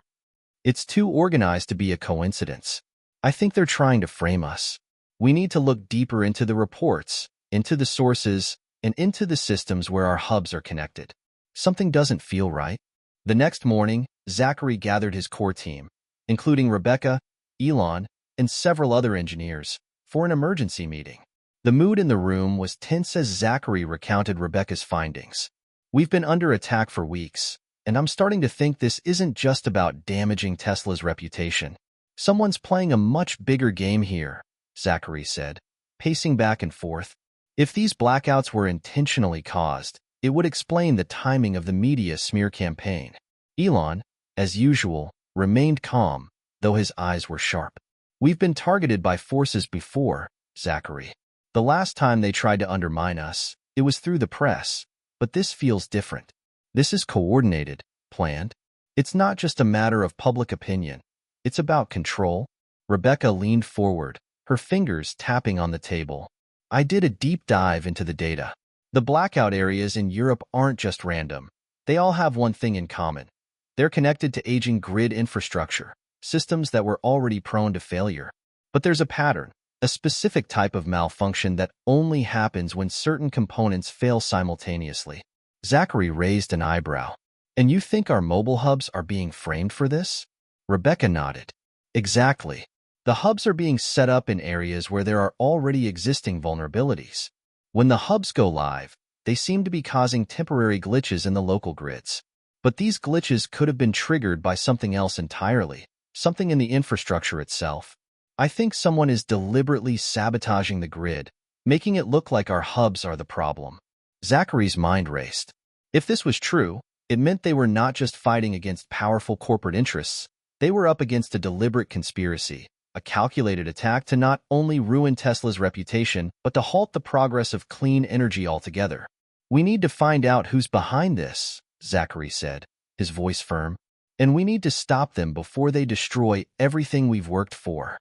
"It's too organized to be a coincidence. I think they're trying to frame us. We need to look deeper into the reports, into the sources, and into the systems where our hubs are connected. Something doesn't feel right." The next morning, Zachary gathered his core team, including Rebecca, Elon, and several other engineers, for an emergency meeting. The mood in the room was tense as Zachary recounted Rebecca's findings. "We've been under attack for weeks, and I'm starting to think this isn't just about damaging Tesla's reputation. Someone's playing a much bigger game here," Zachary said, pacing back and forth. "If these blackouts were intentionally caused, it would explain the timing of the media smear campaign." Elon, as usual, remained calm, though his eyes were sharp. "We've been targeted by forces before, Zachary. The last time they tried to undermine us, it was through the press, but this feels different. This is coordinated, planned. It's not just a matter of public opinion. It's about control." Rebecca leaned forward, her fingers tapping on the table. "I did a deep dive into the data. The blackout areas in Europe aren't just random. They all have one thing in common. They're connected to aging grid infrastructure, systems that were already prone to failure. But there's a pattern, a specific type of malfunction that only happens when certain components fail simultaneously." Zachary raised an eyebrow. "And you think our mobile hubs are being framed for this?" Rebecca nodded. "Exactly. The hubs are being set up in areas where there are already existing vulnerabilities. When the hubs go live, they seem to be causing temporary glitches in the local grids. But these glitches could have been triggered by something else entirely, something in the infrastructure itself. I think someone is deliberately sabotaging the grid, making it look like our hubs are the problem." Zachary's mind raced. If this was true, it meant they were not just fighting against powerful corporate interests. They were up against a deliberate conspiracy, a calculated attack to not only ruin Tesla's reputation, but to halt the progress of clean energy altogether. "We need to find out who's behind this," Zachary said, his voice firm. "And we need to stop them before they destroy everything we've worked for."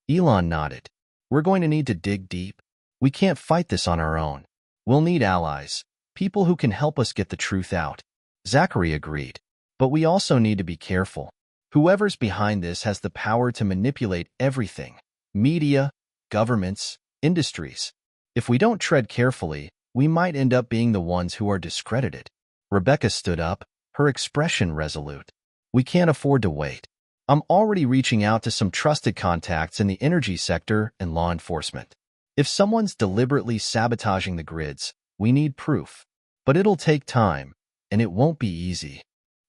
Elon nodded. "We're going to need to dig deep. We can't fight this on our own. We'll need allies, people who can help us get the truth out." Zachary agreed. "But we also need to be careful. Whoever's behind this has the power to manipulate everything: media, governments, industries. If we don't tread carefully, we might end up being the ones who are discredited." Rebecca stood up, her expression resolute. "We can't afford to wait. I'm already reaching out to some trusted contacts in the energy sector and law enforcement. If someone's deliberately sabotaging the grids, we need proof. But it'll take time, and it won't be easy."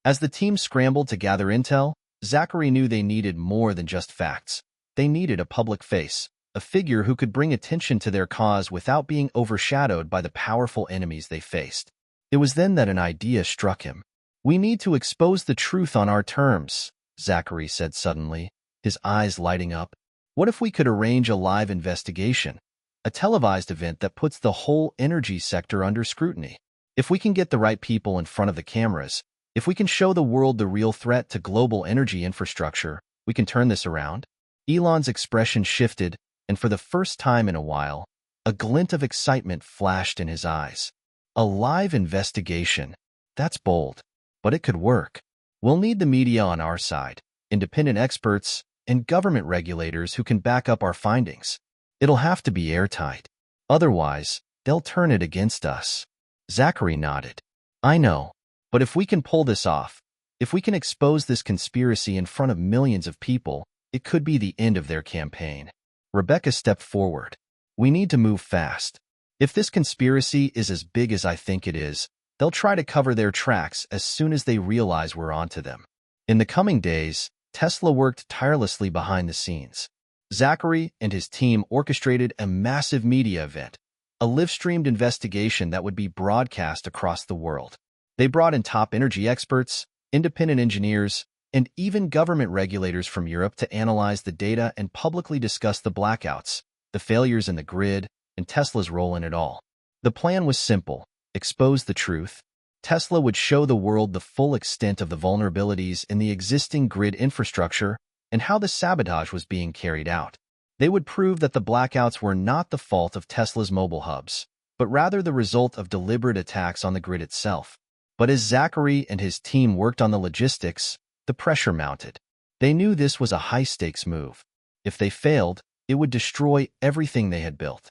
As the team scrambled to gather intel, Zachary knew they needed more than just facts. They needed a public face, a figure who could bring attention to their cause without being overshadowed by the powerful enemies they faced. It was then that an idea struck him. "We need to expose the truth on our terms," Zachary said suddenly, his eyes lighting up. "What if we could arrange a live investigation, a televised event that puts the whole energy sector under scrutiny? If we can get the right people in front of the cameras, if we can show the world the real threat to global energy infrastructure, we can turn this around." Elon's expression shifted, and for the first time in a while, a glint of excitement flashed in his eyes. "A live investigation. That's bold, but it could work. We'll need the media on our side, independent experts, and government regulators who can back up our findings. It'll have to be airtight. Otherwise, they'll turn it against us." Zachary nodded. "I know. But if we can pull this off, if we can expose this conspiracy in front of millions of people, it could be the end of their campaign." Rebecca stepped forward. "We need to move fast. If this conspiracy is as big as I think it is, they'll try to cover their tracks as soon as they realize we're onto them." In the coming days, Tesla worked tirelessly behind the scenes. Zachary and his team orchestrated a massive media event, a live-streamed investigation that would be broadcast across the world. They brought in top energy experts, independent engineers, and even government regulators from Europe to analyze the data and publicly discuss the blackouts, the failures in the grid, and Tesla's role in it all. The plan was simple: expose the truth. Tesla would show the world the full extent of the vulnerabilities in the existing grid infrastructure and how the sabotage was being carried out. They would prove that the blackouts were not the fault of Tesla's mobile hubs, but rather the result of deliberate attacks on the grid itself. But as Zachary and his team worked on the logistics, the pressure mounted. They knew this was a high-stakes move. If they failed, it would destroy everything they had built.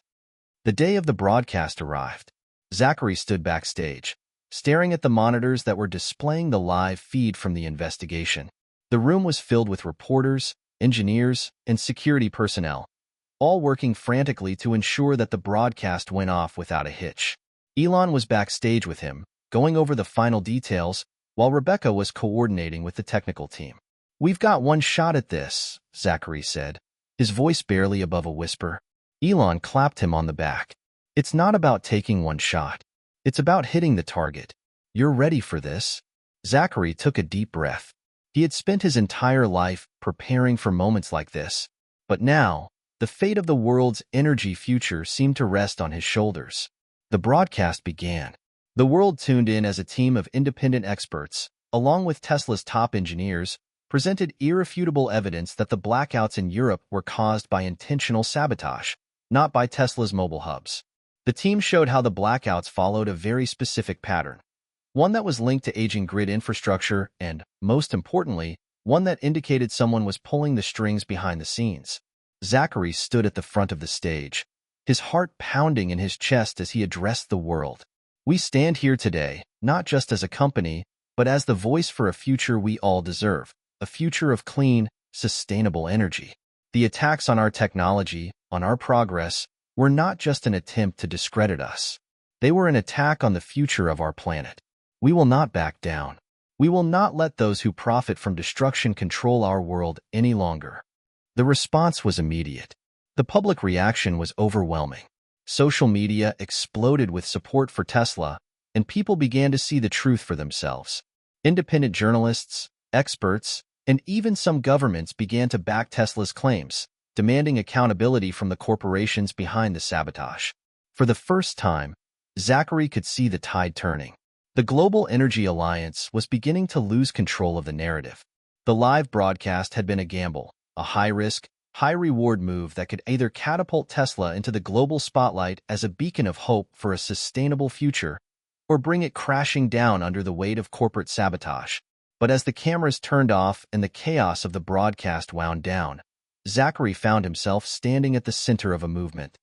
The day of the broadcast arrived. Zachary stood backstage, staring at the monitors that were displaying the live feed from the investigation. The room was filled with reporters, engineers, and security personnel, all working frantically to ensure that the broadcast went off without a hitch. Elon was backstage with him, going over the final details, while Rebecca was coordinating with the technical team. "We've got one shot at this," Zachary said, his voice barely above a whisper. Elon clapped him on the back. "It's not about taking one shot. It's about hitting the target. You're ready for this?" Zachary took a deep breath. He had spent his entire life preparing for moments like this, but now, the fate of the world's energy future seemed to rest on his shoulders. The broadcast began. The world tuned in as a team of independent experts, along with Tesla's top engineers, presented irrefutable evidence that the blackouts in Europe were caused by intentional sabotage, not by Tesla's mobile hubs. The team showed how the blackouts followed a very specific pattern, one that was linked to aging grid infrastructure and, most importantly, one that indicated someone was pulling the strings behind the scenes. Zachary stood at the front of the stage, his heart pounding in his chest as he addressed the world. "We stand here today, not just as a company, but as the voice for a future we all deserve, a future of clean, sustainable energy. The attacks on our technology, on our progress, were not just an attempt to discredit us. They were an attack on the future of our planet. We will not back down. We will not let those who profit from destruction control our world any longer." The response was immediate. The public reaction was overwhelming. Social media exploded with support for Tesla, and people began to see the truth for themselves. Independent journalists, experts, and even some governments began to back Tesla's claims, demanding accountability from the corporations behind the sabotage. For the first time, Zachary could see the tide turning. The Global Energy Alliance was beginning to lose control of the narrative. The live broadcast had been a gamble, a high-risk, high-reward move that could either catapult Tesla into the global spotlight as a beacon of hope for a sustainable future, or bring it crashing down under the weight of corporate sabotage. But as the cameras turned off and the chaos of the broadcast wound down, Zachary found himself standing at the center of a movement.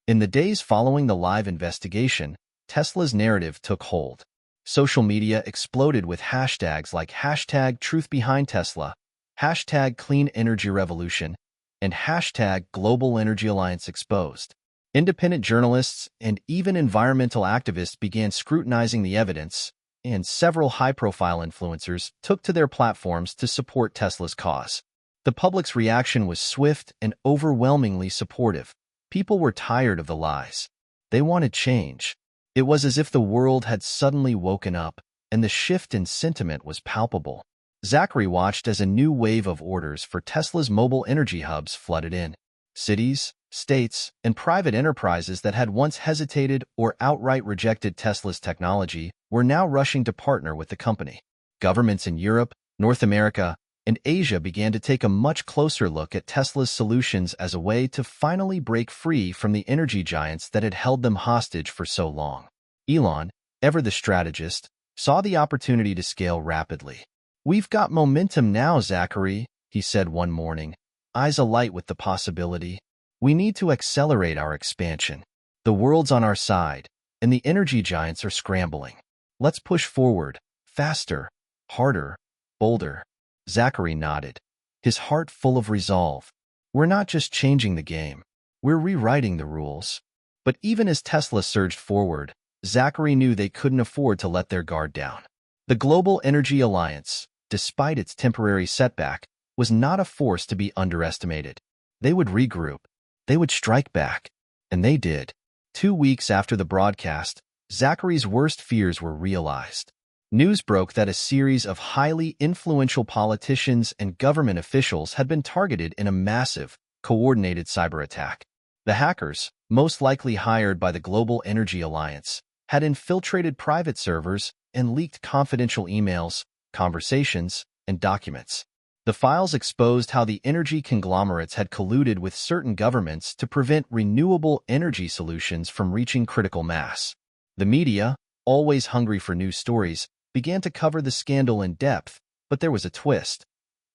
In the days following the live investigation, Tesla's narrative took hold. Social media exploded with hashtags like #TruthBehindTesla, #CleanEnergyRevolution, and #GlobalEnergyAllianceExposed. Independent journalists and even environmental activists began scrutinizing the evidence, and several high-profile influencers took to their platforms to support Tesla's cause. The public's reaction was swift and overwhelmingly supportive. People were tired of the lies. They wanted change. It was as if the world had suddenly woken up, and the shift in sentiment was palpable. Zachary watched as a new wave of orders for Tesla's mobile energy hubs flooded in. Cities, states, and private enterprises that had once hesitated or outright rejected Tesla's technology were now rushing to partner with the company. Governments in Europe, North America, and Asia began to take a much closer look at Tesla's solutions as a way to finally break free from the energy giants that had held them hostage for so long. Elon, ever the strategist, saw the opportunity to scale rapidly. "We've got momentum now, Zachary," he said one morning, eyes alight with the possibility. "We need to accelerate our expansion. The world's on our side, and the energy giants are scrambling. Let's push forward, faster, harder, bolder." Zachary nodded, his heart full of resolve. "We're not just changing the game. We're rewriting the rules." But even as Tesla surged forward, Zachary knew they couldn't afford to let their guard down. The Global Energy Alliance, despite its temporary setback, was not a force to be underestimated. They would regroup. They would strike back. And they did. 2 weeks after the broadcast, Zachary's worst fears were realized. News broke that a series of highly influential politicians and government officials had been targeted in a massive, coordinated cyber attack. The hackers, most likely hired by the Global Energy Alliance, had infiltrated private servers and leaked confidential emails, conversations, and documents. The files exposed how the energy conglomerates had colluded with certain governments to prevent renewable energy solutions from reaching critical mass. The media, always hungry for news stories, began to cover the scandal in depth, but there was a twist.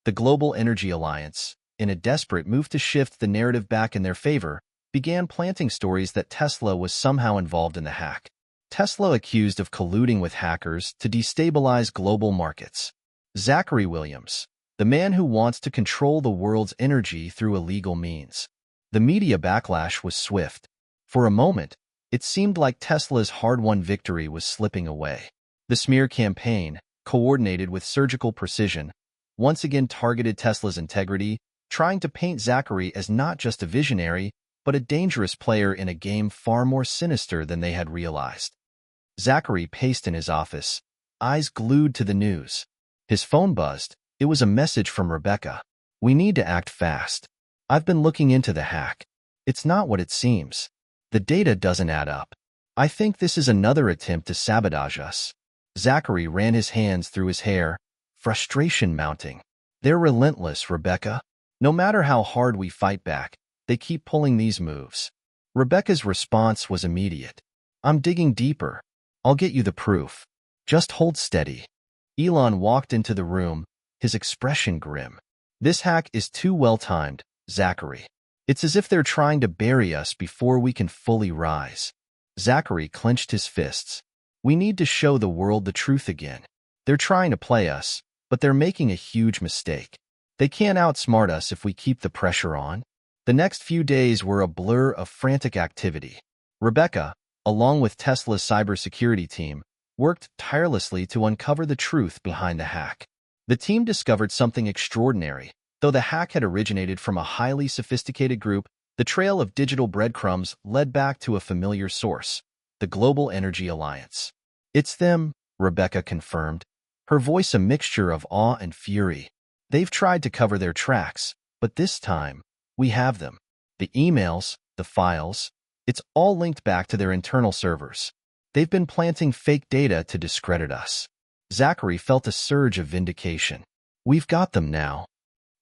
The Global Energy Alliance, in a desperate move to shift the narrative back in their favor, began planting stories that Tesla was somehow involved in the hack. Tesla accused of colluding with hackers to destabilize global markets. Zachary Williams, the man who wants to control the world's energy through illegal means. The media backlash was swift. For a moment, it seemed like Tesla's hard-won victory was slipping away. The smear campaign, coordinated with surgical precision, once again targeted Tesla's integrity, trying to paint Zachary as not just a visionary, but a dangerous player in a game far more sinister than they had realized. Zachary paced in his office, eyes glued to the news. His phone buzzed. It was a message from Rebecca. "We need to act fast. I've been looking into the hack. It's not what it seems. The data doesn't add up. I think this is another attempt to sabotage us." Zachary ran his hands through his hair, frustration mounting. "They're relentless, Rebecca. No matter how hard we fight back, they keep pulling these moves." Rebecca's response was immediate. "I'm digging deeper. I'll get you the proof. Just hold steady." Elon walked into the room, his expression grim. "This hack is too well-timed, Zachary. It's as if they're trying to bury us before we can fully rise." Zachary clenched his fists. "We need to show the world the truth again. They're trying to play us, but they're making a huge mistake. They can't outsmart us if we keep the pressure on." The next few days were a blur of frantic activity. Rebecca, along with Tesla's cybersecurity team, worked tirelessly to uncover the truth behind the hack. The team discovered something extraordinary. Though the hack had originated from a highly sophisticated group, the trail of digital breadcrumbs led back to a familiar source, the Global Energy Alliance. "It's them," Rebecca confirmed, her voice a mixture of awe and fury. "They've tried to cover their tracks, but this time, we have them. The emails, the files, it's all linked back to their internal servers. They've been planting fake data to discredit us." Zachary felt a surge of vindication. "We've got them now."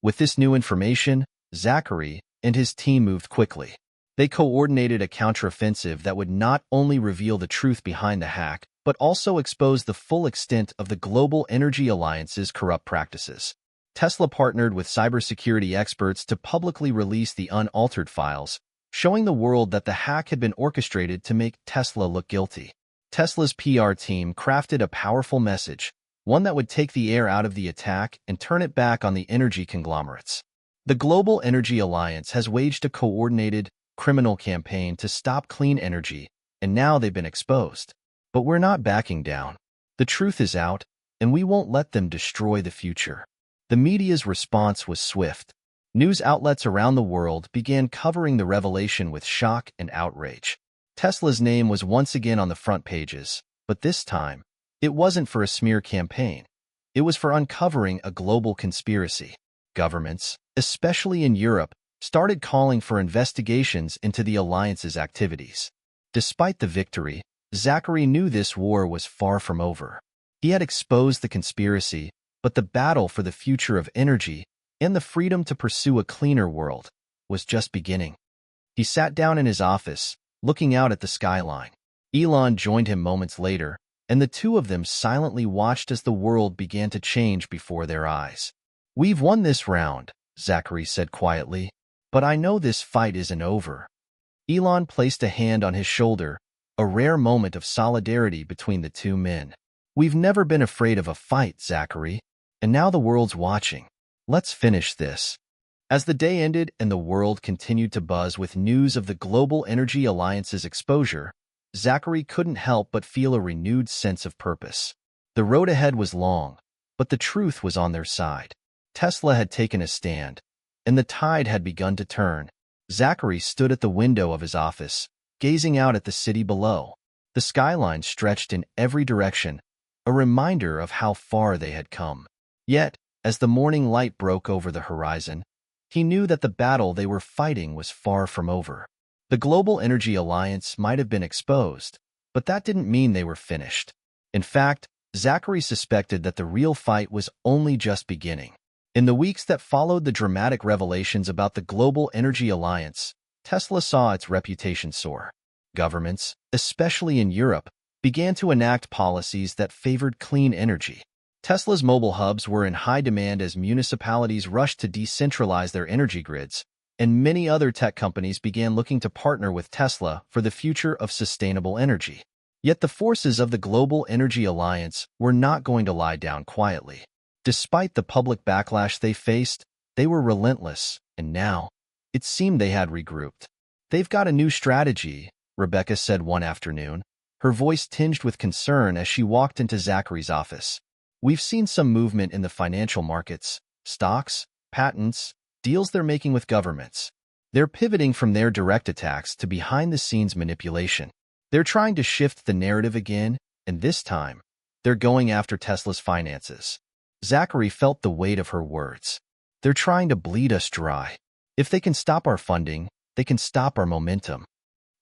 With this new information, Zachary and his team moved quickly. They coordinated a counteroffensive that would not only reveal the truth behind the hack, but also expose the full extent of the Global Energy Alliance's corrupt practices. Tesla partnered with cybersecurity experts to publicly release the unaltered files, showing the world that the hack had been orchestrated to make Tesla look guilty. Tesla's PR team crafted a powerful message, one that would take the air out of the attack and turn it back on the energy conglomerates. The Global Energy Alliance has waged a coordinated, criminal campaign to stop clean energy, and now they've been exposed. But we're not backing down. The truth is out, and we won't let them destroy the future. The media's response was swift. News outlets around the world began covering the revelation with shock and outrage. Tesla's name was once again on the front pages, but this time, it wasn't for a smear campaign. It was for uncovering a global conspiracy. Governments, especially in Europe, started calling for investigations into the alliance's activities. Despite the victory, Zachary knew this war was far from over. He had exposed the conspiracy, but the battle for the future of energy and the freedom to pursue a cleaner world was just beginning. He sat down in his office, looking out at the skyline. Elon joined him moments later, and the two of them silently watched as the world began to change before their eyes. "We've won this round," Zachary said quietly, "but I know this fight isn't over." Elon placed a hand on his shoulder, a rare moment of solidarity between the two men. "We've never been afraid of a fight, Zachary, and now the world's watching. Let's finish this." As the day ended and the world continued to buzz with news of the Global Energy Alliance's exposure, Zachary couldn't help but feel a renewed sense of purpose. The road ahead was long, but the truth was on their side. Tesla had taken a stand, and the tide had begun to turn. Zachary stood at the window of his office, gazing out at the city below. The skyline stretched in every direction, a reminder of how far they had come. Yet, as the morning light broke over the horizon, he knew that the battle they were fighting was far from over. The Global Energy Alliance might have been exposed, but that didn't mean they were finished. In fact, Zachary suspected that the real fight was only just beginning. In the weeks that followed the dramatic revelations about the Global Energy Alliance, Tesla saw its reputation soar. Governments, especially in Europe, began to enact policies that favored clean energy. Tesla's mobile hubs were in high demand as municipalities rushed to decentralize their energy grids, and many other tech companies began looking to partner with Tesla for the future of sustainable energy. Yet the forces of the Global Energy Alliance were not going to lie down quietly. Despite the public backlash they faced, they were relentless, and now, it seemed they had regrouped. "They've got a new strategy," Rebecca said one afternoon, her voice tinged with concern as she walked into Zachary's office. "We've seen some movement in the financial markets, stocks, patents, deals they're making with governments. They're pivoting from their direct attacks to behind-the-scenes manipulation. They're trying to shift the narrative again, and this time, they're going after Tesla's finances." Zachary felt the weight of her words. "They're trying to bleed us dry. If they can stop our funding, they can stop our momentum."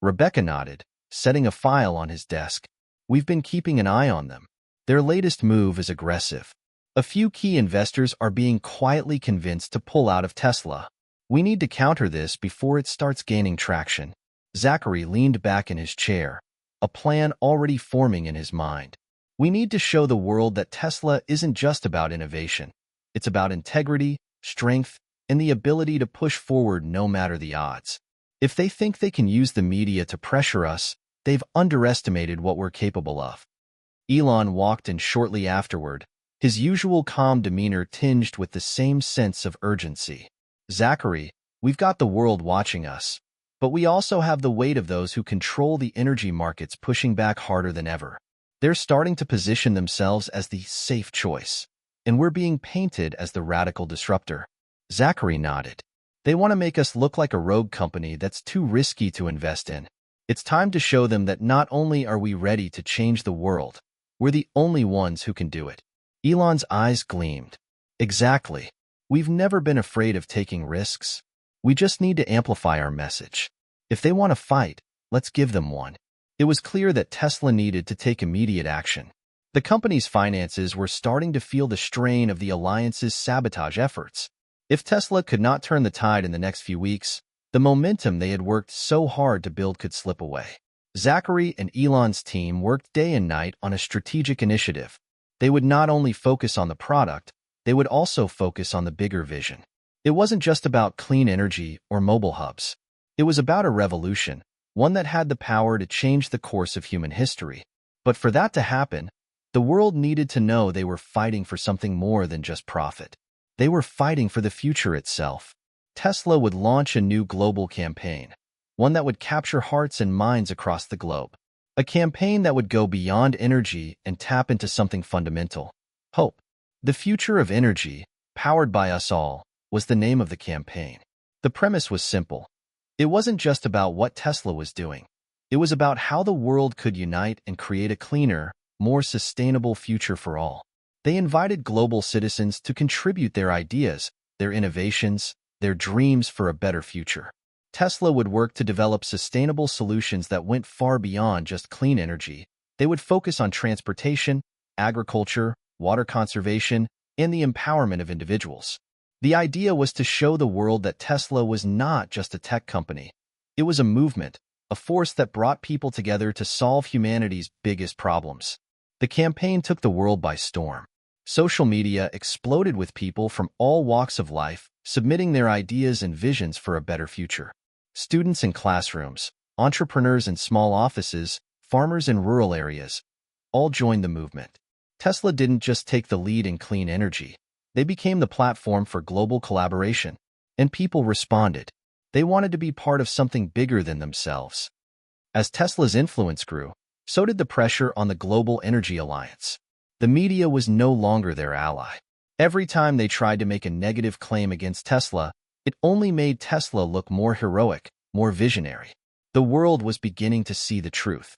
Rebecca nodded, setting a file on his desk. "We've been keeping an eye on them. Their latest move is aggressive. A few key investors are being quietly convinced to pull out of Tesla. We need to counter this before it starts gaining traction." Zachary leaned back in his chair, a plan already forming in his mind. "We need to show the world that Tesla isn't just about innovation. It's about integrity, strength, and the ability to push forward no matter the odds. If they think they can use the media to pressure us, they've underestimated what we're capable of." Elon walked in shortly afterward, his usual calm demeanor tinged with the same sense of urgency. "Zachary, we've got the world watching us, but we also have the weight of those who control the energy markets pushing back harder than ever. They're starting to position themselves as the safe choice, and we're being painted as the radical disruptor." Zachary nodded. "They want to make us look like a rogue company that's too risky to invest in. It's time to show them that not only are we ready to change the world, we're the only ones who can do it." Elon's eyes gleamed. "Exactly. We've never been afraid of taking risks. We just need to amplify our message. If they want to fight, let's give them one." It was clear that Tesla needed to take immediate action. The company's finances were starting to feel the strain of the alliance's sabotage efforts. If Tesla could not turn the tide in the next few weeks, the momentum they had worked so hard to build could slip away. Zachary and Elon's team worked day and night on a strategic initiative. They would not only focus on the product, they would also focus on the bigger vision. It wasn't just about clean energy or mobile hubs. It was about a revolution, one that had the power to change the course of human history. But for that to happen, the world needed to know they were fighting for something more than just profit. They were fighting for the future itself. Tesla would launch a new global campaign, one that would capture hearts and minds across the globe. A campaign that would go beyond energy and tap into something fundamental: hope. The future of energy, powered by us all, was the name of the campaign. The premise was simple. It wasn't just about what Tesla was doing. It was about how the world could unite and create a cleaner, more sustainable future for all. They invited global citizens to contribute their ideas, their innovations, their dreams for a better future. Tesla would work to develop sustainable solutions that went far beyond just clean energy. They would focus on transportation, agriculture, water conservation, and the empowerment of individuals. The idea was to show the world that Tesla was not just a tech company. It was a movement, a force that brought people together to solve humanity's biggest problems. The campaign took the world by storm. Social media exploded with people from all walks of life submitting their ideas and visions for a better future. Students in classrooms, entrepreneurs in small offices, farmers in rural areas, all joined the movement. Tesla didn't just take the lead in clean energy. They became the platform for global collaboration, and people responded. They wanted to be part of something bigger than themselves. As Tesla's influence grew, so did the pressure on the Global Energy Alliance. The media was no longer their ally. Every time they tried to make a negative claim against Tesla, it only made Tesla look more heroic, more visionary. The world was beginning to see the truth.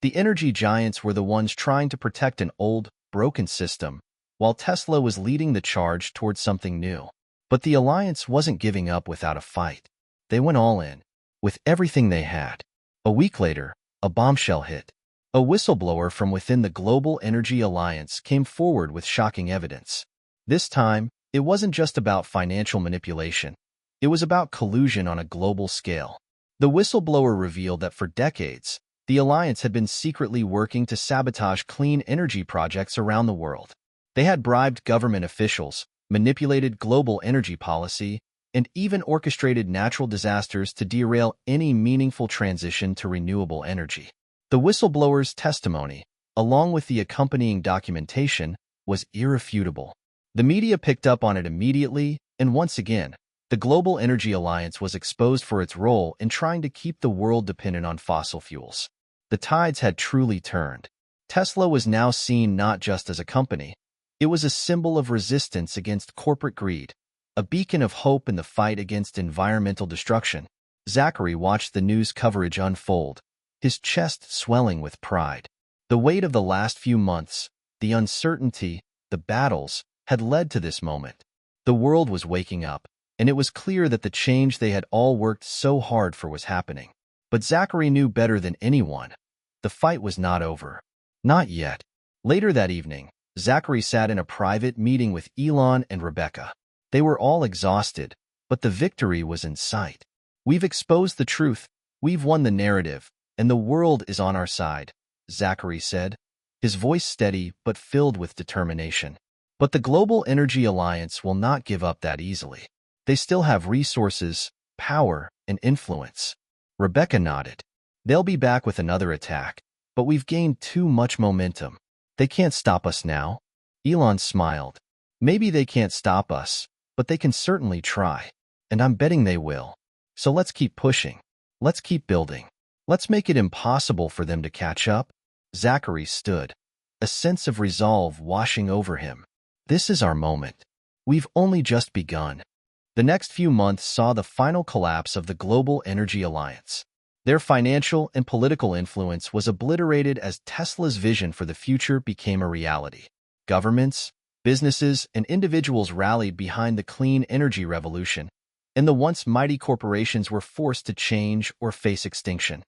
The energy giants were the ones trying to protect an old, broken system, while Tesla was leading the charge towards something new. But the alliance wasn't giving up without a fight. They went all in, with everything they had. A week later, a bombshell hit. A whistleblower from within the Global Energy Alliance came forward with shocking evidence. This time, it wasn't just about financial manipulation. It was about collusion on a global scale. The whistleblower revealed that for decades, the alliance had been secretly working to sabotage clean energy projects around the world. They had bribed government officials, manipulated global energy policy, and even orchestrated natural disasters to derail any meaningful transition to renewable energy. The whistleblower's testimony, along with the accompanying documentation, was irrefutable. The media picked up on it immediately, and once again, the Global Energy Alliance was exposed for its role in trying to keep the world dependent on fossil fuels. The tides had truly turned. Tesla was now seen not just as a company. It was a symbol of resistance against corporate greed, a beacon of hope in the fight against environmental destruction. Zachary watched the news coverage unfold, his chest swelling with pride. The weight of the last few months, the uncertainty, the battles, had led to this moment. The world was waking up, and it was clear that the change they had all worked so hard for was happening. But Zachary knew better than anyone. The fight was not over. Not yet. Later that evening, Zachary sat in a private meeting with Elon and Rebecca. They were all exhausted, but the victory was in sight. "We've exposed the truth, we've won the narrative, and the world is on our side," Zachary said, his voice steady but filled with determination. But the Global Energy Alliance will not give up that easily. They still have resources, power, and influence. Rebecca nodded. "They'll be back with another attack, but we've gained too much momentum. They can't stop us now." Elon smiled. "Maybe they can't stop us, but they can certainly try. And I'm betting they will. So let's keep pushing. Let's keep building. Let's make it impossible for them to catch up." Zachary stood, a sense of resolve washing over him. This is our moment. We've only just begun. The next few months saw the final collapse of the Global Energy Alliance. Their financial and political influence was obliterated as Tesla's vision for the future became a reality. Governments, businesses, and individuals rallied behind the clean energy revolution, and the once mighty corporations were forced to change or face extinction.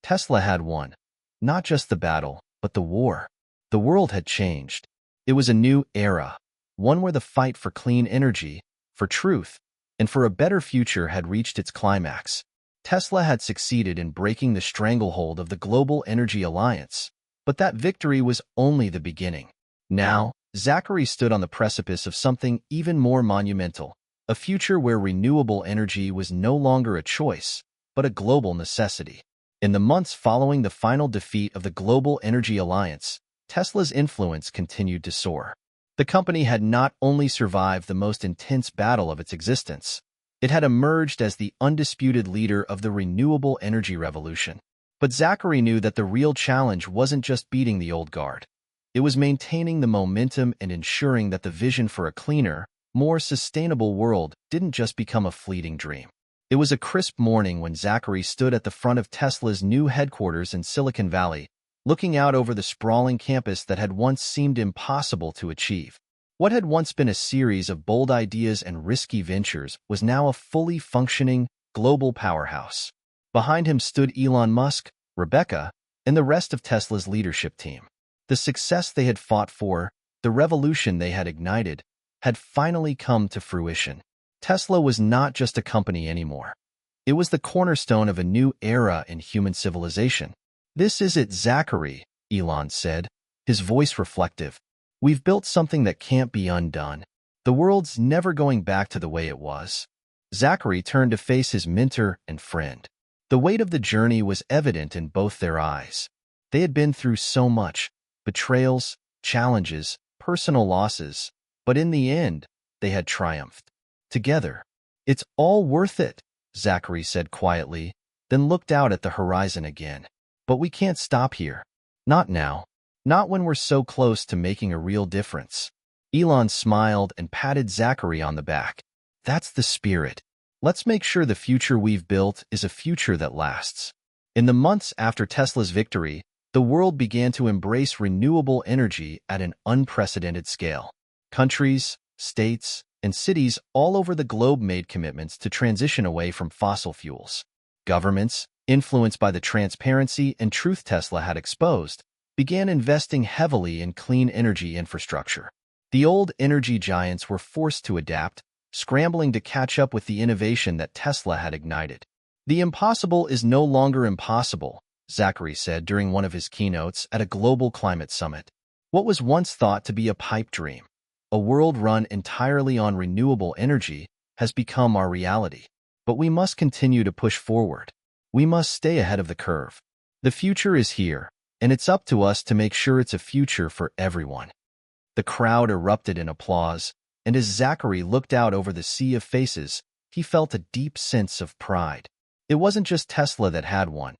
Tesla had won, not just the battle, but the war. The world had changed. It was a new era, one where the fight for clean energy, for truth, and for a better future had reached its climax. Tesla had succeeded in breaking the stranglehold of the Global Energy Alliance, but that victory was only the beginning. Now, Zachary stood on the precipice of something even more monumental, a future where renewable energy was no longer a choice, but a global necessity. In the months following the final defeat of the Global Energy Alliance, Tesla's influence continued to soar. The company had not only survived the most intense battle of its existence, it had emerged as the undisputed leader of the renewable energy revolution. But Zachary knew that the real challenge wasn't just beating the old guard. It was maintaining the momentum and ensuring that the vision for a cleaner, more sustainable world didn't just become a fleeting dream. It was a crisp morning when Zachary stood at the front of Tesla's new headquarters in Silicon Valley, looking out over the sprawling campus that had once seemed impossible to achieve. What had once been a series of bold ideas and risky ventures was now a fully functioning, global powerhouse. Behind him stood Elon Musk, Rebecca, and the rest of Tesla's leadership team. The success they had fought for, the revolution they had ignited, had finally come to fruition. Tesla was not just a company anymore. It was the cornerstone of a new era in human civilization. "This is it, Zachary," Elon said, his voice reflective. "We've built something that can't be undone. The world's never going back to the way it was." Zachary turned to face his mentor and friend. The weight of the journey was evident in both their eyes. They had been through so much, betrayals, challenges, personal losses, but in the end, they had triumphed. Together. "It's all worth it," Zachary said quietly, then looked out at the horizon again. "But we can't stop here. Not now. Not when we're so close to making a real difference." Elon smiled and patted Zachary on the back. "That's the spirit. Let's make sure the future we've built is a future that lasts." In the months after Tesla's victory, the world began to embrace renewable energy at an unprecedented scale. Countries, states, and cities all over the globe made commitments to transition away from fossil fuels. Governments, influenced by the transparency and truth Tesla had exposed, began investing heavily in clean energy infrastructure. The old energy giants were forced to adapt, scrambling to catch up with the innovation that Tesla had ignited. The impossible is no longer impossible, Zachary said during one of his keynotes at a global climate summit. What was once thought to be a pipe dream, a world run entirely on renewable energy, has become our reality. But we must continue to push forward. We must stay ahead of the curve. The future is here, and it's up to us to make sure it's a future for everyone. The crowd erupted in applause, and as Zachary looked out over the sea of faces, he felt a deep sense of pride. It wasn't just Tesla that had one.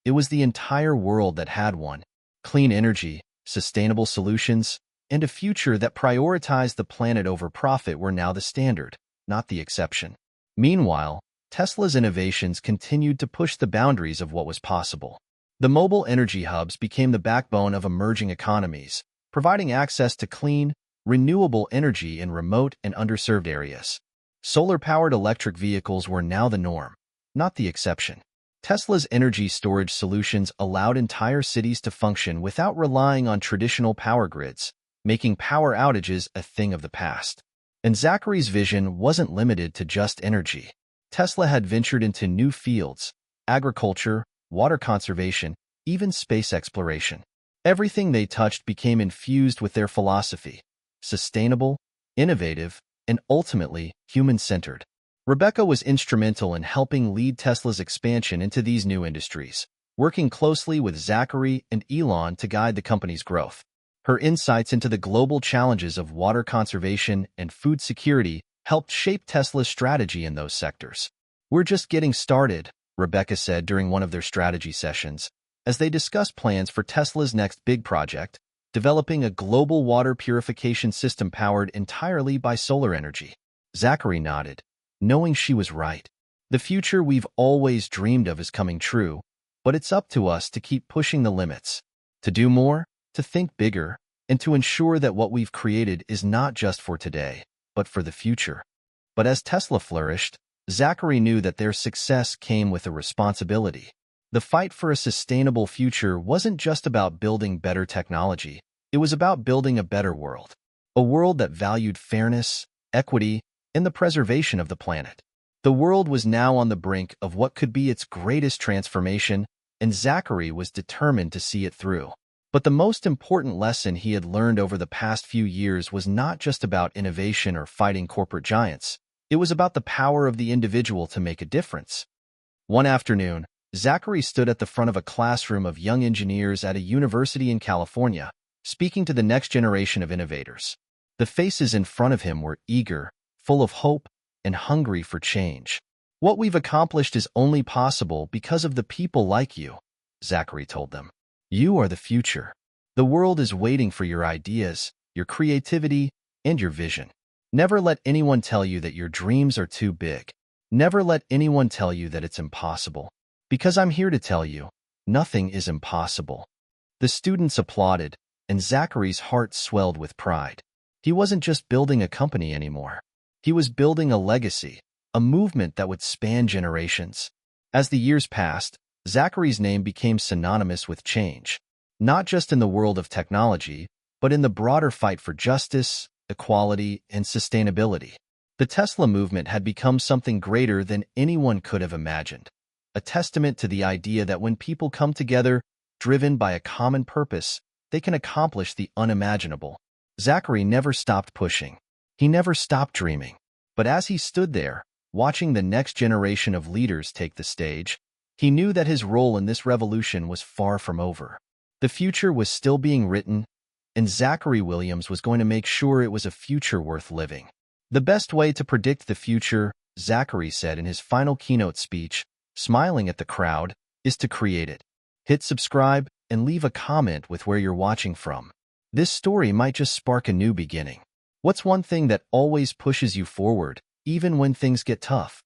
It was the entire world that had one. Clean energy, sustainable solutions, and a future that prioritized the planet over profit were now the standard, not the exception. Meanwhile, Tesla's innovations continued to push the boundaries of what was possible. The mobile energy hubs became the backbone of emerging economies, providing access to clean, renewable energy in remote and underserved areas. Solar-powered electric vehicles were now the norm, not the exception. Tesla's energy storage solutions allowed entire cities to function without relying on traditional power grids, making power outages a thing of the past. And Zachary's vision wasn't limited to just energy. Tesla had ventured into new fields: agriculture, water conservation, even space exploration. Everything they touched became infused with their philosophy: sustainable, innovative, and ultimately human-centered. Rebecca was instrumental in helping lead Tesla's expansion into these new industries, working closely with Zachary and Elon to guide the company's growth. Her insights into the global challenges of water conservation and food security helped shape Tesla's strategy in those sectors. "We're just getting started," Rebecca said during one of their strategy sessions, as they discussed plans for Tesla's next big project, developing a global water purification system powered entirely by solar energy. Zachary nodded, knowing she was right. The future we've always dreamed of is coming true, but it's up to us to keep pushing the limits, to do more, to think bigger, and to ensure that what we've created is not just for today, but for the future. But as Tesla flourished, Zachary knew that their success came with a responsibility. The fight for a sustainable future wasn't just about building better technology, it was about building a better world. A world that valued fairness, equity, and the preservation of the planet. The world was now on the brink of what could be its greatest transformation, and Zachary was determined to see it through. But the most important lesson he had learned over the past few years was not just about innovation or fighting corporate giants. It was about the power of the individual to make a difference. One afternoon, Zachary stood at the front of a classroom of young engineers at a university in California, speaking to the next generation of innovators. The faces in front of him were eager, full of hope, and hungry for change. "What we've accomplished is only possible because of the people like you," Zachary told them. "You are the future. The world is waiting for your ideas, your creativity, and your vision. Never let anyone tell you that your dreams are too big. Never let anyone tell you that it's impossible. Because I'm here to tell you, nothing is impossible." The students applauded, and Zachary's heart swelled with pride. He wasn't just building a company anymore. He was building a legacy, a movement that would span generations. As the years passed, Zachary's name became synonymous with change, not just in the world of technology, but in the broader fight for justice, equality, and sustainability. The Tesla movement had become something greater than anyone could have imagined, a testament to the idea that when people come together, driven by a common purpose, they can accomplish the unimaginable. Zachary never stopped pushing. He never stopped dreaming. But as he stood there, watching the next generation of leaders take the stage, he knew that his role in this revolution was far from over. The future was still being written, and Zachary Williams was going to make sure it was a future worth living. "The best way to predict the future," Zachary said in his final keynote speech, smiling at the crowd, "is to create it. Hit subscribe and leave a comment with where you're watching from. This story might just spark a new beginning. What's one thing that always pushes you forward, even when things get tough?"